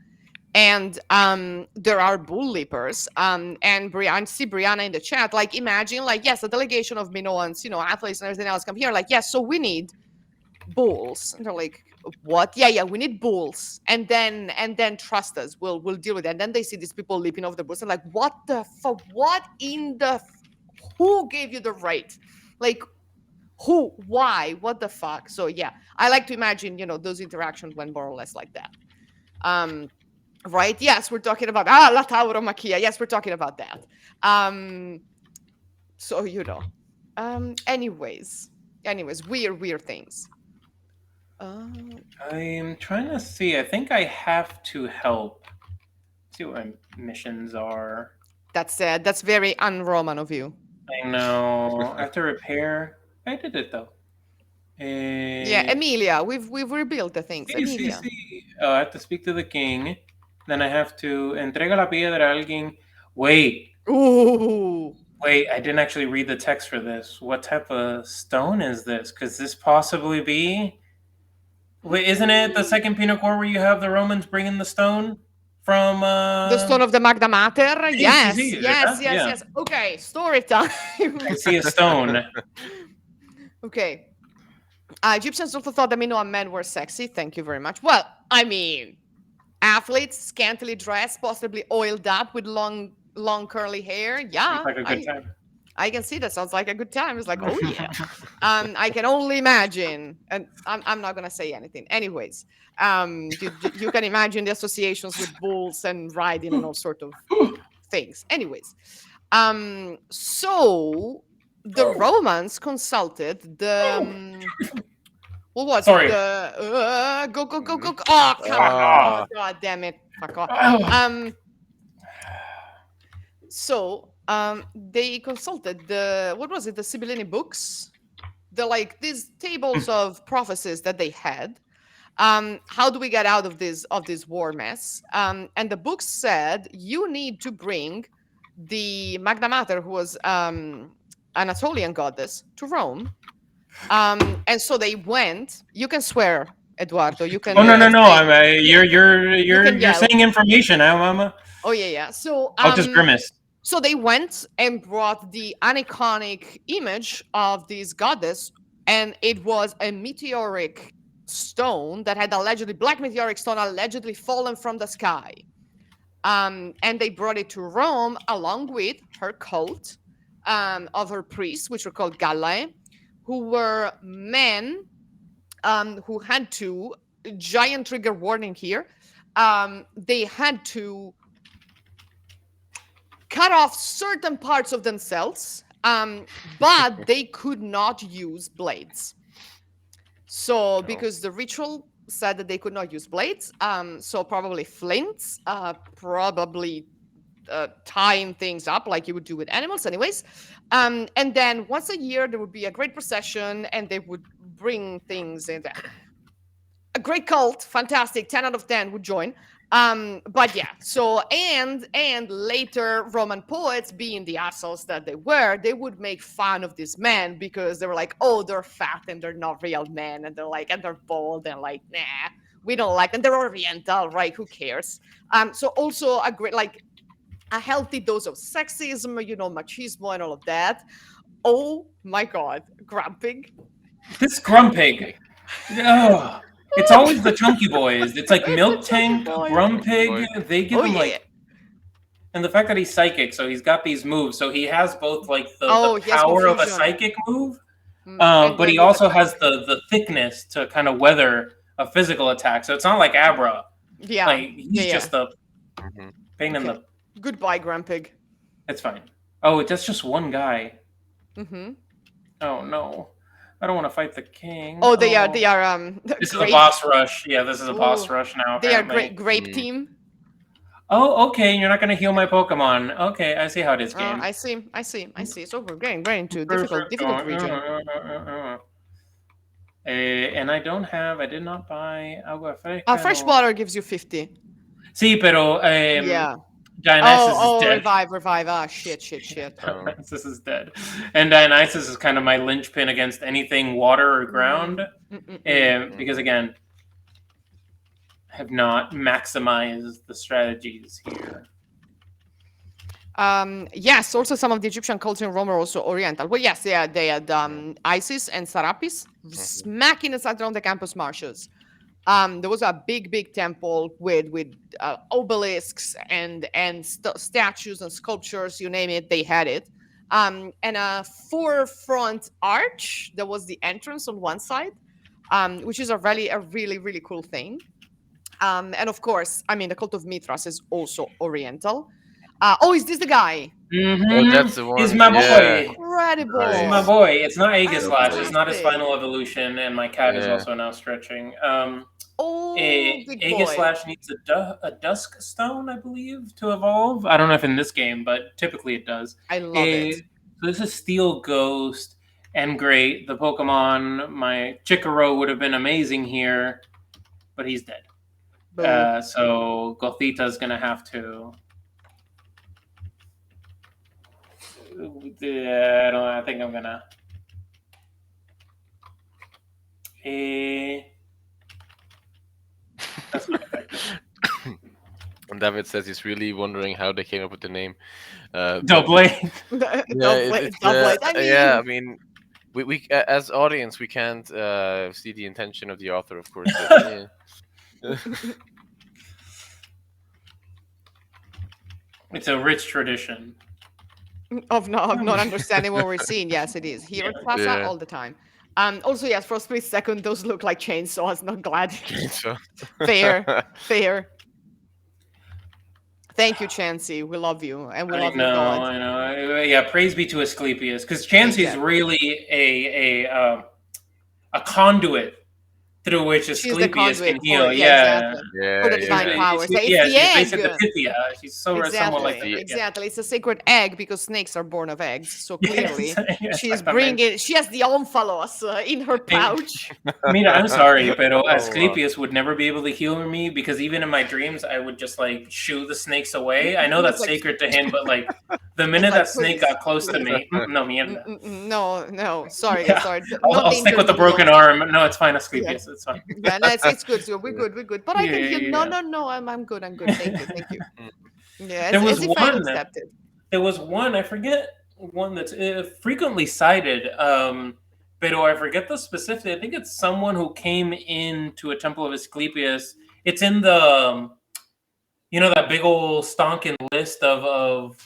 And there are bull leapers. And I see Brianna in the chat. Like, imagine, like, yes, a delegation of Minoans, athletes and everything else come here. Like, yes, so we need bulls. And they're like, What? Yeah, yeah, we need bulls, and then trust us, we'll deal with it. And then they see these people leaping over the bulls and like, what the fuck? What in the who gave you the right? Like, who? Why? What the fuck? So yeah, I like to imagine, those interactions went more or less like that. um right, yes, we're talking about la tauromaquia. Yes, we're talking about that. um so anyways, weird things. uh I'm trying to see. I think I have to help. See what my missions are. that's very un-Roman of you. I know. I have to repair. I did it though. Yeah, Eh, Emilia, we've rebuilt the things. sí, sí, Emilia. sí. I have to speak to the king. Then I have to entrega la piedra a alguien. Wait, Ooh. wait. I didn't actually read the text for this. What type of stone is this? Could this possibly be? Wait, isn't it the second Pinot Noir where you have the Romans bringing the stone from? The stone of the Magna Mater. Sí, sí, Yes, sí, yes, ¿verdad? yes, Yeah. yes. Okay, story time. I see a stone. Okay. Egyptians also thought that Minoan men were sexy. Thank you very much. Well, I mean, athletes, scantily dressed, possibly oiled up with long curly hair. Sounds Yeah, like a good time. I can see that sounds like a good time. It's like, oh yeah. I can only imagine, and I'm not gonna say anything. Anyways, you can imagine the associations with bulls and riding and all sort of things. Anyways, so the Romans consulted the what was Sorry. it? The go. Oh come on! Ah. God damn it! Fuck off. Oh. So they consulted what was it? The Sibyllini books, these tables of prophecies that they had. How do we get out of this war mess? And the book said you need to bring the Magna Mater, who was Anatolian goddess, to Rome. And so they went. You can swear, Eduardo. You can. Oh no, no, no! Say, You're yell. saying information. I'm Oh yeah. So I'll just grimace. So they went and brought the aniconic image of this goddess, and it was a meteoric stone that had black meteoric stone allegedly fallen from the sky. And they brought it to Rome along with her cult of her priests, which were called Gallae, who were men who had to, giant trigger warning here, they had to cut off certain parts of themselves, but they could not use blades. So because the ritual said that they could not use blades, so probably flints, probably tying things up like you would do with animals anyways. And then once a year there would be a great procession and they would bring things in. A great cult, fantastic, 10 out of 10 would join. But yeah, so and later Roman poets, being the assholes that they were, they would make fun of these men because they were like, oh, they're fat and they're not real men, and they're bald and like, nah, we don't like them. They're Oriental, right? Who cares? So also a great, a healthy dose of sexism, machismo and all of that. Oh my God, grumpig. This Grumpig. Oh, it's always the chunky boys. It's like Milk Tank, Grumpig. They give him like, and the fact that he's psychic, so he's got these moves. So he has both like the power of a psychic move, but he also has the thickness to kind of weather a physical attack. So it's not like Abra. Yeah, like he's just a pain in the. Goodbye, Grumpig. It's fine. Oh, that's just one guy. Mm-hmm. Oh no. I don't want to fight the king. Oh, they are. This is a boss rush. Yeah, this is a boss rush now. Apparently. They are grape team. Oh, okay. You're not going to heal my Pokemon. Okay, I see how it is, game. I see. So we're getting very into difficult region. And I did not buy agua fresca. Fresh water gives you 50. Sí, pero yeah. Dionysus is dead. Revive. Ah, shit. Dionysus is dead. And Dionysus is kind of my linchpin against anything water or ground. Because, again, I have not maximized the strategies here. Yes, also some of the Egyptian culture in Rome are also Oriental. Well, yes, they had Isis and Serapis smacking inside around the campus marshes. There was a big temple with obelisks and statues and sculptures, you name it, they had it. And a four-front arch that was the entrance on one side, which is a really cool thing. And of course, I mean, the cult of Mithras is also Oriental. Oh, is this the guy? Oh, Mm-hmm. that's the He's one. my Yeah, boy. He's my nice. Incredible. boy. It's not I Aegislash. love It's Lovely. not his it. final evolution, and my cat is Yeah. also now stretching. Oh, big boy. Aegislash needs a dusk stone, I believe, to evolve. I don't know if in this game, but typically it does. I love A, it. so this is Steel Ghost, and great. The Pokemon, my Chikaro would have been amazing here, but he's dead. Boo. So Gothita's gonna have to. I don't. I think I'm gonna. That's not effective. And David says he's really wondering how they came up with the name. Double. Yeah, it's Double. I yeah. I mean, mean, as audience we can't see the intention of the author, of course. But, yeah. It's a rich tradition. of not understanding what we're seeing. Yes, it is. Here at Plaza Yeah. all the time. Also, yes, for a split second, those look like chainsaws. Not glad. So- Fair. Thank you, Chansey. We love you, and we love your god. I know. Yeah, praise be to Asclepius, because Chansey is Exactly. really a conduit through which She's the Asclepius can conduit heal. for, Yeah. exactly. yeah, For the yeah. divine powers. It's Yeah, the she's basically egg. the Pythia. She's somewhat like It's the the- Pythia. Exactly. It's a sacred egg because snakes are born of eggs. So clearly, Yes, she's exactamente. bringing. She has the omphalos in her pouch. Mira, I'm sorry, but wow. Asclepius would never be able to heal me because even in my dreams, I would just like shoo the snakes away. I know that's Like- sacred to him, but like the minute Like, that snake please, got close to me, no, mierda. No. Sorry, Yeah. sorry. I'll stick with the broken arm. No, it's fine, Asclepius. It's fine. Yeah, no, it's good. So we're good. But I can Yeah, heal. yeah. No. I'm good. Thank you. Yeah, There was as if I one. accepted. There was one, I forget one that's frequently cited, but I forget the specific. I think it's someone who came into a temple of Asclepius. It's in the, that big old stonking list of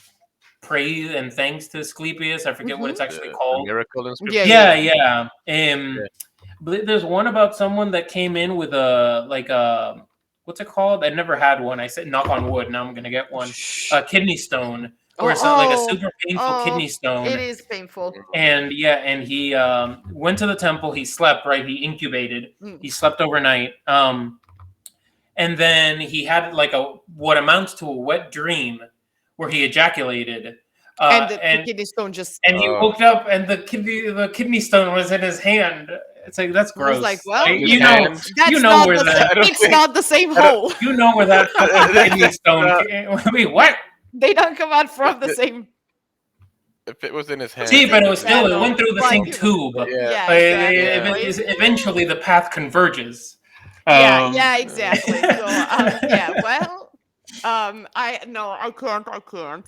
praise and thanks to Asclepius. I forget what it's actually The called. miracle inscription. Yeah. But there's one about someone that came in with a what's it called? I never had one. I said knock on wood. Now I'm gonna get one. A kidney stone, or it's like a super painful kidney stone. It is painful. And he went to the temple. He slept. Right, he incubated. He slept overnight. And then he had like what amounts to a wet dream, where he ejaculated. And the kidney stone just. And he woke up, and the kidney stone was in his hand. It's like that's gross. I was like, well, that's where that. It's not the same hole. You know where that kidney stone. Wait, what? They don't come out from the same. If it was in his hand. See, but it was still it went through the same tube. Yeah. Exactly. Eventually, the path converges. Yeah, exactly. So, well, I can't.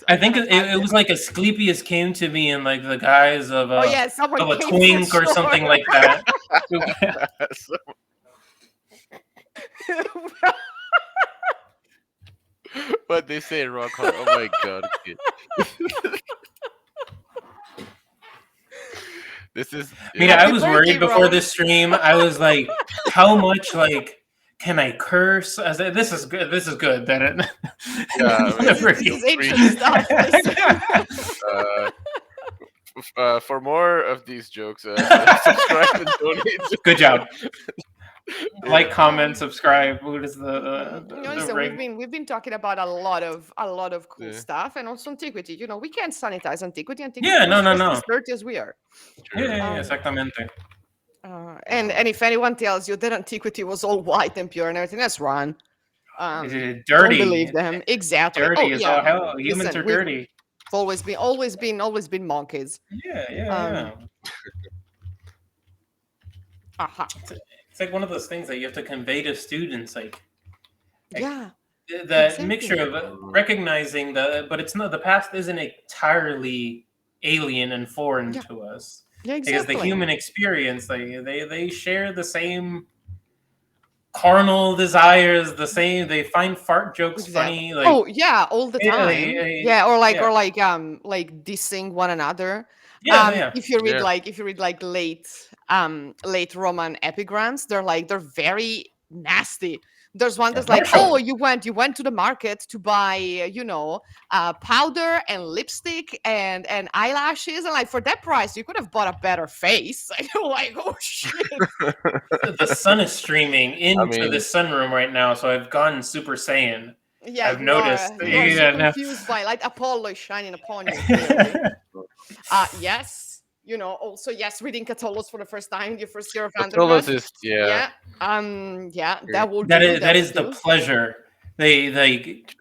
I think it was like Asclepius came to me in like the guise of a twink or something like that. What they say, rock hard. Oh my god. Kid. This is. I was worried before this stream. I was like, how much can I curse? I said, this is good. This is good. That it. This is interesting stuff. For more of these jokes, subscribe and donate. Good job. Like, comment, subscribe. What is the we've been talking about a lot of cool stuff, and also antiquity. We can't sanitize antiquity. Yeah, no. As dirty as we are. Yeah, exactamente. And if anyone tells you that antiquity was all white and pure and everything, that's wrong. Dirty. Don't believe them. Exactly. Dirty as all hell. Humans are dirty. Always been monkeys. Yeah. It's like one of those things that you have to convey to students, that exactly. mixture of recognizing that, but it's not, the past isn't entirely alien and foreign to us. Yeah, exactly. Because the human experience, they share the same carnal desires the same. They find fart jokes Exactly. funny. Like, Oh yeah, all the yeah, time. Yeah, yeah, like dissing one another. yeah, yeah. Yeah. If you read like late Roman epigrams, they're very nasty. There's one that's like, oh, Commercial. you went to the market to buy, powder and lipstick and eyelashes, and like for that price, you could have bought a better face. And you're like, oh shit. The sun is streaming I into the mean, sunroom right now, so I've gone Super Saiyan. Yeah, I've noticed. you are so Yeah, no. confused by like Apollo is shining upon you, clearly. Yes, also yes, reading Catullus for the first time in your first year of undergrad. Catullus is Yeah, yeah, that will that do. is That that will is the do. pleasure. They like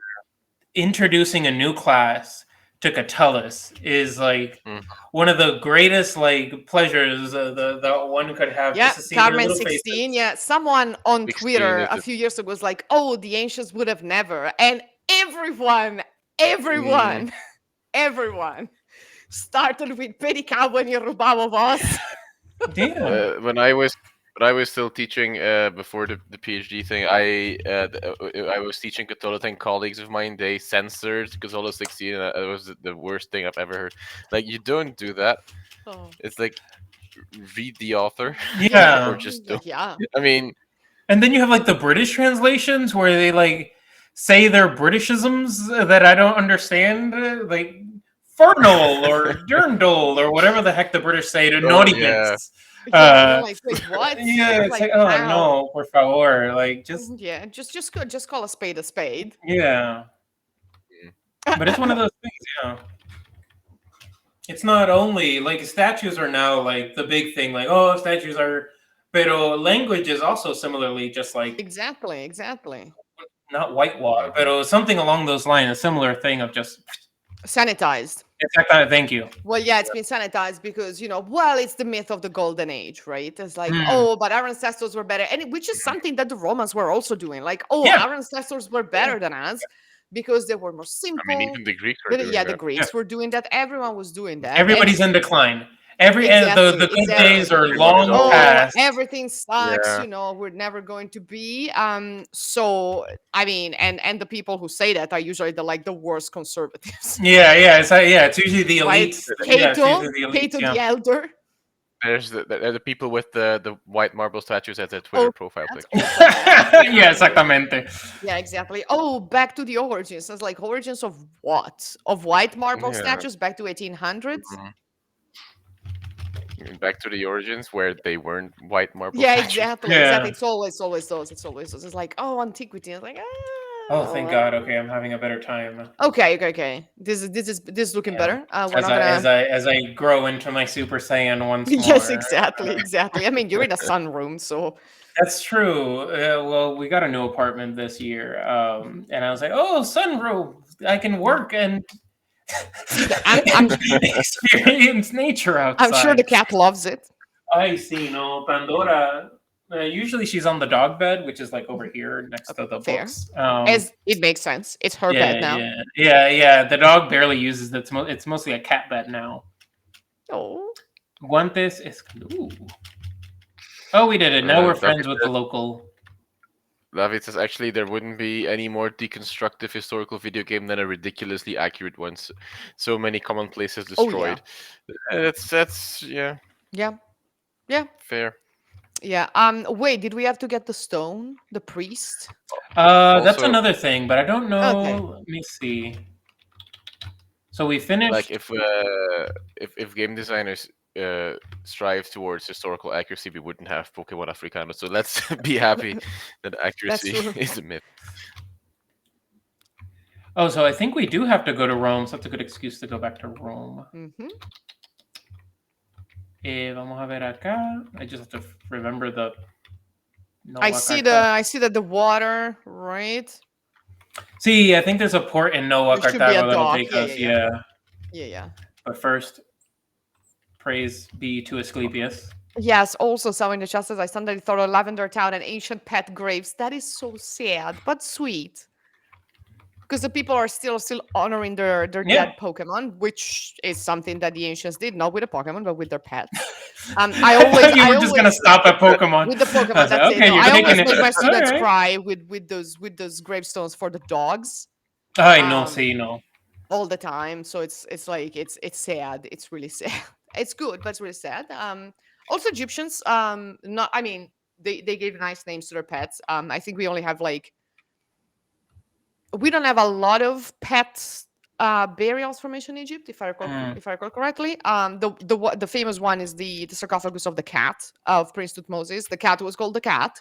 introducing a new class to Catullus is like mm, one of the greatest like pleasures that one could have, Yeah, just to see their Carmen little 16. faces. Yeah, someone on 16 Twitter is a the few years ago was like, "Oh, the ancients would have never," and everyone, mm, everyone, everyone started with Pedicabo and Yorubá voz. Yeah. when I was still teaching before the PhD thing, I was teaching Catullus and colleagues of mine. They censored Catullus 16. And it was the worst thing I've ever heard. Like, you don't do that. Oh, It's like, read the author or Yeah. just don't. like yeah. I mean, And then you have like the British translations where they like say their Britishisms that I don't understand, like fernal or dirndl or whatever the heck the British say to oh naughty yeah, bits. Yeah, you're Uh, like, wait, what? yeah, it's Like like, oh how? no, por favor, like just Yeah, just call a spade a spade. yeah. But it's one of those things, yeah. It's not only like statues are now like the big thing, like oh statues are, but language is also similarly just like Exactly. not whitewash, but something along those lines, a similar thing of just Sanitized. it's that kind of thank you. Well, yeah, it's been sanitized because, well, it's the myth of the golden age, right? It's like, Mm. oh, but our ancestors were better. And which is something that the Romans were also doing. Like, oh, Yeah, our ancestors were yeah, better than us because they were more I mean, simple. even the Greeks are doing Yeah, the that. yeah. Greeks were doing that. Everyone was doing that. And Everybody's in decline. Every the exactly, good days exactly. are Everyone is long always, Oh, past. everything sucks, yeah. we're never going to be. So I mean, and the people who say that are usually the worst conservatives. Yeah. It's usually the Right? elites. Yeah, it's Cato, usually the elites. Cato Yeah. the Elder. There's the people with the white marble statues as their Twitter Oh, profile that's picture. also nasty. Yeah, exactamente. Yeah, exactly. Oh, back to the origins. It's like origins of what? Of white marble Yeah. statues back to 1800s? Mhm. Back to the origins where they weren't white marble Yeah, statues. exactly. Yeah. It's always those. It's always those. It's like, oh, antiquity. It's like, Oh, thank God. Okay, I'm having a better time. okay. This is looking Yeah. better. We're not gonna. As I grow into my Super Saiyan once Yes, more. exactly. I mean, you're in a sunroom, so That's true. Well, we got a new apartment this year, and I was like, "Oh, sunroof! I can work and I'm experience nature I'm sure the outside." cat loves it. I see. No, Pandora. Usually she's on the dog bed, which is like over here next to the Fair, books. as it makes sense. It's her bed now. Yeah. The dog barely uses it. It's mostly a cat bed now. Oh, Guantes es. Ooh. Oh, we did it. Now we're David friends with the says, local. David says actually there wouldn't be any more deconstructive historical video game than a ridiculously accurate one. So many commonplaces oh yeah, destroyed. That's yeah, yeah, fair. yeah. Wait, did we have to get the stone, the priest? That's Also, another thing, but I don't Okay. know. Let me see. So we like finished. if game designers strive towards historical accuracy, we wouldn't have Pokemon Africanus. So let's be happy that That's accuracy true. is a myth. Oh, so I think we do have to go to Rome. So that's a good excuse to go back to Rome. Hmm. Vamos a ver acá. I just have to remember the. I Nova see Carta. I see that the water, right? See, I think there's a port in Nova There should be a Cartago that'll dock. take Yeah, us. yeah. Yeah. But first, praise be to Asclepius. Yes, also someone in the chat says I suddenly thought of Lavender Town and ancient pet graves. That is so sad, but sweet. because the people are still honoring their Yeah. dead Pokemon, which is something that the ancients did, not with the Pokemon, but with their pets. I thought you were just gonna stop at Pokemon. with the I Pokemon. was like, That's it. okay, No, you're I taking always it. make my All students right. cry with those gravestones for the dogs Ay, no, um sí, no. all the time. So it's like it's sad. It's really sad. It's good, but it's really sad. Also Egyptians, not I mean they gave nice names to their pets. I think we only have like we don't have a lot of pet burials from ancient Egypt, Mm. if I recall correctly. The famous one is the sarcophagus of the cat of Prince Tutmosis. The cat was called the cat,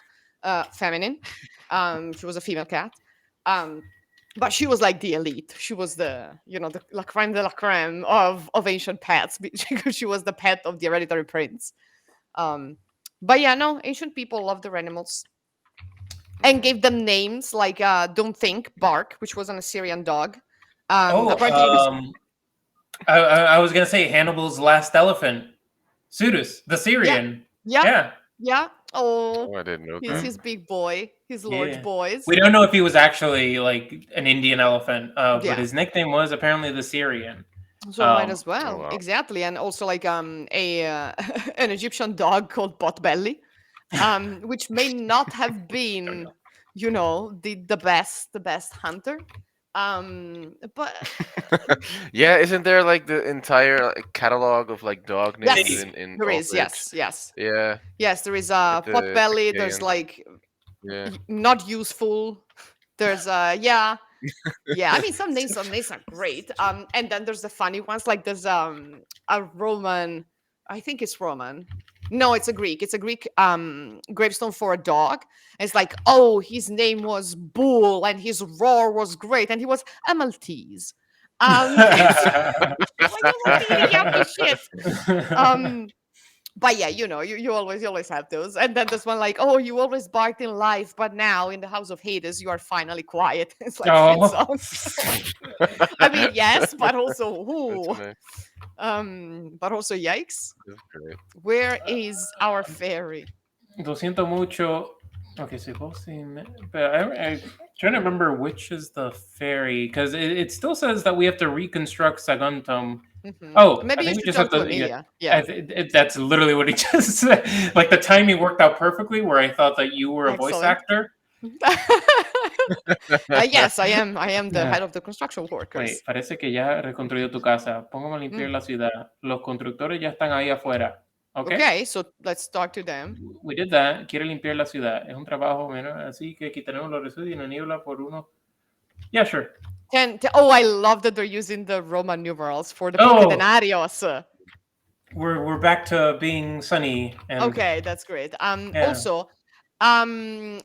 feminine. She was a female cat. Um, but she was like the elite. She was the the la creme de la creme of ancient pets because she was the pet of the hereditary prince. Um, but yeah, no, ancient people love their animals and Mhm. gave them names like Don't Think, Bark, which was an Assyrian dog. Oh, Apparently, it was I was gonna say Hannibal's last elephant, Sudus, the yeah, Syrian. yeah, Yeah. yeah. Oh, Oh, I didn't know he's that. his big boy, his large Yeah. boys. We don't know if he was actually like an Indian elephant, but Yeah, his nickname was apparently the Syrian. so might Um, as Oh well wow. exactly, and also like a an Egyptian dog called Potbelly, which may not have don't been know. the best hunter, but Yeah, isn't there like the entire catalog of like dog names yes, in there Old is. Bridge? Yes. Yeah, Yes, there is with the Potbelly. K There's and like yeah. not useful. There's yeah, yeah. I mean, some names are great. And then there's the funny ones. Like there's a Roman, I think it's Roman. No, it's a Greek. It's a Greek gravestone for a dog. It's like, oh, his name was Bull and his roar was great, and he was a Maltese. It's like you're eating up the shit. Um, but yeah, you always have those. And then there's one like, oh, you always barked in life, but now in the house of Hades, you are finally quiet. It's like shit Oh, songs. I mean, yes, but also That's ooh, nice. but also yikes. That's great. Where is our fairy? lo siento mucho. Okay, so but I'm trying to remember which is the fairy because it still says that we have to reconstruct Saguntum. Oh, I Maybe you think we should just have talk to to. Yeah, Emilia. Yeah, that's literally what he just said. Like the timing worked out perfectly, where I thought that you were a voice excellent. actor. Yes, I am. I am the Yeah. head of the construction workers. Wait, parece que ya reconstruyó tu casa. Póngame a limpiar Mm. la ciudad. Los constructores ya están ahí afuera. Okay? Okay, so let's talk to them. We did that. Quiere limpiar la ciudad. Es un trabajo menor, así que quitaremos los residuos y la niebla por uno. Yeah, sure. Oh, I love that they're using the Roman numerals for the Oh, Denarios. we're back to being sunny and Okay, that's great. Yeah. Also,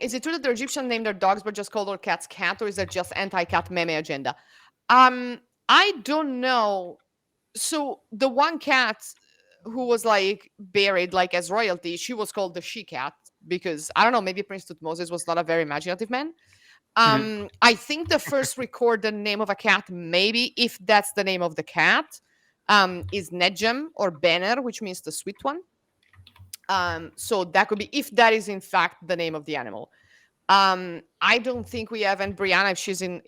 is it true that the Egyptians named their dogs but just called their cats cat, or is that just anti-cat meme agenda? I don't know. So the one cat who was like buried like as royalty, she was called the she cat because I don't know, maybe Prince Tutmosis was not a very imaginative man. I think the first recorded name of a cat, maybe if that's the name of the cat, is Nedjem or Bener, which means the sweet one. So that could be if that is in fact the name of the animal. I don't think we have, and Brianna, if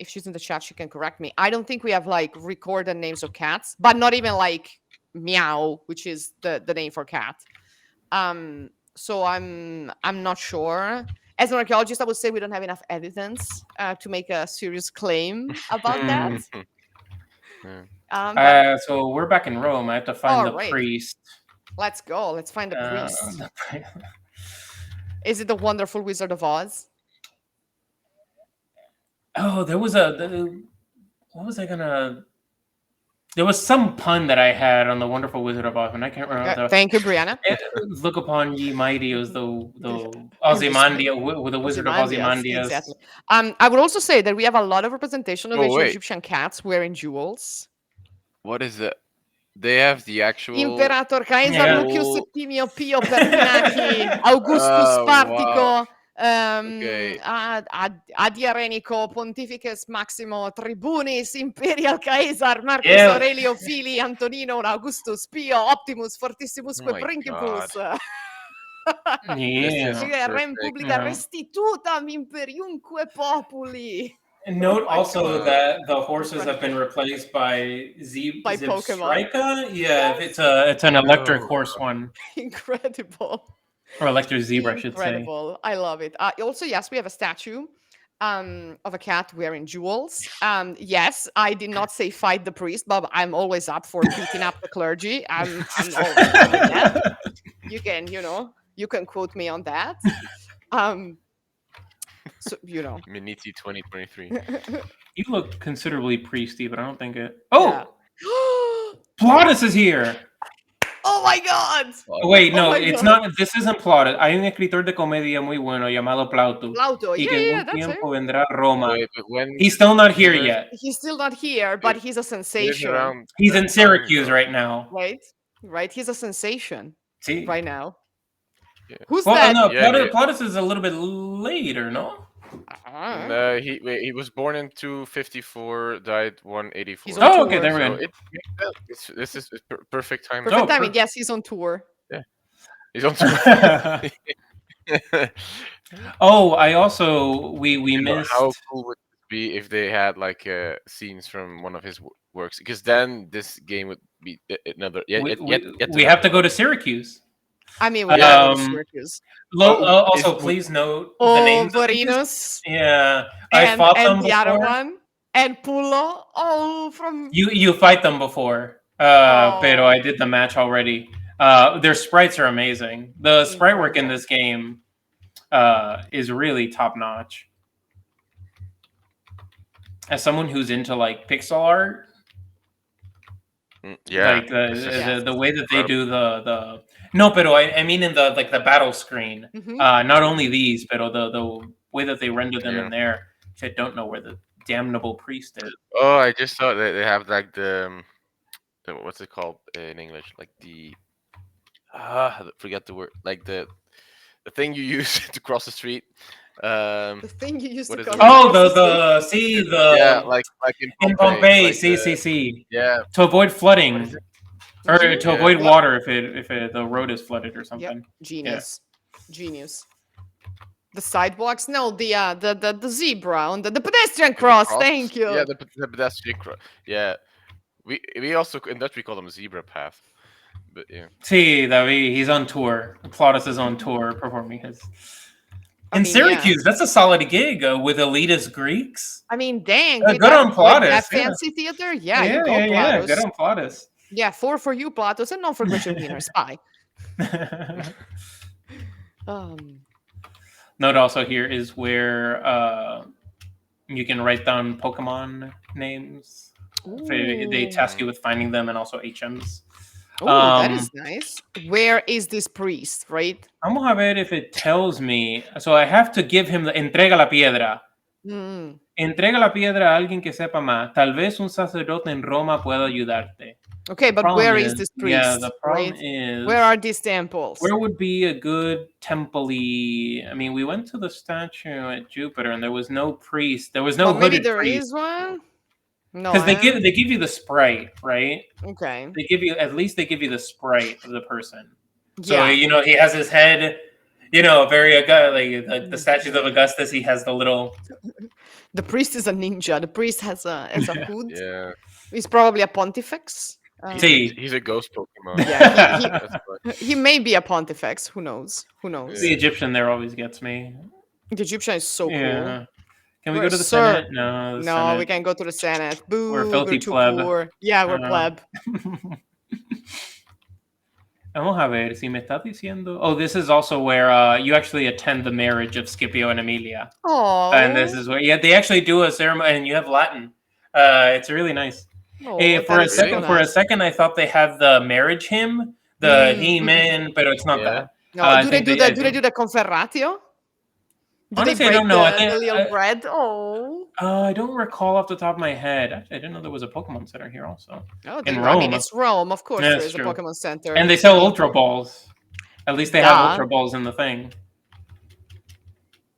she's in the chat, she can correct me. I don't think we have like recorded names of cats, but not even like Meow, which is the name for cat. So I'm not sure. As an archaeologist, I would say we don't have enough evidence to make a serious claim about that. Yeah. But So we're back in Rome. I have to find all the right, priest. let's go. Let's find the priest. The pri- Is it the wonderful Wizard of Oz? Oh, there was what was I gonna? There was some pun that I had on the Wonderful Wizard of Oz, and I can't remember. Thank you, Brianna. Look upon ye mighty as the Ozymandias with the Wizard of Ozymandias. Exactly. I would also say that we have a lot of representation of Oh, ancient wait. Egyptian cats wearing jewels. What is it? They have the actual. Imperator Caesar Yeah. Lucius Septimio Pio Pertinaci Augustus Oh, Spartico Okay. Adiarenico Pontificus Maximo Tribunis Imperial Caesar Marcus Yeah. Aurelio Fili Antonino Augustus Pio Optimus Fortissimusque Oh my Principus Yeah. This is Rem perfect. Publica Yeah. Restitutam Imperiumque Populi. And note my also God. that the horses have been replaced by By Pokemon. Zebstrika. Yeah, if Yes. it's an electric Oh, horse one, Incredible. or electric zebra, I should say. Incredible. I love it. Also, yes, we have a statue of a cat wearing jewels. Yes, I did not say fight the priest, but I'm always up for beating up the clergy. I'm always up with that. You can, you can quote me on that. Um, so Miniti 2023. You look considerably priesty, but I don't think it. yeah. Oh, Plautus is here. Oh my god! Wait, Oh no, my it's god! not. This isn't Plautus. Hay un escritor de comedia muy bueno llamado Plauto, Plauto. y Yeah, que yeah, en yeah, un that's tiempo him. vendrá a Roma. Wait, but when He's still not he here lived, yet. He's still not here, he but he's a he lived sensation. around He's that in time, Syracuse though. right now. Right? Right? He's a sensation See? right now. Yeah, Who's Well, that? no, yeah. Plautus is a little bit later, no? He was born in 254, died 184. He's on Oh, okay, tour. there we So go. it makes sense. This is perfect timing. Perfect Oh, timing. Yes, he's on tour. Yeah, he's on tour. Oh, I also we How missed. cool would it be if they had like scenes from one of his works? Because then this game would be another yet We have another to go one. to Syracuse. I mean, we gotta go to Um, Syracuse. Also, Is please note the Oh, names of these. Vorinus Yeah, I fought them and the other before. one and Pulo. Oh, from You fight them before, pero I did the match already. Their sprites are amazing. The sprite work in Incredible. this game is really top notch. As someone who's into like pixel art, Yeah, like it's just Yes. the way that they incredible. do the no, pero I mean in the battle screen. Mhm. Not only these, but the way that they render them Yeah. in there. Which I don't know where the damnable priest is. Oh, I just saw that they have like what's it called in English? Like I forget the word. Like the thing you use to cross the street. The thing you used What to is the call word? Oh, Yeah, like in in Pompeii. Pompeii, Like see. yeah. To avoid What is flooding it? or Mhm. to Yeah. avoid Yep. water if the road is flooded or Yep. something. Genius. Genius. The sidewalks? No, the zebra on the pedestrian The cross. cross? Thank you. Yeah, the pedestrian cross. Yeah. We also in Dutch we call them zebra path. But yeah. See, David, he's on tour. Plautus is on tour performing his. I In mean, yeah. Syracuse, that's a solid gig with elitist Greeks. I mean, dang, Good with on that Plautus. Yeah. fancy theater, yeah, you go, Good Platos. on Plautus. Yeah, four for you, Platos, and don't forget your wiener spy. Note also here is where you can write down Pokemon names. They task you with finding them and also HMs. Oh, that is nice. Where is this priest, right? Vamos a ver if it tells me. So I have to give him the entrega la piedra. Mm. Entrega la piedra a alguien que sepa más. Tal vez un sacerdote en Roma pueda ayudarte. Okay, but Problem where is this priest? Yeah, the problem right? is Where are these temples? where would be a good temple-y? I mean, we went to the statue at Jupiter, and there was no priest. There was no But maybe hooded there priest. is one. No, Because they give you the sprite, right? Okay. They give you at least the sprite of the person. So Yeah. he has his head. Very like the statues of Augustus. He has the little. The priest is a ninja. The priest has a hood. Yeah. He's probably a pontifex. See. He's a ghost Pokemon. Yeah, That's what- he may be a pontifex. Who knows? Who knows? The Egyptian there always gets me. The Egyptian is so cool. Yeah. Can we We're go to the Sir- Senate? No, the No, Senate. we can't go to the Senate. Boo, We're filthy too pleb. poor. Yeah, we're pleb. Vamos a ver si me está diciendo. Oh, this is also where you actually attend the marriage of Scipio and Emilia. Oh. And this is where they actually do a ceremony, and you have Latin. It's really nice. For a second, I thought they had the marriage hymn, the He-Man, but it's not that. No, do they do the conferratio? Do Honestly, they break I don't know. the little bread? Oh. I don't recall off the top of my head. Actually, I didn't know there was a Pokemon Center here also. Oh, in Rome. I mean, Rome. it's Rome, of course. Yeah, There that's is a true. Pokemon Center, And they sell Ultra Balls. At least they have Ultra Balls in the thing.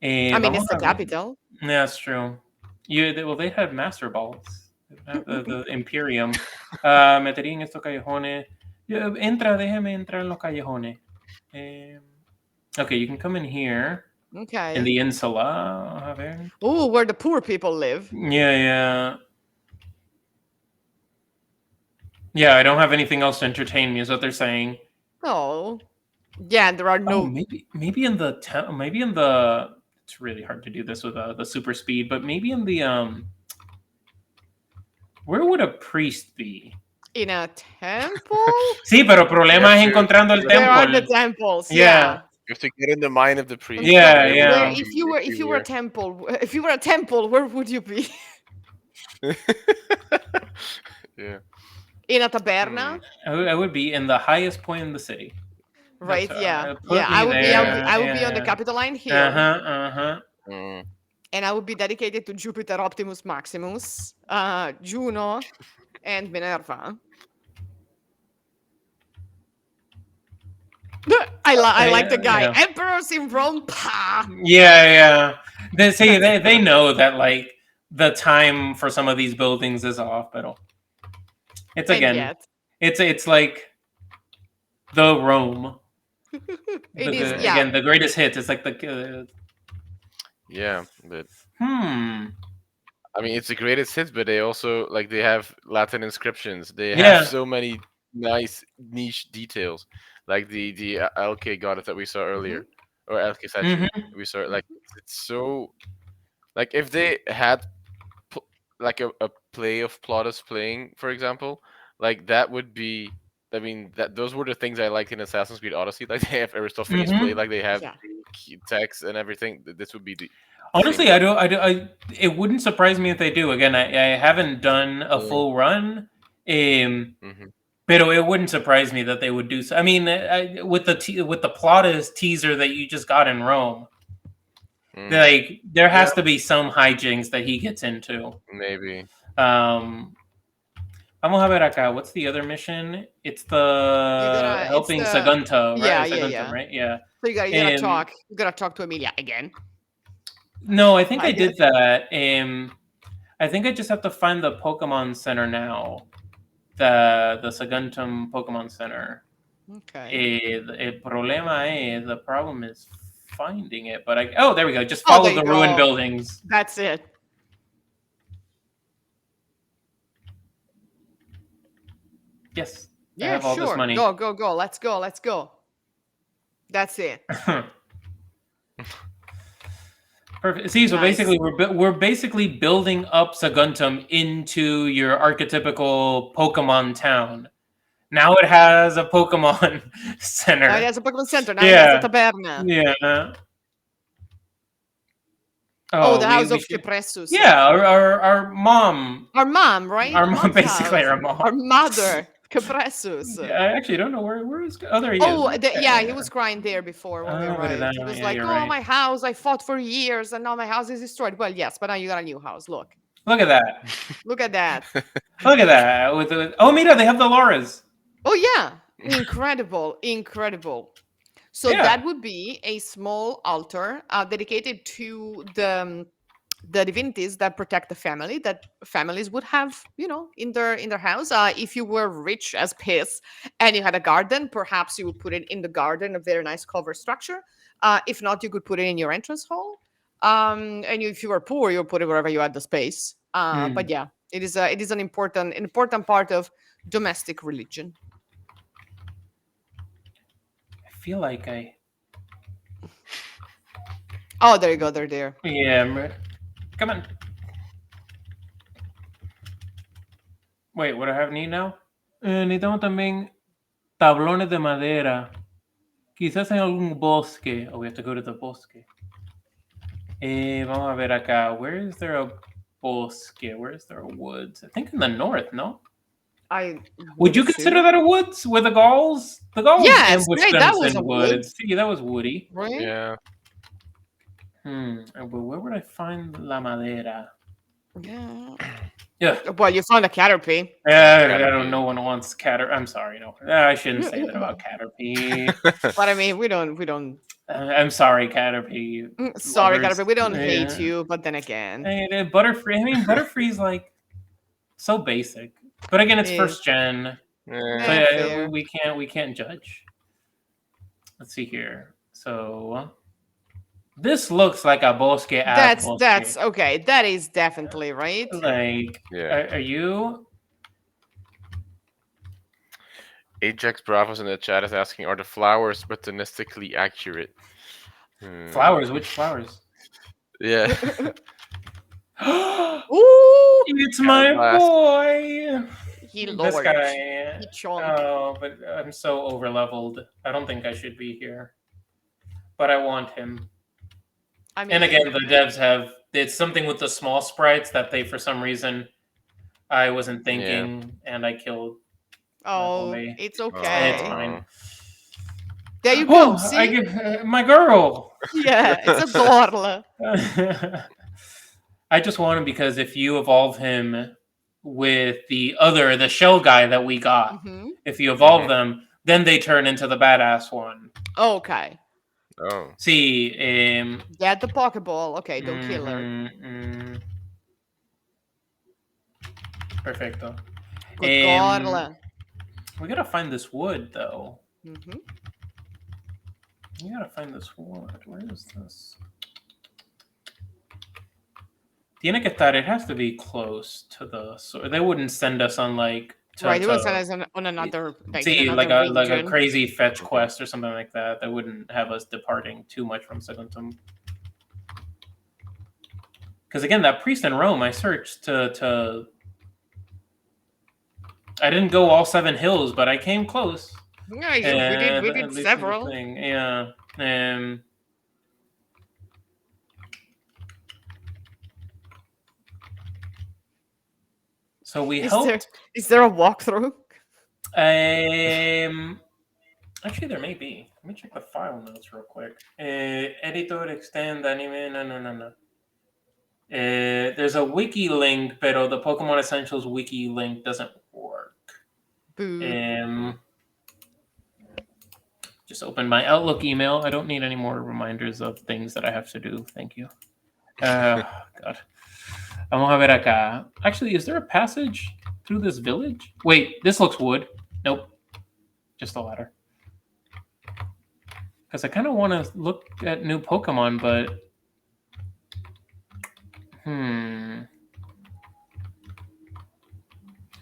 I mean, it's the capital. Yeah, that's true. They have Master Balls. They have the Imperium. Metería en estos callejones. Déjeme entrar en los callejones. Okay, you can come in here. Okay. In the insula. A ver. Oh, where the poor people live. Yeah. Yeah, I don't have anything else to entertain me, is what they're saying. Oh. Yeah, there are Oh, no. maybe in the maybe in the. It's really hard to do this with the super speed, but maybe in the Where would a priest be? In a temple? Sí, pero el You problema have es to encontrando el get in There the, are the temple. temples. Yeah. Yeah. you have to get in the mind of the And priest. so, Yeah, They will where yeah. make if you if you were a temple, if you were a temple, where would you be? here. Yeah. In a Hmm. taberna? I would be in the highest point in the city. That's Right? Yeah. put Yeah. I me would be. I would be. there. I would be on the Yeah. Capitoline Hill, Uh-huh. Mm. and I would be dedicated to Jupiter Optimus Maximus, Juno, and Minerva. I like the guy. Yeah. Emperors in Rome. Pa. Yeah. They say That's they know that like the time for some of these buildings is off, but it's and again, yet it's like the Rome. it is. Yeah. Again, the greatest hits. It's like the Yeah, but hmm. I mean, it's the greatest hits, but they also like they have Latin inscriptions. They have Yeah. so many nice niche details, like the LK goddess that we saw Mhm. earlier, or LK statue Mm-hmm. we saw. Like it's so like if they had like a play of Plautus playing, for example, like that would be. I mean, that those were the things I liked in Assassin's Creed Odyssey. Like they have Aristophanes play, Mm-hmm. like they have Yeah. Greek text and everything. This would be the same Honestly, thing. it wouldn't surprise me if they do. Again, I haven't done a Mm, full run, mhm. but it wouldn't surprise me that they would do so. I mean, with with the Plautus teaser that you just got in Rome, Mm. like there Yeah, has to be some hijinks that he gets into. maybe. Um, Vamos a ver acá. What's the other mission? It's You the gotta. It's helping the. Sagunta, right? Yeah. Yeah. Saguntum, Yeah. right? Yeah. So you gotta Um, talk. You gotta talk to Emilia again. no, I think I I guess. did that. I think I just have to find the Pokemon Center now. The Saguntum Pokemon Center. Okay. The problem is finding it. But there we go. Just Oh, follow there you the ruined go. buildings. That's it. Yes, I Yeah. have all this Sure. money. Go. Go. Go. Let's go. Let's go. That's it. Perfect. See, so Nice. basically, we're basically building up Saguntum into your archetypical Pokemon town. Now it has a Pokemon Now it center. has a Pokemon Center. Now it has a Yeah, taberna. yeah. Oh, Oh, the house we of should. Kepressus. Yeah, our mom, Our mom, right? our mom, Mom's basically house. our mom. Our mother, Kepressus. I actually don't know where is. Oh, there he Oh, is. yeah, he was crying there before when we Oh, arrived. He was yeah, like, you're "Oh, right. my house! I fought for years, and now my house is destroyed." Well, yes, but now you got a new house. Look, Look at that. look at that. Look at that. Oh, mira, they have the Lauras. Oh yeah, incredible, incredible. So Yeah. that would be a small altar dedicated to the divinities that protect the family, that families would have, in their house. If you were rich as piss and you had a garden, perhaps you would put it in the garden, a very nice cover structure. If not, you could put it in your entrance hall. And if you were poor, you would put it wherever you had the space. But yeah, it is an important part of domestic religion. I feel like Oh, there you go. They're there. Yeah. Come on. Wait, what do I have need now? Necesitamos también tablones de madera. Quizás en algún bosque. Oh, we have to go to the bosque. Vamos a ver acá. Where is there a bosque? Where is there a woods? I think in the north, no? I Would you consider that a woods with the Gauls? The Gauls Yes, ambushed right, them that was in a wood. woods. See, that was woody. right? Yeah. But where would I find la madera? Yeah. Yeah. Well, you found a Caterpie. I Caterpie. don't. No one wants Caterpie. I'm sorry. No, I shouldn't say that about Caterpie. But I mean, we don't. I'm sorry, Caterpie. Sorry, lovers. Caterpie, we don't Yeah. hate you. But then again, Butterfree. I mean, Butterfree's like so basic. But again, it's Yeah. first gen. So Yeah, fair. we can't judge. Let's see here. So This looks like a bosque ass That's bosque. okay. That is definitely right. Like, Yeah. are you? Ajax Bravos in the chat is asking, are the flowers botanistically accurate? Hmm. Flowers? Which flowers? Yeah. Ooh, It's Kind my of last. boy. he This lowered. guy. He chunk. Oh, but I'm so over leveled. I don't think I should be here. But I want him. I And again, mean, the devs have it's something with the small sprites that they for some reason I wasn't Yeah. thinking and I killed my oh, boy. it's It's okay. fine. Oh. There you go. Oh, I See? give my girl. Yeah, it's a girl. I just want him because if you evolve him with the shell guy that we got, Hmm. if you evolve Mhm. them, then they turn into the badass one. Okay. Oh. See, Get the Pokeball. Okay, don't kill her. Perfecto. Good Um, girl. we gotta find this wood though. Hmm. We gotta find this wood. Where is this? Tiene que estar. It has to be close to the. So they wouldn't send us on like Right, it was to on another in see another like a region. crazy fetch Mhm. quest or something like that. They wouldn't have us departing too much from Saguntum. Because again, that priest in Rome, I searched to. I didn't go all 7 hills, but I came close. Yeah, we At did least in the several. thing, yeah. So we helped. Is there a walkthrough? Actually, there may be. Let me check the file notes real quick. Editor, extend, anime, no. There's a wiki link, pero the Pokemon Essentials wiki link doesn't work. Boo. Just open my Outlook email. I don't need any more reminders of things that I have to do. Thank you. God. Vamos a ver acá. Actually, is there a passage through this village? Wait, this looks wood. Nope. Just a ladder. Because I kind of want to look at new Pokemon, but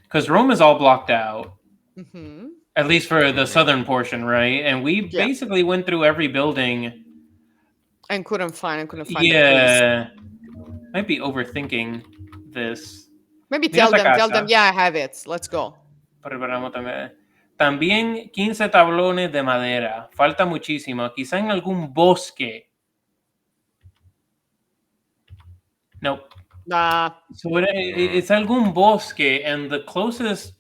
because Rome is all blocked out, Hmm. at least for the Mhm. southern portion, right? And we Yeah. basically went through every building. And couldn't find the priest. Yeah, might be overthinking this. Maybe Mira tell esta them, casa. yeah, I have it. Let's go. Preparamos también 15 tablones de madera. Falta muchísimo. Quizá en algún bosque. Nope. Nah. So it's algún bosque, and the closest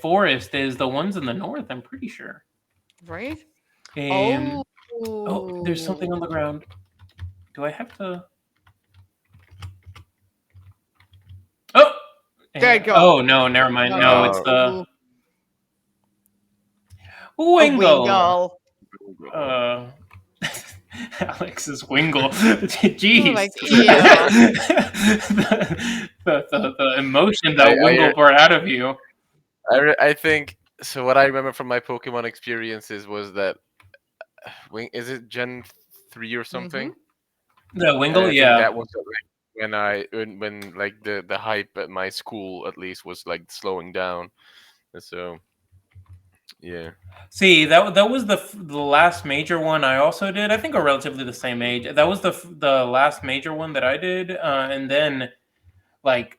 forest is the ones in the north, I'm pretty sure. Right? Oh, there's something on the ground. Do I have to? Oh! There you go. Oh, no, never mind. No, it's the... Wingle! Alex's Wingle. Jeez. Like, yeah. the emotion that Wingle brought out of you. I think so. What I remember from my Pokemon experiences was that is it Gen 3 or something? The Wingle, I yeah. think that was when like the hype at my school at least was like slowing down, and so yeah. See, that was the last major one I also did. I think we're relatively the same age. That was the last major one that I did, and then like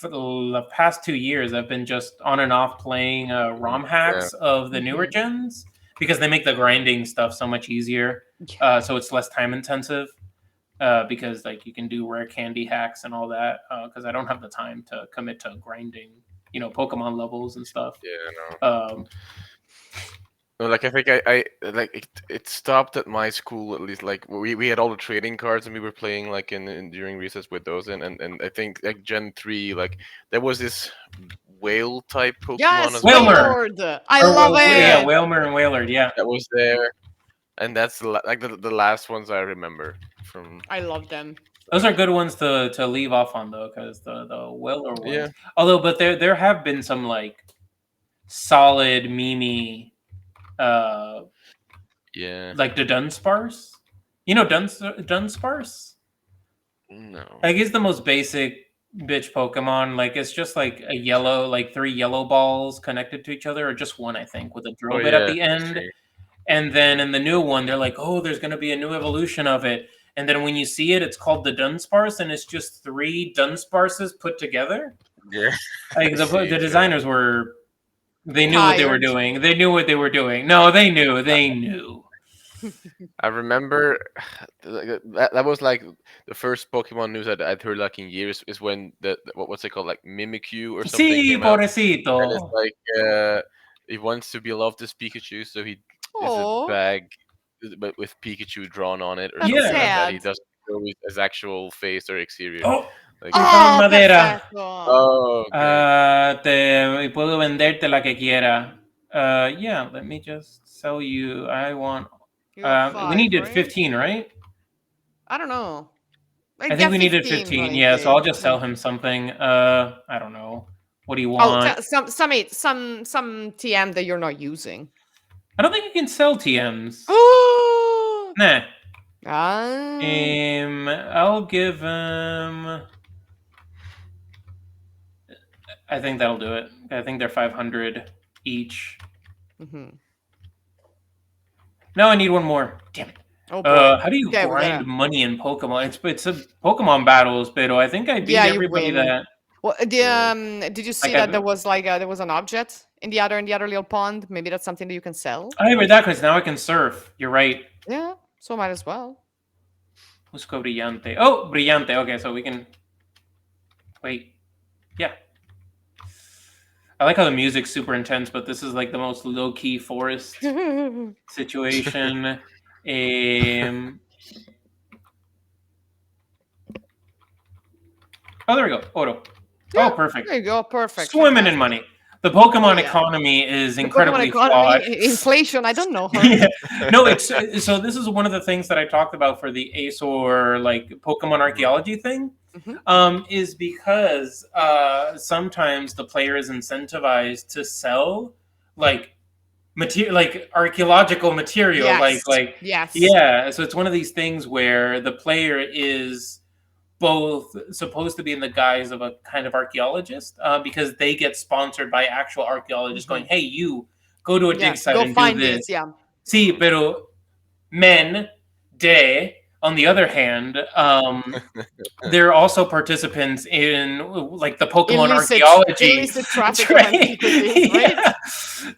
for the past 2 years, I've been just on and off playing ROM hacks of the newer gens because they make the grinding stuff so much easier. So it's less time intensive because like you can do rare candy hacks and all that. Because I don't have the time to commit to grinding, Pokemon levels and stuff. Yeah, no. No, like I think I like it stopped at my school at least. Like we had all the trading cards and we were playing like in during recess with those and I think like Gen 3 like there was this whale type Pokemon Yes, as well. Wailord. I love it. Yeah, Wailmer and Wailord. Yeah, that was there, and that's like the last ones I remember from. I love them. Those are good ones to leave off on though, because the Wailord ones. Yeah. Although, but there have been some like solid Mimi Yeah. like the Dunsparce. You know Dunsparce? No. Like, he's the most basic bitch Pokemon. Like, it's just like a yellow, like 3 yellow balls connected to each other, or just one, I think, with a Oh drill bit at yeah, the I end. see. And then in the new one, they're like, oh, there's going to be a new evolution of it. And then when you see it, it's called the Dunsparce, and it's just 3 Dunsparces put together. Yeah, Like, I the see. Yeah. designers were, they knew what they were Tired. doing. They knew what they were doing. No, they knew. They knew. I remember that was like the first Pokemon news I'd heard like in years is when what's it called, like Mimikyu or something Sí, came out, and it's pobrecito. like he wants to be loved as Pikachu, so he is a Oh, bag but with Pikachu drawn on it or that's something Yeah. like that. He sad. doesn't show his actual face or exterior. Oh, Like, we found Oh, madera. perfecto. oh, okay. Puedo venderte la que quiera. Yeah, let me just sell you. I want. You got We 5, needed right? 15, right? I don't know. I I think get we needed 15 15. right Yeah, so there. I'll just sell him something. I don't know. What do you Oh, want? some TM that you're not using. I don't think you can sell TMs. Oh. Nah. Ah. I'll give him. I think that'll do it. I think they're 500 each. Mhm. No, I need one more. Damn it. Oh boy. How do you Okay, we grind gotta. money in Pokemon? It's a Pokemon battles, pero I think I beat Yeah, you everybody win. that Well, Yeah. did you see like that there was like there was an object in the other little pond? Maybe that's something that you can sell. I read that because now I can surf. You're right. Yeah, so might as well. Busco brillante. Oh, brillante. Okay, so we can wait. Yeah. I like how the music's super intense, but this is like the most low key forest situation. Oh, there we go. Oro. Yeah, Oh, perfect. there you go. Perfect. Swimming in Fantastic. money. The Oh Pokemon yeah. economy is The Pokemon incredibly economy, flawed. inflation. I don't know her. Yeah. No, it's so this is one of the things that I talked about for the Azor like Pokemon archaeology thing. Mhm. Is because sometimes the player is incentivized to sell like material, like archaeological material, Yes. like Yes. yeah. So it's one of these things where the player is both supposed to be in the guise of a kind of archaeologist because they get sponsored by actual archaeologists going, hey, you go to a Yeah. dig site Go and do find this. this. Yeah. Sí, pero men, de, on the other hand, they're also participants in like the Pokemon archaeology Illicit traffic of trade. antiquities, right? Yeah.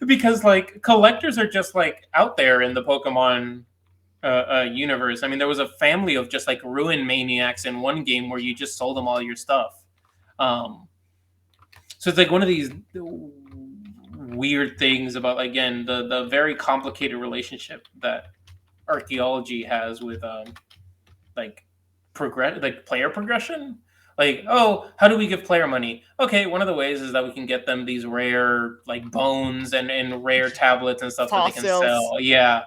Because like collectors are just like out there in the Pokemon universe. I mean, there was a family of just like ruin maniacs in one game where you just sold them all your stuff. So it's like one of these weird things about, again, the very complicated relationship that archaeology has with like player progression. Like, oh, how do we give player money? Okay, one of the ways is that we can get them these rare like bones and rare tablets and stuff that they can Fossils. sell. Yeah.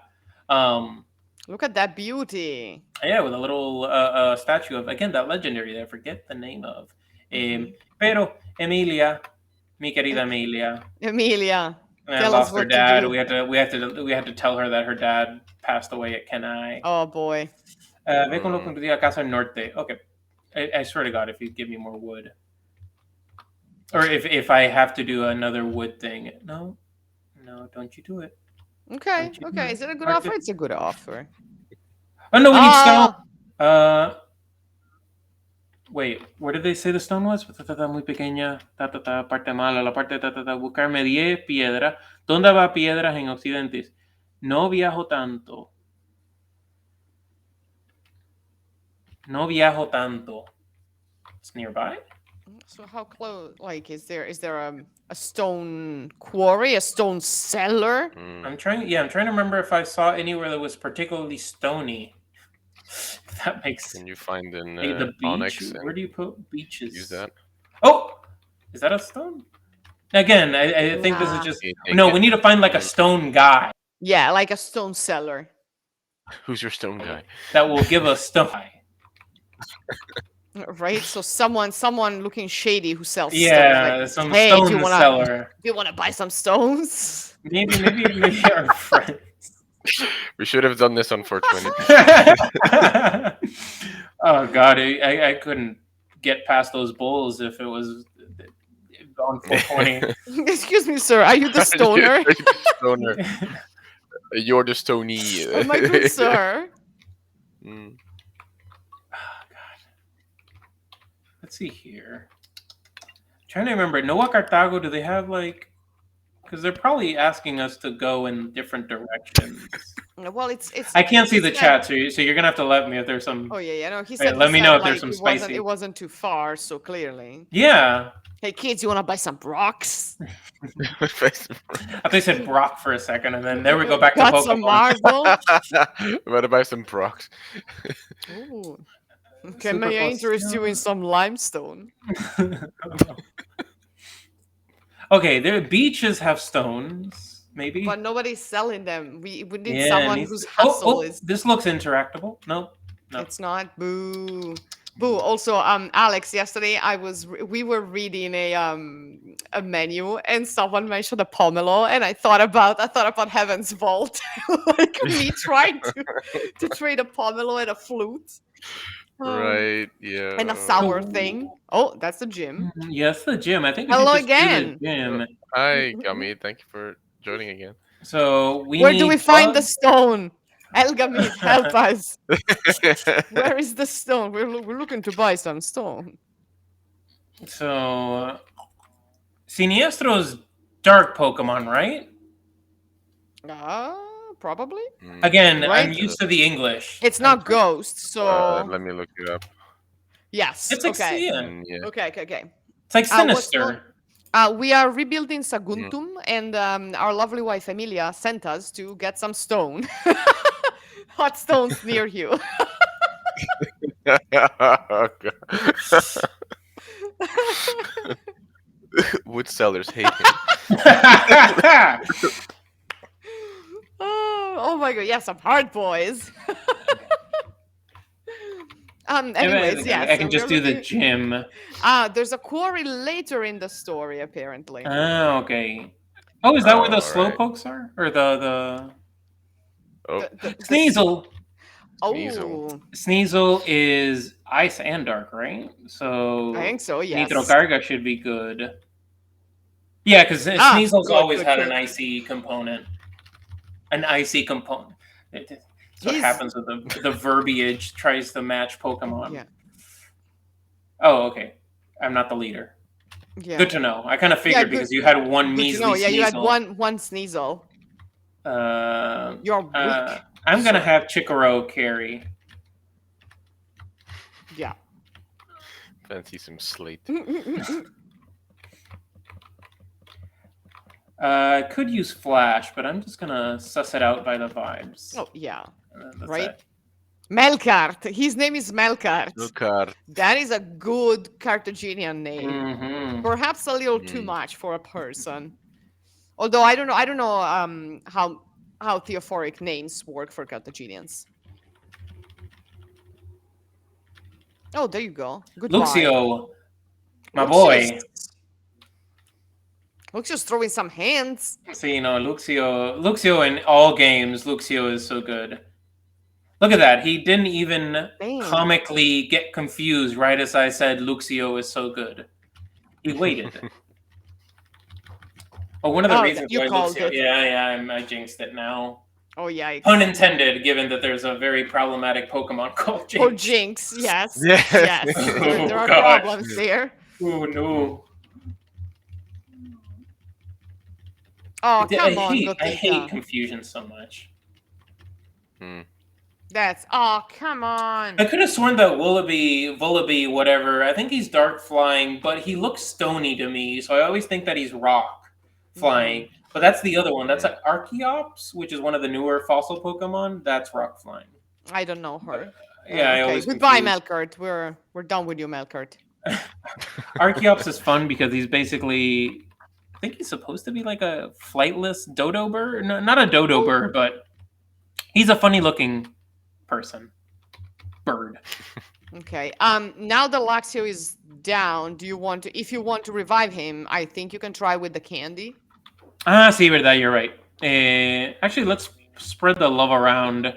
Look at that beauty. Yeah, with a little statue of, again, that legendary that I forget the name of. Mhm. Pero Emilia, mi querida Emilia, Emilia, tell us lost her what to dad. do. We had to tell her that her dad passed away at Kenai. Oh boy. Ve con lo que diga Casa Norte. Okay, I swear to God, if you give me more wood, or if I have to do another wood thing, no, don't you do it. Okay. Don't you do Okay. it. Is it a good Mark offer? it. It's a good offer. Oh no, we need stone. Ah, Wait, where did they say the stone was? Muy pequeña, parte mala, la parte buscarme 10 piedras. ¿Dónde va piedras en Occidentes? No viajo tanto. No viajo tanto. It's nearby? so how close? Like, is there a stone quarry, a stone cellar? I'm trying to remember if I saw anywhere that was particularly stony. If that makes Can you find an the beach? onyx Where and do you put beaches? use that? Oh! Is that a stone? Again, I think this is Nah. just... Can you take No, it? we need to find like a stone guy Yeah, like a stone cellar. Who's your stone guy? that will give us stone. Right? So someone looking shady who sells Yeah, stones. some Like, hey, stone seller. do you wanna buy some stones? Maybe our friend. We should have done this on 420. Oh god, I couldn't get past those bowls if it was on 420. Excuse me, sir. Are you the stoner? You're the stoner. You're the stony. Oh my good sir. Mm. Let's see here. Trying to remember. Noah Cartago, do they have like? Because they're probably asking us to go in different directions. Well, it's. I can't see he the said- chat, so you're gonna have to let me if there's some. Oh yeah, no. He Wait, said. let he me said, know if there's like, some spicy. It wasn't too far, so clearly. Yeah, Hey kids, you wanna buy some rocks? I thought you said Brock for a second, and then there we go back to Got some Pokemon. marble. I'm gonna buy some procs. Ooh. Super Can may I close. interest you in some limestone? Okay, their beaches have stones, maybe. But nobody's selling them. We need Yeah, someone needs- whose hustle is. This looks interactable. Nope. No. It's not. Boo. Boo. Also, Alex, yesterday we were reading a menu and someone mentioned a pomelo and I thought about Heaven's Vault. Like me trying to trade a pomelo and a flute. Right, yeah. And a sour thing. Oh, that's the gym. Yes, the gym. I think we Hello should just do again. the gym. Hi, Gummy. Thank you for joining again. So we Where need do we find the bugs. stone? Elgamid, help us. Where is the stone? We're looking to buy some stone. So Siniestro's dark Pokemon, right? Probably. Mm. Again, Right. I'm used to the English. It's not ghost, so Let me look it up. yes. It's like okay. Cyan. Yeah. Okay. It's like what's Sinister. We are rebuilding Saguntum, and our lovely wife Emilia sent us to get some stone. Hot stones near you. Oh, God. Wood sellers hate him. Oh my god, yes, some hard boys. Anyways, yes. I can so just we're do the looking- gym. There's a quarry later in the story, apparently. Oh, okay. Oh, is that where the Oh, Slowpokes are? Or the Oh, The Sneasel? Sneasel. Sneasel is ice and dark, right? So I think so, yes. Nitrocarga should be good. Yeah, because Sneasel's good, always good, had good. an icy component. An icy component. That's what He's- happens with the verbiage tries to match Pokemon. Yeah. Oh, okay. I'm not the leader. Yeah. Good to know. I kind of figured good- because you had one Good measly to know. Yeah, you had Sneasel. one Sneasel. Uh, You're weak. I'm gonna have Chikoro carry. Yeah. fancy some slate. I could use Flash, but I'm just gonna suss it out by the vibes. Oh, yeah. That's right? it. Melkart. His name is Melkart. Look at That is a good Carthaginian name. Mhm. Perhaps a little too Mm. much for a person. Although I don't know how theophoric names work for Carthaginians. Oh, there you go. Goodbye. Luxio, my boy. Luxio's throwing some hands. So Luxio in all games, Luxio is so good. Look at that. He didn't even Dang. comically get confused right as I said Luxio is so good. He waited. Oh, one of the Oh, reasons you why called Luxio. it. Yeah, I jinxed it now. Oh, yeah. Pun intended, given that there's a very problematic Pokemon called Or Jinx. Jinx, yes. Yeah. Yes. There are gosh. problems there. Oh no. Oh, come on, I hate Gotita. confusion so much. Oh, come on. I could have sworn that Vullaby, whatever, I think he's dark flying, but he looks stony to me, so I always think that he's rock flying. But that's the other one. That's like Archeops, which is one of the newer fossil Pokemon. That's rock flying. I don't know her. Yeah, I Okay. always Goodbye, confuse. Melkart. We're done with you, Melkart. Archeops is fun because he's basically, I think he's supposed to be like a flightless dodo bird. No, not a dodo bird, but he's a funny looking person. Bird. Okay. Now the Luxio is down. If you want to revive him, I think you can try with the candy. Ah, see, that you're right. Actually, let's spread the love around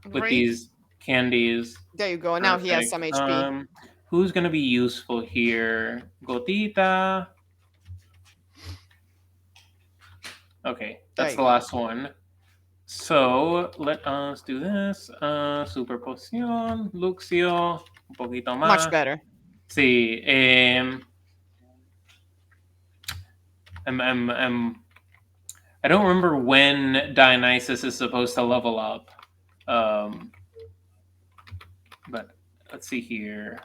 with Right? these candies. There you go. Now he has Perfect. some HP. Who's gonna be useful here? Gotita. Okay, There that's you the go. last one. So let us do this. Super poción, Luxio, un poquito Much más. better. Sí. I don't remember when Dionysus is supposed to level up. But let's see here.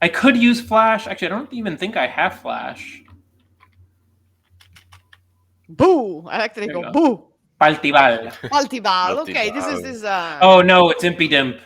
I could use Flash. Actually, I don't even think I have Flash. Boo! I like that they There you go go. boo. Paltival. Multiball. Okay, this is Oh no, it's Impidimp.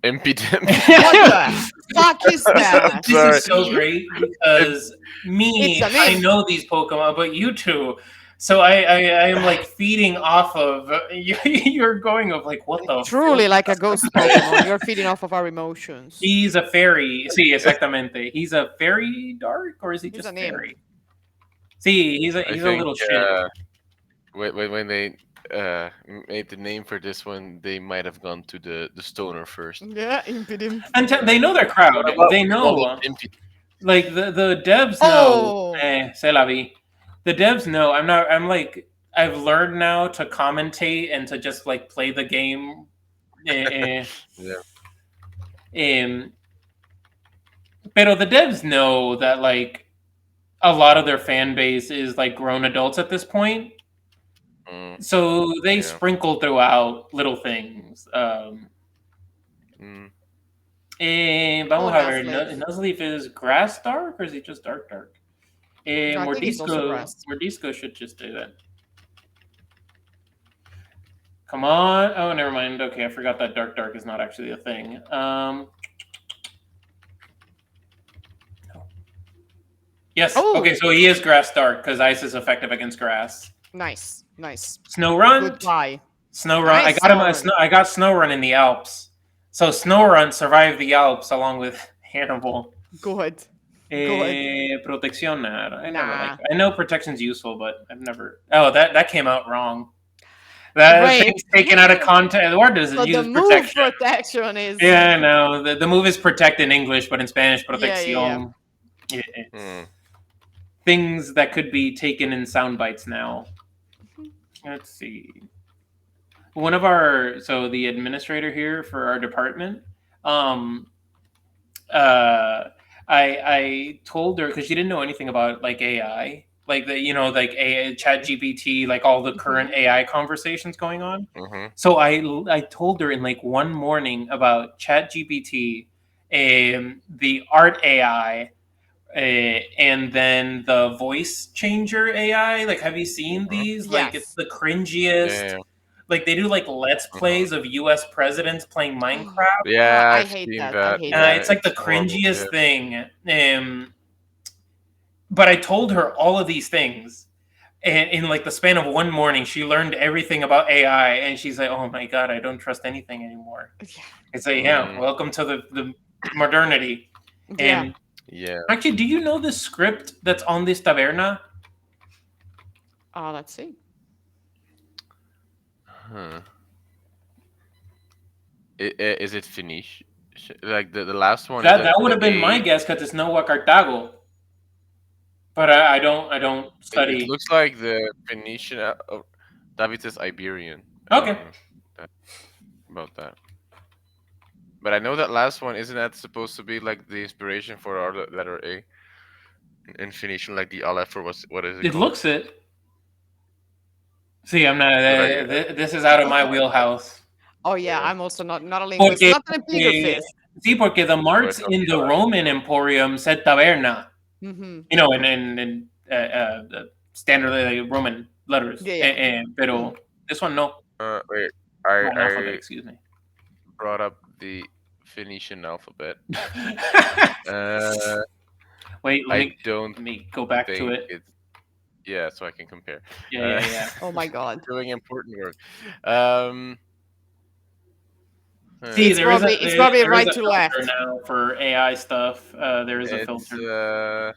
Impidimp. What the fuck is that? This Sorry. is so great because It's me, an I imp. know these Pokemon, but you two. So I am like feeding off of you're going of like what the Truly fuck? like a ghost Pokemon. You're feeding off of our emotions. He's a fairy. Sí, exactamente. He's a fairy dark or is he He's just an imp. fairy? See, he's I a think little shit. when they made the name for this one, they might have gone to the stoner first. Yeah, Impidim. And they know their crowd. They We know. call them Impidimp. Like the devs know. Oh, C'est la vie. The devs know. I'm like I've learned now to commentate and to just like play the game. Yeah. Pero the devs know that like a lot of their fan base is like grown adults at this point. So they sprinkle throughout little things. Vamos a ver. Nuzleaf is grass dark or is he just dark? I think it's also grass. Mordisco should just do that. Come on. Oh, never mind. Okay, I forgot that dark is not actually a thing. Yes. Oh. Okay, so he is grass dark because ice is effective against grass. Nice. Snow Run. Goodbye. Snow Run. Nice I got him. I got Snow Run in the Alps. So Snow Run survived the Alps along with Hannibal. Good. Proteccionar. I know protection's useful, but I've never. Oh, that came out wrong. That thing's taken out of context. The word doesn't use protection. The move protection is. Yeah, no. The move is protect in English, but in Spanish, protección. Yeah. Things that could be taken in sound bites now. Let's see. One of the administrator here for our department, I told her because she didn't know anything about like AI, like Chat GPT, like all the current AI conversations going on. So I told her in like one morning about Chat GPT, the art AI, and then the voice changer AI. Like, have you seen these? Yes. Like, it's the cringiest. Yeah. Like they do like let's plays of U.S. presidents playing Minecraft. Yeah, I hate that. I hate that. It's like the cringiest thing. But I told her all of these things, and in like the span of one morning, she learned everything about AI, and she's like, "Oh my god, I don't trust anything anymore." It's like, welcome to the modernity. And actually, do you know the script that's on this taberna? Let's see. Is it Finnish? Like the last one? That would have been my guess because it's Noah Cartago. But I don't study. It looks like the Phoenician. David says Iberian. Okay. About that. But I know that last one, isn't that supposed to be like the inspiration for our letter A? In Phoenician, like the Aleph, or what is it? It called? Looks it. See, I'm not. This is out of my wheelhouse. Oh yeah, I'm also not a linguist. Not an epigraphist. Sí, porque the marks in the Roman Emporium said taberna. You know, in standard Roman letters. Pero this one no. Wait, excuse me. Brought up the Phoenician alphabet. Wait, let me go back to it. Yeah, so I can compare. Yeah. Oh my god. Doing important work. See, it's probably right to left now for AI stuff. There is a filter.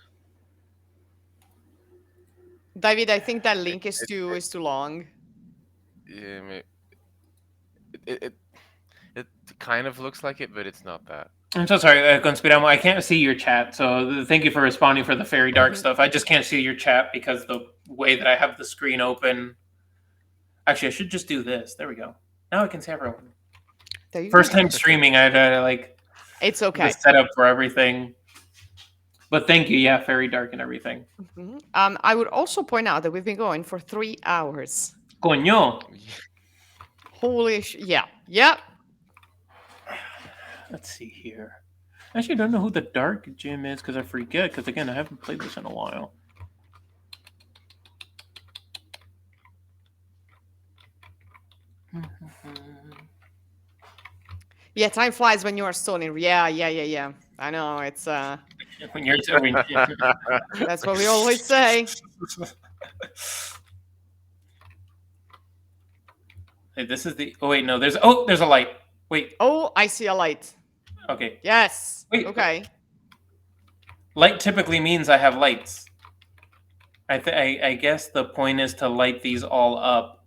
David, I think that link is too long. Yeah, it it kind of looks like it, but it's not that. I'm so sorry, Conspiramo. I can't see your chat, so thank you for responding for the fairy dark Mhm. stuff. I just can't see your chat because the way that I have the screen open. Actually, I should just do this. There we go. Now I can see everyone. There you First go. time streaming, I had like It's the okay. setup for everything. But thank you, yeah, fairy dark and everything. Mhm. I would also point out that we've been going for 3 hours. Coño. Yeah, yeah. Let's see here. Actually, I don't know who the dark gym is because I forget. Because again, I haven't played this in a while. Yeah, time flies when you are stoning. Yeah. I know, it's When you're that's what we always say. Hey, this is the. Oh wait, no. There's a light. Wait. Oh, I see a light. Okay. Yes. Wait. Okay. Light typically means I have lights. I guess the point is to light these all up.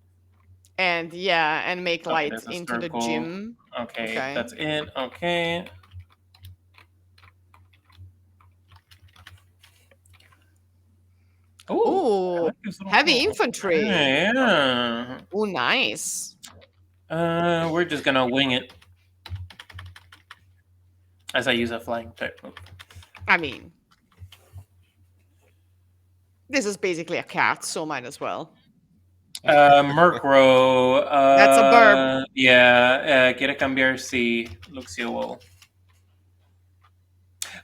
And yeah, and make Okay, light there's a into the circle. gym. Okay, Okay. that's it. Okay. Oh, I Ooh, like this little heavy hole. infantry. Yeah. Ooh, nice. We're just gonna wing it as I use a flying type move. I mean, this is basically a cat, so might as well. Murkrow. That's a burb. Yeah. Quiere cambiar si Luxio will.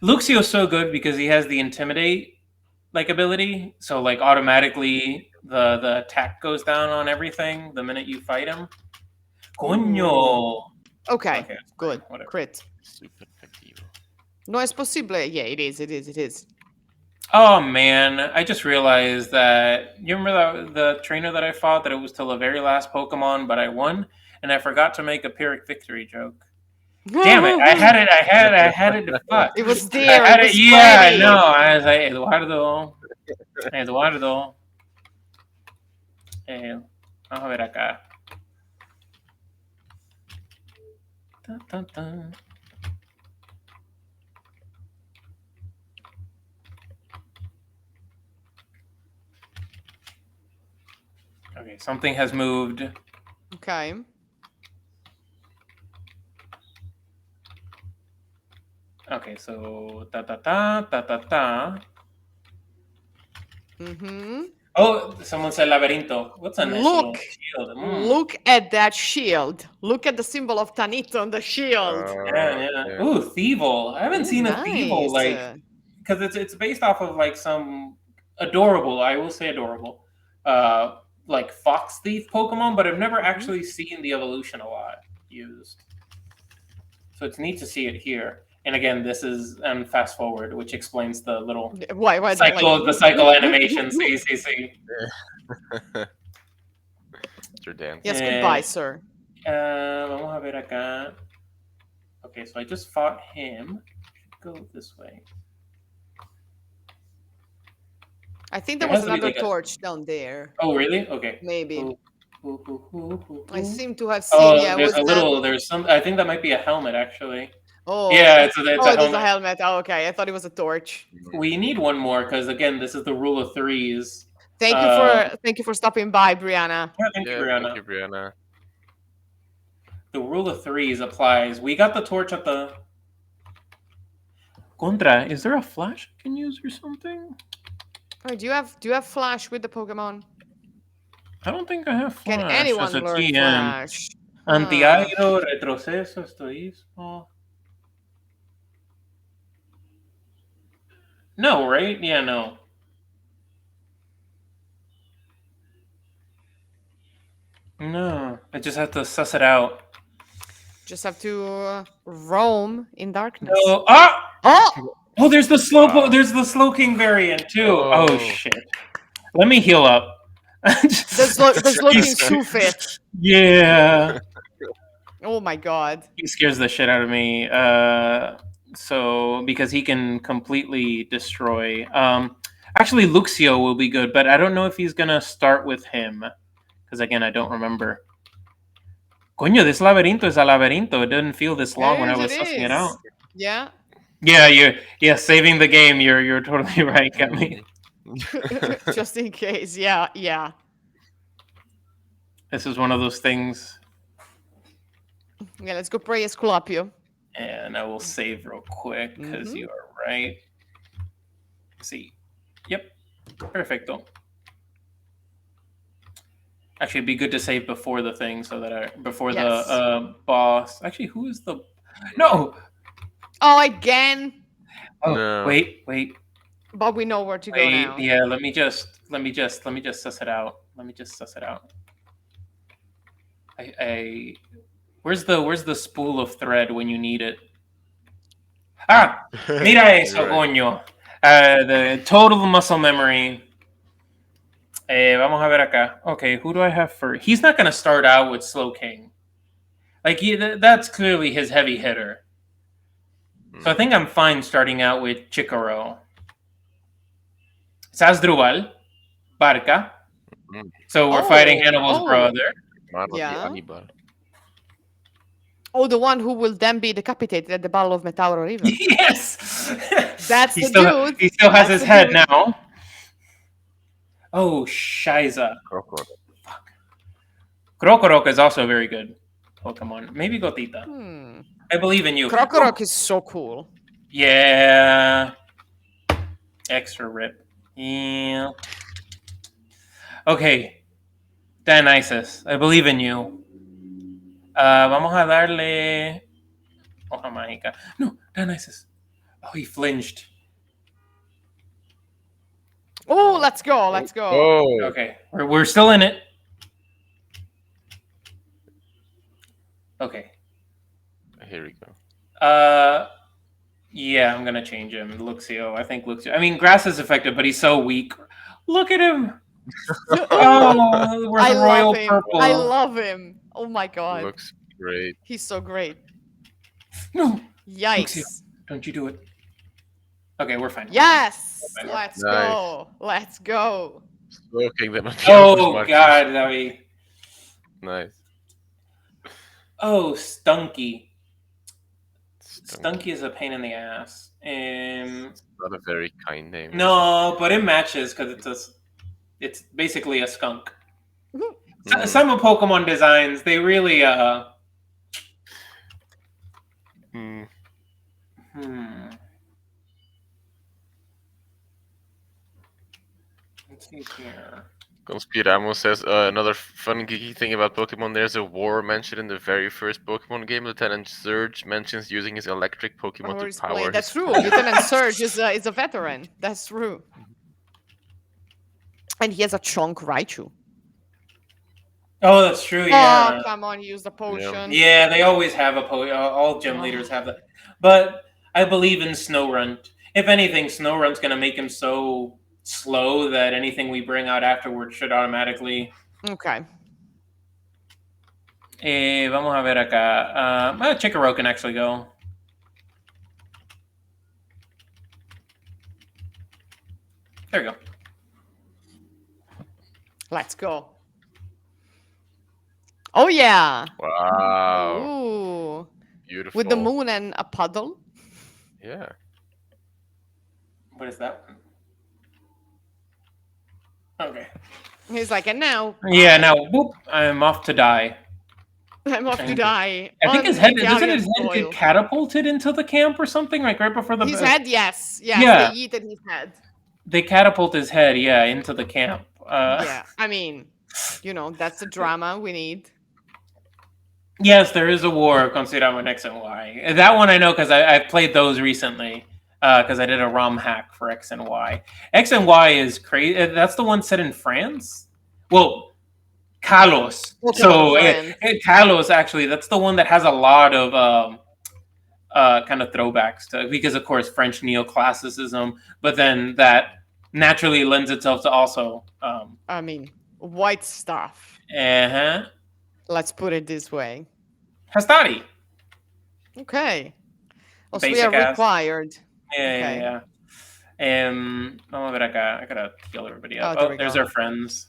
Luxio's so good because he has the intimidate like ability, so like automatically the attack goes down on everything the minute you fight him. Coño. Okay, Okay, good. whatever. Crit. Super efectivo. No es posible. Yeah, it is. It is. It is. Oh man, I just realized that you remember the trainer that I fought that it was till the very last Pokemon, but I won, and I forgot to make a Pyrrhic victory joke. Damn it! I had it to fuck. It was I there. had It it. was Yeah, I ready. know. I was like Eduardo. Vamos a ver acá. Dun, dun, dun. Okay, something has moved. Okay. Okay, so ta ta ta ta ta ta. Mm-hmm. Oh, someone said laberinto. What's a nice little Look. shield? Look at that shield. Look at the symbol of Tanito on the shield. Yeah. Yeah. Ooh, Thievel. I haven't Ooh, seen a Thievel like nice. because it's based off of like some adorable. I will say adorable. Like fox thief Pokemon, but I've never actually seen the evolution a lot used. So it's neat to see it here. And again, this is fast forward, which explains the little Why? the cycle animation. See. It's your dance. Yes, goodbye, sir. Vamos a ver acá. Okay, so I just fought him. Go this way. I think there There was has to be another like a- torch down there. Oh, really? Okay. Maybe. Ooh. I seem to have seen. Oh, Yeah, there's was a that? little. There's some. I think that might be a helmet, actually. Oh. Yeah, it's a Oh, there's a helmet. helmet. Oh, okay. I thought it was a torch. We need one more because again, this is the rule of threes. Thank you for stopping by, Brianna. Yeah, thank you, Yeah, Brianna. thank you, Brianna. The rule of threes applies. We got the torch at the. Contra, is there a flash I can use or something? Oh, do you have flash with the Pokemon? I don't think I have flash. Can anyone as a learn TM. flash? Antiairo, retroceso, estoísmo. No, right? Yeah, no. No, I just have to suss it out. Just have to roam in darkness. No. Oh! Oh, there's the slow. Wow. There's the Slowking variant too. Oh, Oh. shit! Let me heal up. There's looking too fit. Yeah. Oh my god. He scares the shit out of me. So because he can completely destroy. Actually, Luxio will be good, but I don't know if he's gonna start with him because again, I don't remember. Coño, this laberinto is a laberinto. It didn't feel this long when I Yes, it was sussing it out. is. Yeah. Yeah, saving the game. You're totally right, Kemi. Just in case. Yeah, yeah. This is one of those things. Yeah, let's go pray Esculapio. And I will save real quick because you are right. See. Yep. Perfecto. Actually, it'd be good to save before the thing so that before Yes. the boss. Actually, who is the? No. Oh, again. Oh, No. wait. But we know where to go now. Yeah, let me just suss it out. I where's the spool of thread when you need it? Ah, mira eso, Right. coño. The total muscle memory. Vamos a ver acá. Okay, who do I have for? He's not gonna start out with Slow King. Like that's clearly his heavy hitter. So I think I'm fine starting out with Chikoro. Sazdrubal, Barca. So we're fighting Hannibal's brother. Yeah. Hannibal. Oh, the one who will then be decapitated at the Battle of Metauro River. Yes! That's he the still, dude. He still has That's his the head dude. now. Oh, Shiza. Crocodile. Fuck. Krokorok is also a very good Pokemon. Maybe Gotita. I believe in you. Krokorok is so cool. Yeah. Extra rip. Yeah. Okay. Dionysus, I believe in you. Vamos a darle... Hoja mágica. No, Dionysus. Oh, he flinched. Oh, let's go. Let's go. Oh. Okay, we're still in it. Okay. Here we go. Yeah, I'm gonna change him. Luxio. I think Luxio. I mean, Grass is effective, but he's so weak. Look at him. Oh, we're the royal love him. purple. I love him. Oh my god. Looks great. He's so great. No. Yikes. Luxio, don't you do it. Okay, we're fine. Yes. Okay. Let's Nice. go. Let's go. Slow Kingdom. Oh God, Davi. Nice. Oh, Stunky. Stunky is a pain in the ass. Not a very kind name. No, but it matches because it's basically a skunk. Some of Pokemon designs, they really Let's see here. Conspiramos says another fun geeky thing about Pokemon. There's a war mentioned in the very first Pokemon game. Lieutenant Surge mentions using his electric Pokemon to power. That's his true. Lieutenant Surge is a veteran. That's true. And he has a chunk Raichu. Oh, that's true. Yeah. Oh, come on, use the potion. Yeah, they always have a potion. All gym leaders have that. But I believe in Snorunt. If anything, Snorunt's gonna make him so slow that anything we bring out afterwards should automatically. Okay. Vamos a ver acá. Chikaro can actually go. There we go. Let's go. Oh yeah. Wow. Ooh. Beautiful. With the moon and a puddle. Yeah. What is that one? Okay. He's like, and now. Yeah, now whoop, I'm off to die. I'm off to die. I think his head doesn't his head soil. get catapulted into the camp or something, like right before the his head, yes. Yes, Yeah. they yeeted his head. They catapult his head, yeah, into the camp. Yeah, I mean, that's the drama we need. Yes, there is a war considerado in X and Y. That one I know because I've played those recently. Because I did a ROM hack for X and Y. X and Y is crazy. That's the one set in France. Well, Kalos. Okay, So France. Kalos actually, that's the one that has a lot of kind of throwbacks to, because of course French neoclassicism, but then that naturally lends itself to also. I mean, white stuff. Let's put it this way. Hastari. Okay. So we Basic are ass. required. Yeah. Vamos a ver acá. I gotta heal everybody up. Oh, There's go. our friends.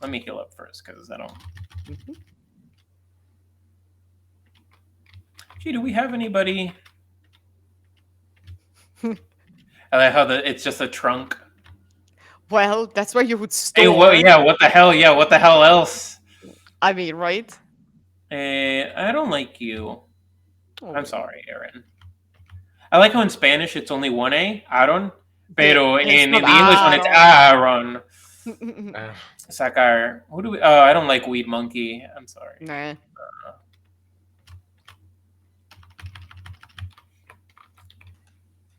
Let me heal up first because I don't. Gee, do we have anybody? I like how it's just a trunk. Well, that's where you would Hey, what? store. Yeah, what the hell? Yeah, what the hell else? I mean, right? I don't like you. I'm Oh, sorry, Aaron. I like how in Spanish it's only one A, Aaron. yeah, Pero it's in not the English one it's Aaron. Aaron. Uh, Sacar. Who do we? Oh, I don't like Weed Monkey. I'm sorry. Nah.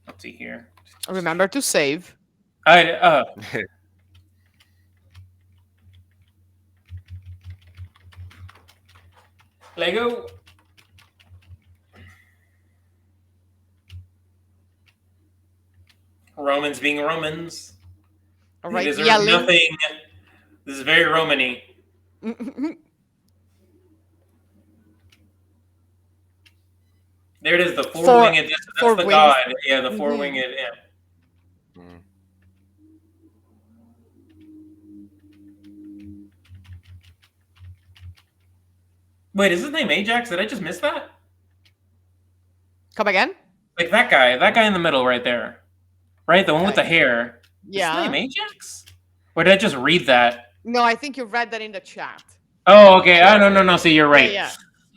Let's see here. Remember to save. I Lego. Romans being Romans. All They right, deserve yellow. nothing. This is very Romany. There it is, the Four- four-winged. That's four the wings. god. Yeah, the Mhm. four-winged. Yeah. mm. Wait, is his name Ajax? Did I just miss that? Come again? Like that guy in the middle right there. Right? The one with the Okay. hair. Is his Yeah. name Ajax? Or did I just read that? No, I think you read that in the chat. Oh, okay. Oh, no. See, you're right. Yeah,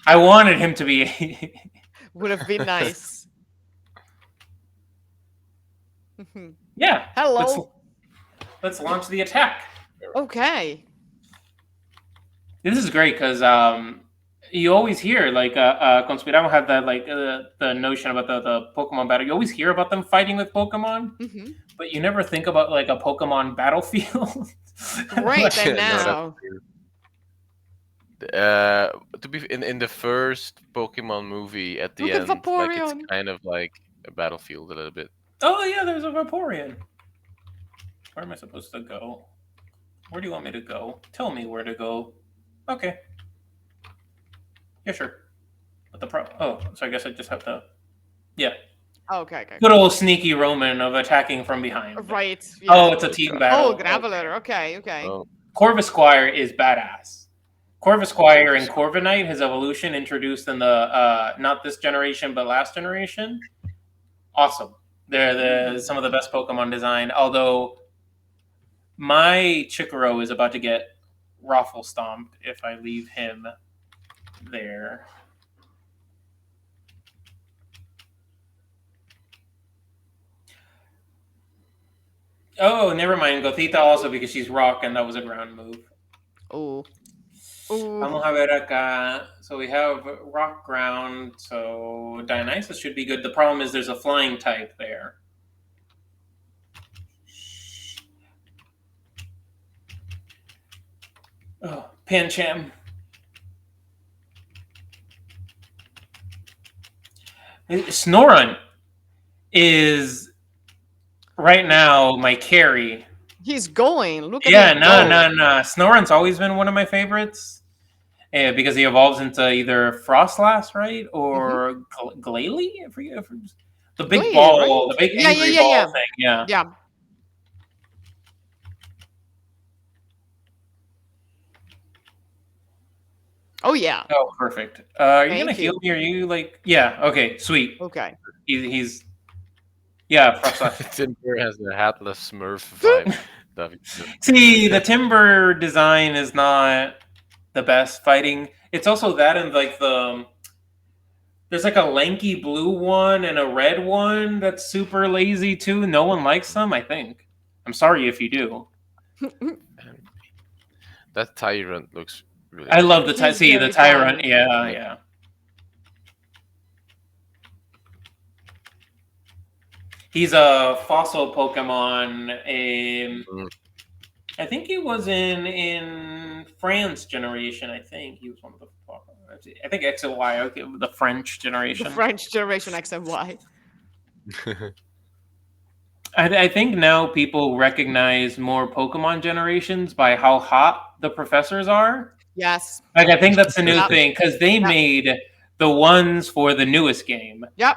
I wanted him to be. would have been nice. Yeah. Hello. Let's launch the attack. Okay. This is great because you always hear like Conspiramo had that like the notion about the Pokemon battle. You always hear about them fighting with Pokemon, but you never think about like a Pokemon battlefield. Right, and No, that's now. to be in the first Pokemon movie at the Look at end, like it's Vaporeon. kind of like a battlefield a little bit. Oh yeah, there's a Vaporeon. Where am I supposed to go? Where do you want me to go? Tell me where to go. Okay. Yeah, sure. But so I guess I just have to. Yeah. Okay. Good old sneaky Roman of attacking from behind. Right. Oh, Yeah. it's a team Oh, battle. Oh, Graveler. Okay. Oh, Corvusquire is badass. Corvusquire and Corviknight, his evolution introduced in the not this generation but last generation. Awesome. They're some of the best Pokemon design. Although my Chikoro is about to get raffle stomped if I leave him there. Oh, never mind. Gothita also because she's rock and that was a ground move. Oh. Vamos a ver acá. So we have rock ground. So Dionysus should be good. The problem is there's a flying type there. Oh, Pancham. Snorunt is right now my carry. He's going. Look at Yeah, him. no. Snorunt's always been one of my favorites. Because he evolves into either Frostlass, right? Or Glalie? I forget. The big Glalie, ball, right? the big Yeah, angry yeah, ball yeah. thing. Yeah. Yeah. Oh yeah. Oh, perfect. Are you Thank gonna heal you. me? Are you like? Yeah. Okay. Sweet. Okay. He's yeah. Frostlass. Timber has the hatless Smurf vibe. See, the timber design is not the best fighting. It's also that and like there's like a lanky blue one and a red one that's super lazy too. No one likes them, I think. I'm sorry if you do. That Tyrant looks really I love cool. the He's the very Tyrant. fun. Yeah. He's a fossil Pokemon. I think he was in France generation. I think he was one of the. I think X and Y. Okay, the French generation. The French generation X and Y. I think now people recognize more Pokemon generations by how hot the professors are. Yes. Like I think that's the new Yep. thing because they Yep. made the ones for the newest game Yep.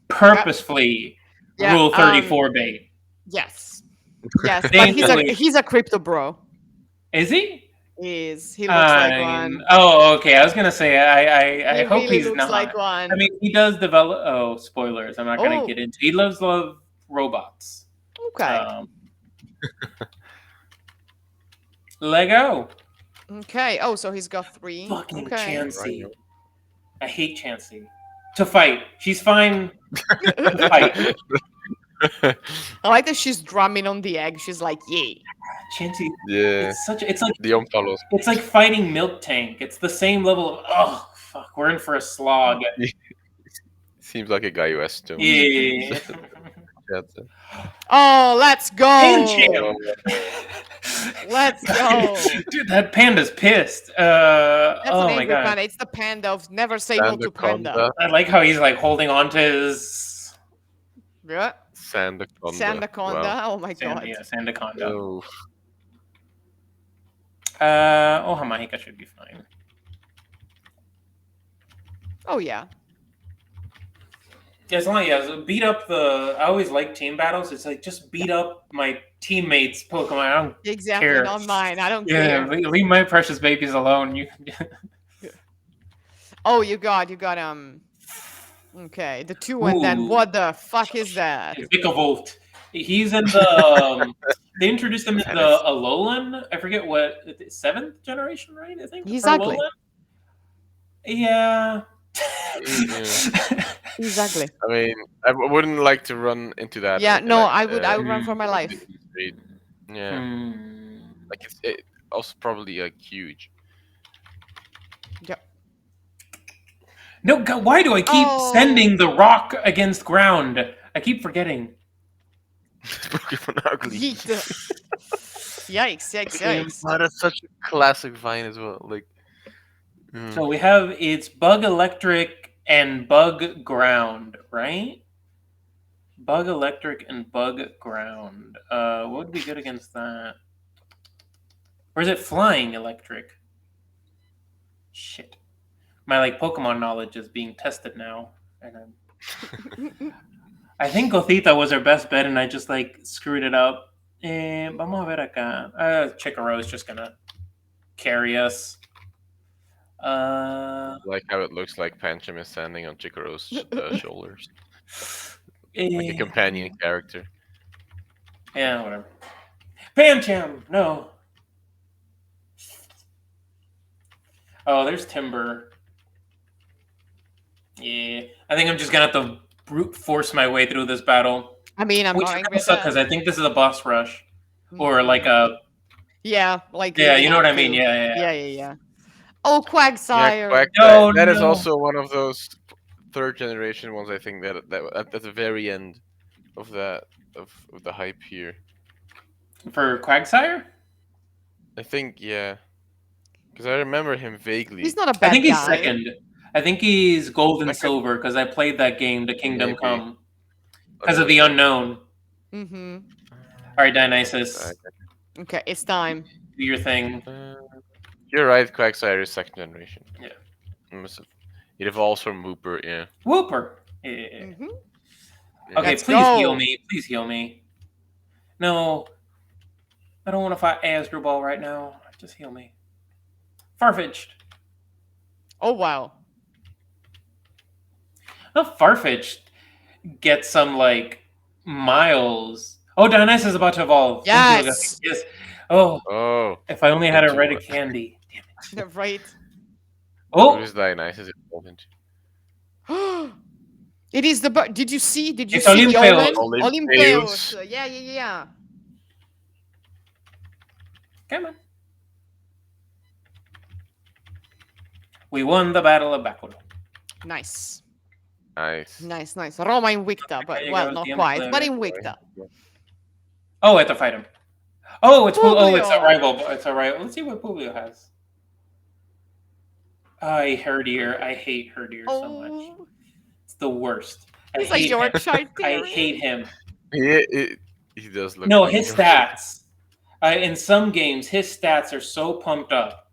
purposefully Yeah, Rule 34 bait. Yes. Yes. They But knew it. he's a crypto bro. Is he? He looks like one. Oh, okay. I was gonna say I He hope really he's looks like not. I one. mean, he does develop. Oh, spoilers. I'm not gonna Oh, get into. He loves love robots. okay. Um, Lego. Okay. Oh, so he's got 3. Fucking Okay. Chansey. I hate Chansey. To fight. She's fine to fight. I like that she's drumming on the egg. She's like, "Yeah." Chansey. Yeah, It's such. It's like the Omphalos. it's like fighting Milk Tank. It's the same level of. Oh fuck. We're in for a slog. Seems like a guy who has stones. Yeah. That's it. Oh, let's go. Pancham. Let's go. Dude, that panda's pissed. That's Oh an my angry god. panda. It's the panda of never say no to panda. Sandaconda. I like how he's like holding on to his Yeah. Sandaconda. Sandaconda. Wow. Oh my god. Sandaconda. Oh, Oh, Hamahika should be fine. Oh yeah. As long as beat up the. I always like team battles. It's like just beat up my teammates' Pokemon. I don't Exactly. care. Not mine. I don't Yeah, care. leave my precious babies alone. You. Oh, you got Okay, the 2 and then Ooh. what the fuck is that? Vikavolt. He's in the. They introduced him in Tennis. the Alolan. I forget what 7th generation, right? I think. for Exactly. Alolan? Yeah. Exactly. I mean, I wouldn't like to run into that. Yeah, in, no, like, I would run for my life. busy street. Yeah, Hmm. like it's also probably like huge. Yep. No, God, why do I keep Oh. sending the rock against ground? I keep forgetting. Pokemon ugly. Yeet. Yikes, yikes, yikes. But it's such a classic vine as well. Like, So we have it's bug electric and bug ground, right? Bug electric and bug ground. What would be good against that? Or is it flying electric? Shit. My like Pokemon knowledge is being tested now. And I think Gothita was our best bet and I just like screwed it up. Vamos a ver acá. Chikaro is just gonna carry us. like how it looks like Pancham is standing on Chikaro's shoulders, like a companion character. Yeah, whatever. Pancham, no. Oh, there's Timber. Yeah, I think I'm just gonna have to brute force my way through this battle, I mean, I'm which not is angry gonna at suck that. because I think this is a boss rush or like a Yeah, like yeah, leading you know what up I mean? to- Yeah. yeah. Oh, Quagsire. Yeah, No, that is no. also one of those third generation ones. I think that at the very end of that of the hype here. For Quagsire, I think yeah, because I remember him vaguely. He's not a bad I think he's guy. second. I think he's gold and Like a- silver because I played that game, The Kingdom Maybe. Come, because of the Okay. unknown. Mm-hmm. All right, Dionysus, Okay, it's time. do your thing. You're right. Quagsire is second generation. Yeah. It evolves from Wooper. Yeah. Whooper. Yeah. Mm-hmm. Yeah. Okay, Let's please go. heal me. Please heal me. No, I don't want to fight Asdrubal right now. Just heal me. Farfetch'd. Oh wow. Oh, Farfetch'd gets some like miles. Oh, Dionysus is about to evolve. Thank you, Yes. yes. Oh, Oh, if I only had a Into red what? candy. Right. what Oh, is Dionysus evolved into? It is the Did you see? Did you It's see the Olympeus. omen? Olympeus. Olympeus. Yeah. come on. We won the Battle of Bakulo. Nice. Nice. Nice. Roma Invicta, but you well, go, not DM quite, player. but Invicta. Oh, I have to fight him. Oh, it's it's a Publio. rival. It's a rival. Let's see what Publio has. I Herdier. I hate Herdier so much. Oh, It's the worst. I he's like hate him. Yorkshire I Terrier. hate him. He does look. No, like his him. stats. In some games, his stats are so pumped up.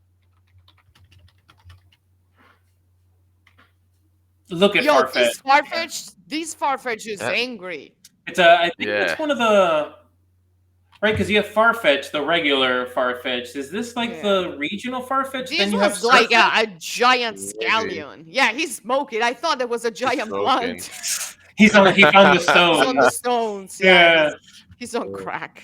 Look at Yo, Farfetch. this Farfetch is That- angry. It's I think Yeah. it's one of the. Right, because you have Farfetch, the regular Farfetch. Is this like the regional Farfetch? This Then you have was like Surfetch? a giant Maybe. scallion. Yeah, he's smoking. I thought there was a He's giant smoking. plant. He found the He's on the stones. stones. Yeah, Yeah. he's on crack.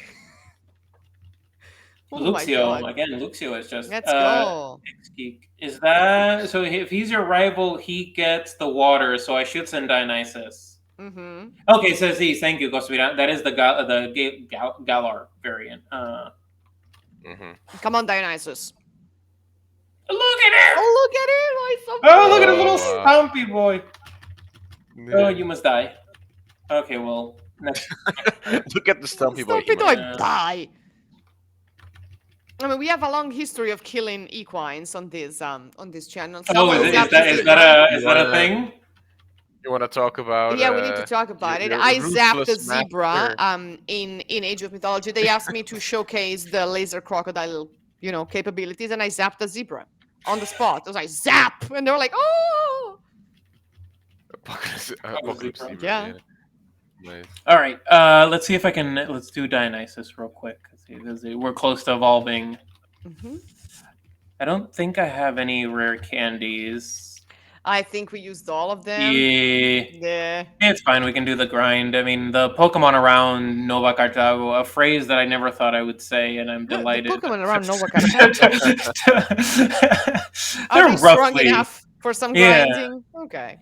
Oh my Luxio, god. again, Luxio is just Let's go. X-Geek. Is that so? If he's your rival, he gets the water. So I should send Dionysus. Mm-hmm. Okay, says he. Thank you, Cosmira. That is the Galar variant. Mhm. Come on, Dionysus. Look at him! Oh, look at him! He's so Oh, look at his Oh, little wow. stompy boy. Oh, you must die. Okay, well, next. Look at the stumpy boy. Stop it, or I Yeah. die. I mean, we have a long history of killing equines on this channel. Oh, Someone is zapped that- the is zebra. is that a thing? You want to talk about? Yeah, we need to talk about it. your I zapped the ruthless zebra. master? In Age of Mythology, they asked me to showcase the laser crocodile, capabilities, and I zapped the zebra on the spot. I was like, zap, and they were like, oh. Apocalypse Zebra. Zebra, Yeah. Nice. All right. Let's see if I can. Let's do Dionysus real quick. We're close to evolving. Mm-hmm. I don't think I have any rare candies. I think we used all of them. Yeah, it's fine. We can do the grind. I mean, the Pokemon around Nova Cartago, a phrase that I never thought I would say, and I'm The delighted. Pokemon around Nova Cartago. Are They're they strong roughly. enough for some Yeah. grinding? Okay.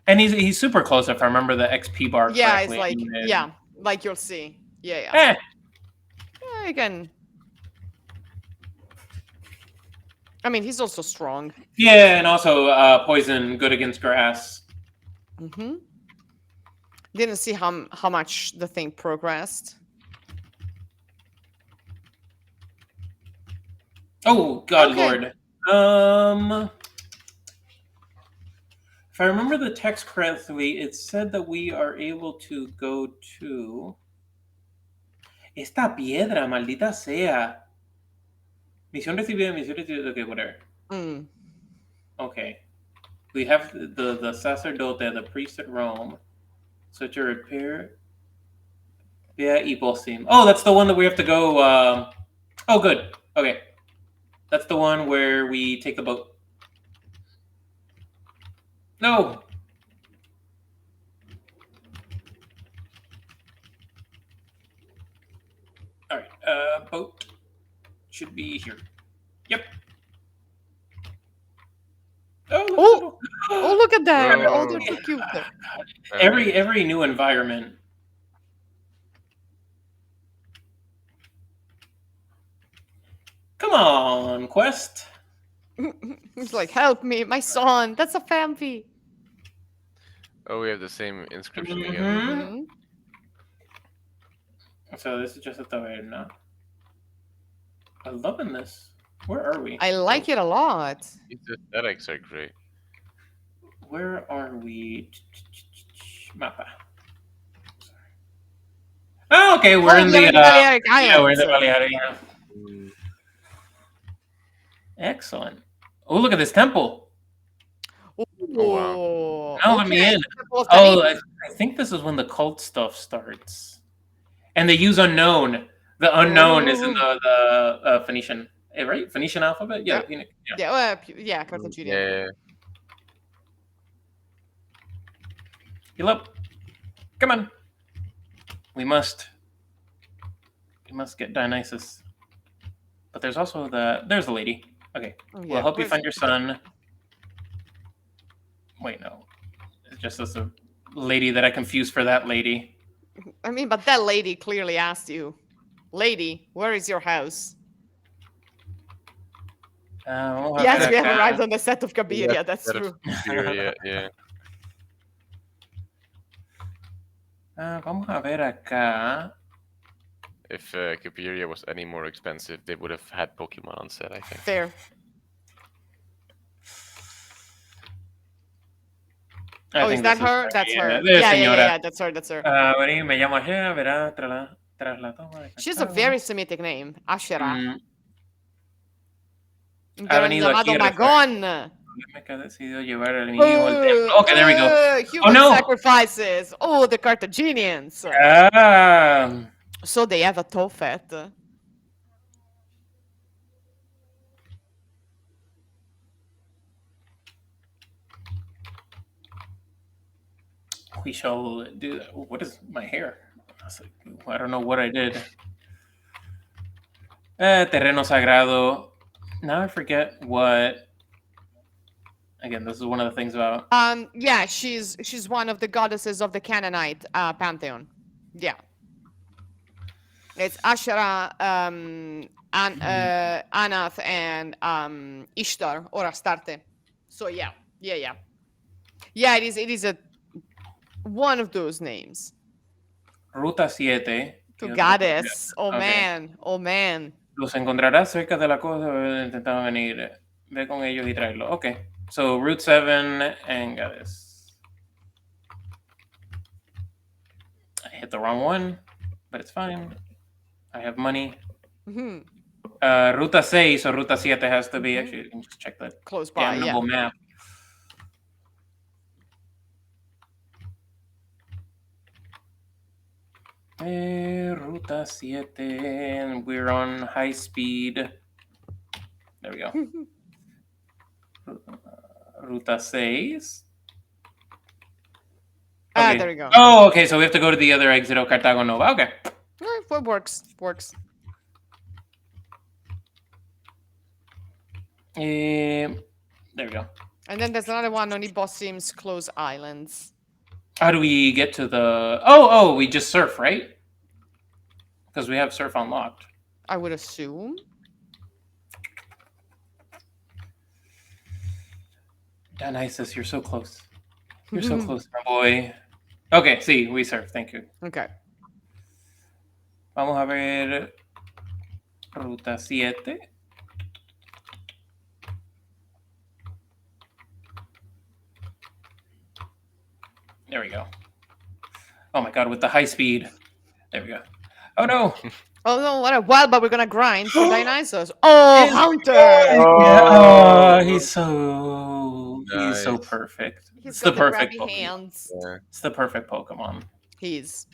And he's super close if I remember the XP bar Yeah, correctly. it's like And- yeah, like you'll see. Yeah. Eh, Yeah, you can. I mean, he's also strong. yeah, and also poison good against grass. Mm-hmm. Didn't see how much the thing progressed. Oh God, Okay. Lord. If I remember the text correctly, it said that we are able to go to esta piedra, maldita sea. Misión recibida, misión recibida. Okay, whatever. Mm. Okay. We have the sacerdote, the priest at Rome. So to repair. Yeah, Eposim. Oh, that's the one that we have to go. Oh, good. Okay. That's the one where we take the boat. No. All right. Boat should be here. Yep. Oh, oh, look at them! Oh, they're Oh. so cute. Every new environment. Come on, Quest. He's like, help me, my son. That's a Fampi. Oh, we have the same inscription Mhm. again. Mhm. So this is just a taverna. I'm loving this. Where are we? I like it a lot. These aesthetics are great. Where are we? Mapa. Oh, okay, we're in the Balearic yeah, we're in the Islands. Balearic. Yeah. Mm. Excellent. Oh, look at this temple. Oh, wow. Oh, Now let me in. Temple of Oh, Tanit. I think this is when the cult stuff starts. And they use unknown. The unknown is in the Phoenician, right? Phoenician alphabet? Yeah. Yeah. Yeah. Yeah, Carthaginian. Yeah. Heal up. Come on. We must get Dionysus. But there's also there's the lady. Okay. Oh, We'll yeah, help you where's- find your son. Wait, no. It's just as a lady that I confused for that lady. I mean, but that lady clearly asked you, lady, where is your house? Yes, we have arrived on the set of Cabiria. That's That is true. superior, yeah. Vamos a ver acá. If Cabiria was any more expensive, they would have had Pokemon on set, I think. Fair. I Oh, is think that this her? That's her. There's Yeah, señora. that's her. That's her. Vení, me llamo Ashera, verá, tras la toma de She's a Cartago. very Semitic name, Ashera. Mm, Pero venido llamado aquí a Magón. que ha decidido llevar al niño al templo. Okay, there we go. Human no. sacrifices. Oh, the Carthaginians. Ah, So they have a Tophet. We shall do that. What is my hair? I don't know what I did. Terreno Sagrado. Now I forget what. Again, this is one of the things about. Yeah, she's one of the goddesses of the Canaanite pantheon. Yeah, it's Ashera, Anath, and Ishtar or Astarte. So yeah. It is a one of those names. Ruta 7. To Y otro por acá. goddess. Oh Okay. man. Oh man. Los encontrarás cerca de la cosa. Intentando venir. Ve con ellos y tráelo. Okay. So Route 7 and Goddess. I hit the wrong one, but it's fine. I have money. Mhm. Ruta 6 or Ruta 7 has to be. Actually, you can just check the Close by. Yeah. damnable map. Ruta 7, and we're on high speed. There we go. Ruta 6. Okay. There we go. Oh, okay, so we have to go to the other exit of Cartago Nova. Okay. What works? Works. There we go. And then there's another one on Ibosim's Close Islands. How do we get to the... Oh, we just surf, right? Because we have surf unlocked. I would assume. Dionysus, you're so close. You're so close, my boy. Okay, see, we surf. Thank you. Okay. Vamos a ver Ruta 7. There we go. Oh my god, with the high speed. There we go. Oh no! Oh no, what a wild, but we're gonna grind for Dionysus. Oh, Yes, Hunter! Yeah, he's so Nice. perfect. He's It's got the the perfect grabby Pokemon. hands. Yeah. It's the perfect Pokemon. He's.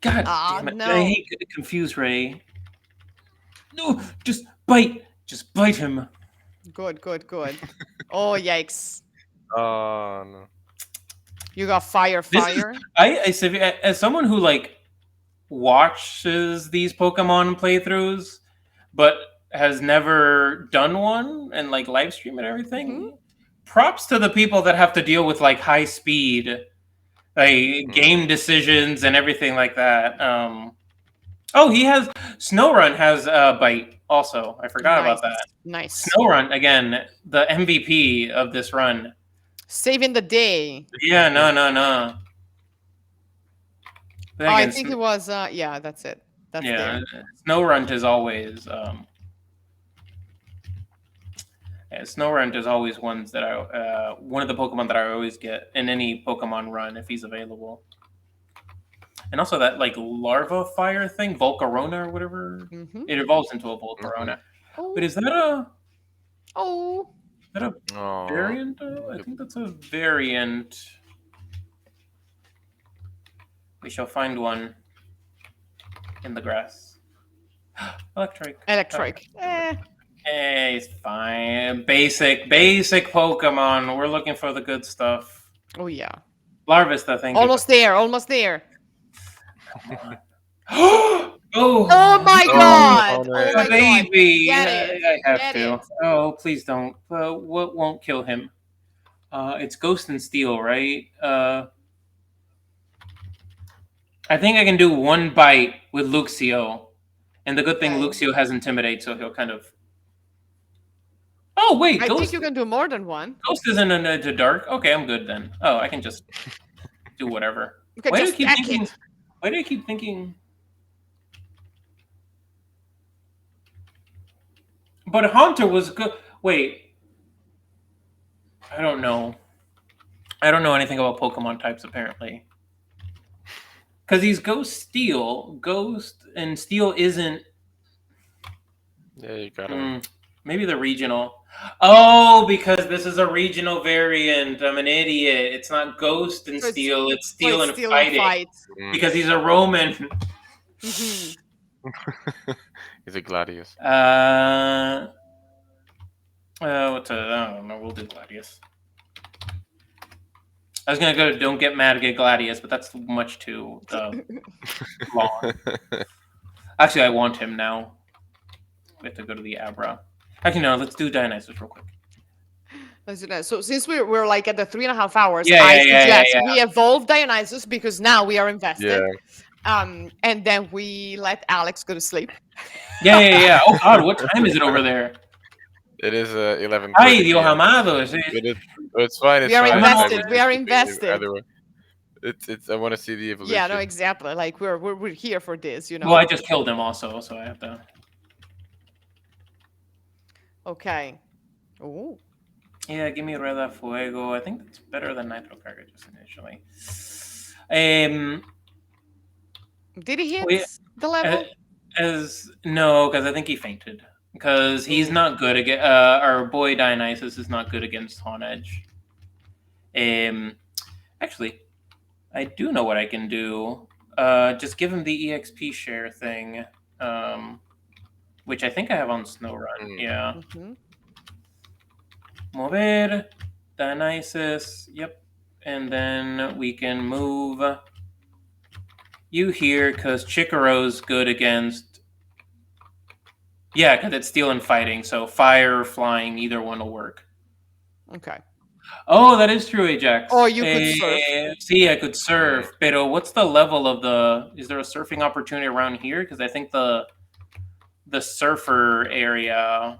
God Ah, damn it. no. I hate Confuse Ray. No, just bite. Just bite him. Good. Oh, yikes. Oh no. You got fire. This is as someone who like watches these Pokemon playthroughs, but has never done one and like live stream and everything. Props to the people that have to deal with like high speed, like game decisions and everything like that. Oh, he has Snowrun has a bite also. I forgot about that. Nice. Snowrun again, the MVP of this run. Saving the day. Yeah, no. Oh, I think it was. Yeah, that's it. That's yeah, there. Snowrun is always. Snowrun is always ones that I one of the Pokemon that I always get in any Pokemon run if he's available. And also that like larva fire thing, Volcarona or whatever. It evolves into a Volcarona. Oh. But is that a Oh. is that a variant? I think that's a variant. We shall find one in the grass. Electric. It's fine. Basic Pokemon. We're looking for the good stuff. Oh yeah. Larvesta, thank Almost there. Almost there. Oh my god! Oh, Oh my baby! God. Get it. I have Get to. it. Oh, please don't. What won't kill him? It's Ghost and Steel, right? I think I can do one bite with Luxio. And the good thing, Luxio has Intimidate, so he'll kind of... Oh, wait! I Ghost... think you can do more than one. Ghost isn't into Dark? Okay, I'm good then. Oh, I can just do whatever. Why do I keep thinking... But Haunter was good. Wait. I don't know. I don't know anything about Pokemon types, apparently. Because he's Ghost Steel. Ghost and Steel isn't... Yeah, you got him. Maybe the regional. Oh, because this is a regional variant. I'm an idiot. It's not Ghost and So it's Steel. It's so Steel it's and still in Fighting fight. Mm. because he's a Roman. Hmm. He's a Gladius. What's I don't know. We'll do Gladius. I was gonna go to Don't Get Mad, Get Gladius, but that's much too long. Actually, I want him now. We have to go to the Abra. Actually, no. Let's do Dionysus real quick. So since we're like at the 3.5 hours, Yeah, I yeah, yeah, yeah, suggest yeah. we evolve Dionysus because now we are invested. Yeah. And then we let Alex go to sleep. Yeah, yeah, yeah. Oh God, what time is it over there? It is Ay, 11:30 Dios p.m. amado. But it's fine. We It's are fine. I'm I invested. would We are be sleeping invested. either way. It's. I want to see the Yeah, no, evolution. exactly. Like we're here for this, you Well, know. I just killed him also, so I have to. Okay. Oh, Yeah, give me Reda Fuego. I think that's better than Nitro Carga just initially. Um, did he hit we, the uh, level? as no, because I think he fainted. Because he's Ooh. not good against. Our boy Dionysus is not good against Hawn Edge. Actually, I do know what I can do. Just give him the EXP share thing, which I think I have on SnowRun. Mm. Yeah. Mm-hmm. Mover, Dionysus. Yep. And then we can move you here because Chikaro's good against. Yeah, because it's steel and fighting. So fire, flying, either one will work. Okay. Oh, that is true, Ajax. Or you could surf. See, I could surf, Mm. but what's the level of the? Is there a surfing opportunity around here? Because I think the surfer area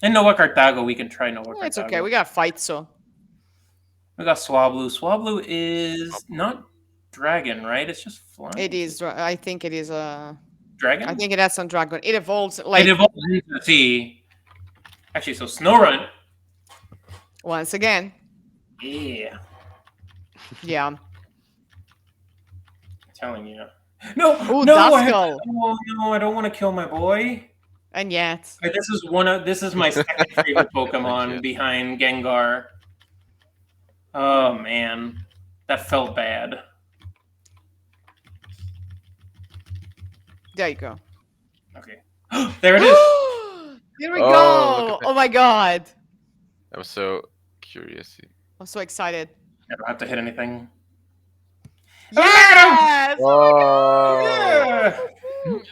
in Nova Cartago, we can try Nova Yeah, it's okay. Cartago. We got to fight, so. We got Swablu. Swablu is not dragon, right? It's just flying. It is. I think it is a. Dragon. I think it has some dragon. It evolves It like evolves into the sea. Actually, so Snowrun. once again. Yeah, Yeah. I'm telling you. No, Ooh, no, Duskull. oh, no, I don't want to kill my boy. And yet. This is my second favorite Pokemon Yeah. behind Gengar. Oh man, that felt bad. There you go. Okay, there it is. Here we Oh, look go. at that. Oh my god. I'm so curious. I'm so excited. I don't have to hit anything. Yes. Oh, Yeah.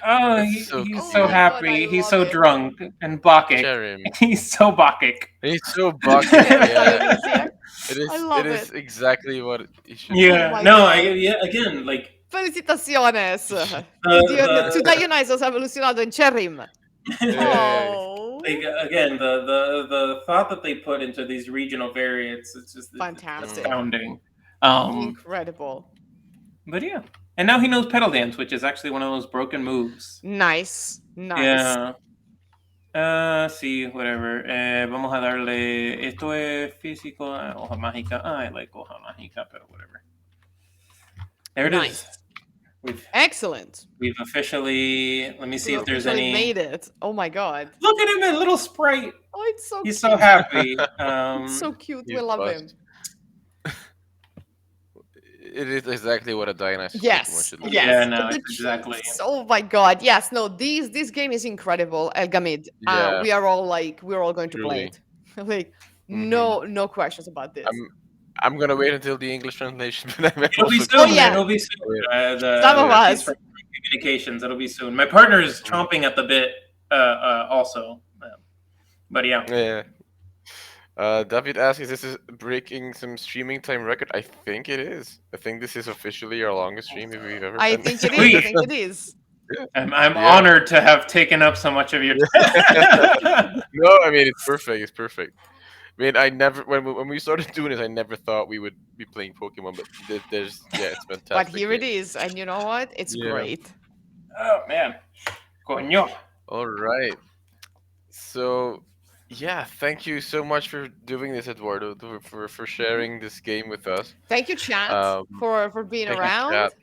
Oh, that's so he's Oh so my cute. God, I happy. He's love so it. drunk and Bacchic. Cherry. He's so Bacchic. He's so Did bucket. you get a Yeah. Dionysia? It I is. It love is it. exactly what it should Oh be. Yeah. my No, god. yeah, again, like Felicitaciones. To the Dionysus evolucionado en Cherrim. Yay. Oh. like again the thought that they put into these regional variants, it's just it's Fantastic. astounding. Incredible. But yeah, and now he knows pedal dance, which is actually one of those broken moves. Nice. Nice. Yeah. Sí, whatever. Vamos a darle. Esto es físico. Hoja mágica. I like hoja mágica, pero whatever. There it is. Nice. Excellent. Excellent. We've officially. Let me see We if there's officially any. made it. Oh my god. Look at him, that little sprite. Oh, it's so He's cute. so happy. It's so cute. We He's love him. buzzed. It is exactly what a Dionysus Pokemon Yes. should look Yes. Yeah, no, The it's exactly. Oh my god. Yes. No. This game is incredible. El Gamid. Yeah. We are all going to play Truly. it. Like Mhm. no questions about this. I'm gonna wait until the English translation, but I may It'll be also soon. Oh, yeah. It'll be soon. Some of Piece us. for communications. It'll be soon. My partner is Mm. chomping at the bit. Also, but yeah. Yeah. David asks, "Is this breaking some streaming time record?" I think it is. I think this is officially our longest stream if we've ever I done. think it is. Sweet. I think it is. I'm Yeah. honored to have taken up so much of your time. No, I mean it's perfect. It's perfect. I mean, I never when we started doing this, I never thought we would be playing Pokemon, but there's it's fantastic. But here it game. is, and you know what? It's Yeah. great. Oh man, coño. All right. So, yeah, thank you so much for doing this, Eduardo, for sharing this game with us. Thank you, chat, for being thank you, around. chat.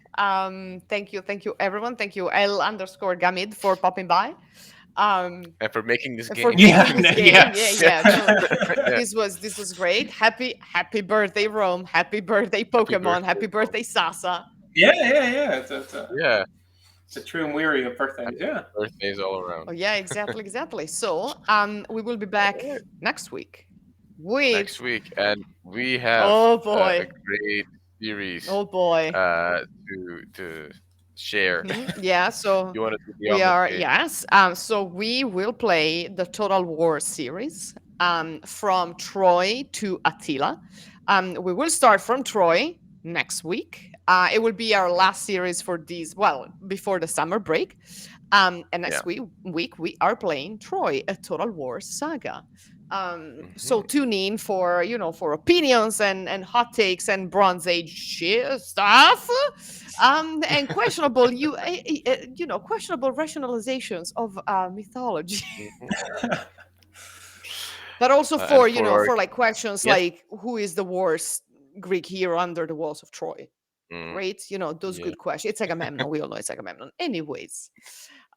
Thank you everyone. Thank you L_Gamid for popping by. And for making this for game. Yeah, making this yeah, game. Yeah, yeah. yeah. No, Yeah. this was great. Happy birthday, Rome. Happy birthday, Happy Pokemon. birthday, Happy bro. birthday, Sasa. Yeah, yeah, yeah. Yeah. It's a true and weary of birthdays. Happy Yeah. birthdays all Oh around. yeah, exactly. So we will be All back right. next week with Next week, and we have oh a boy, great series oh boy. to share. Yeah, so You want to do the we honors, are, Kate? yes. So we will play the Total War series from Troy to Attila. We will start from Troy next week. It will be our last series for these, well, before the summer break. And Yeah. next week we are playing Troy, a Total War saga. So Hmm. tune in for for opinions and hot takes and Bronze Age shit stuff, and questionable questionable rationalizations of mythology. But also And for for our for like questions guest, like who is the worst Greek hero under the walls of Troy? mm, Right? Those yeah. good questions. It's Agamemnon. We all know it's Agamemnon. Anyways,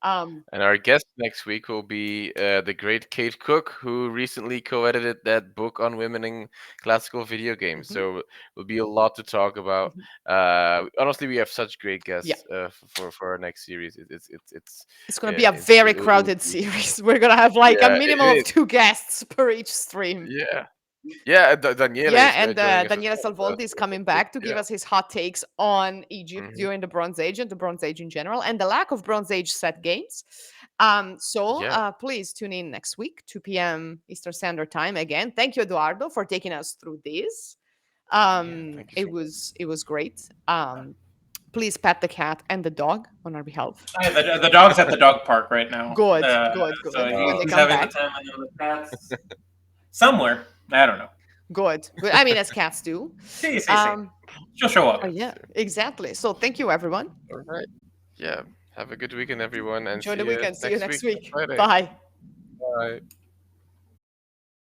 um, And our guest next week will be the great Kate Cook, who recently co-edited that book on women in classical video games. mhm, So will be a lot to talk about. mhm. Honestly, we have such great Yeah, guests for our next series. it's gonna be a very it'll crowded be, series. We're gonna have like a yeah, minimum it of is. 2 guests per each stream. Yeah, yeah. Daniela Yeah, is and joining us as Daniele well. Salvoldi is coming back to give Yeah. us his hot takes on Egypt Hmm. during the Bronze Age and the Bronze Age in general, and the lack of Bronze Age set games. So Yeah. please tune in next week, 2 p.m. Eastern Standard Time. Again, thank you, Eduardo, for taking us through this. Yeah. Thank you so much. It was great. Please pet the cat and the dog on our behalf. The dog's at the dog park right now. Good, So good. When they he's come having the back, time of the cats somewhere. I don't know. good, good. I mean, as cats do. See. She'll show up. Yeah, exactly. So thank you, everyone. All right. Yeah. Have a good weekend, everyone, and Enjoy see the you weekend. See you next next week on week. Friday. Bye. Bye.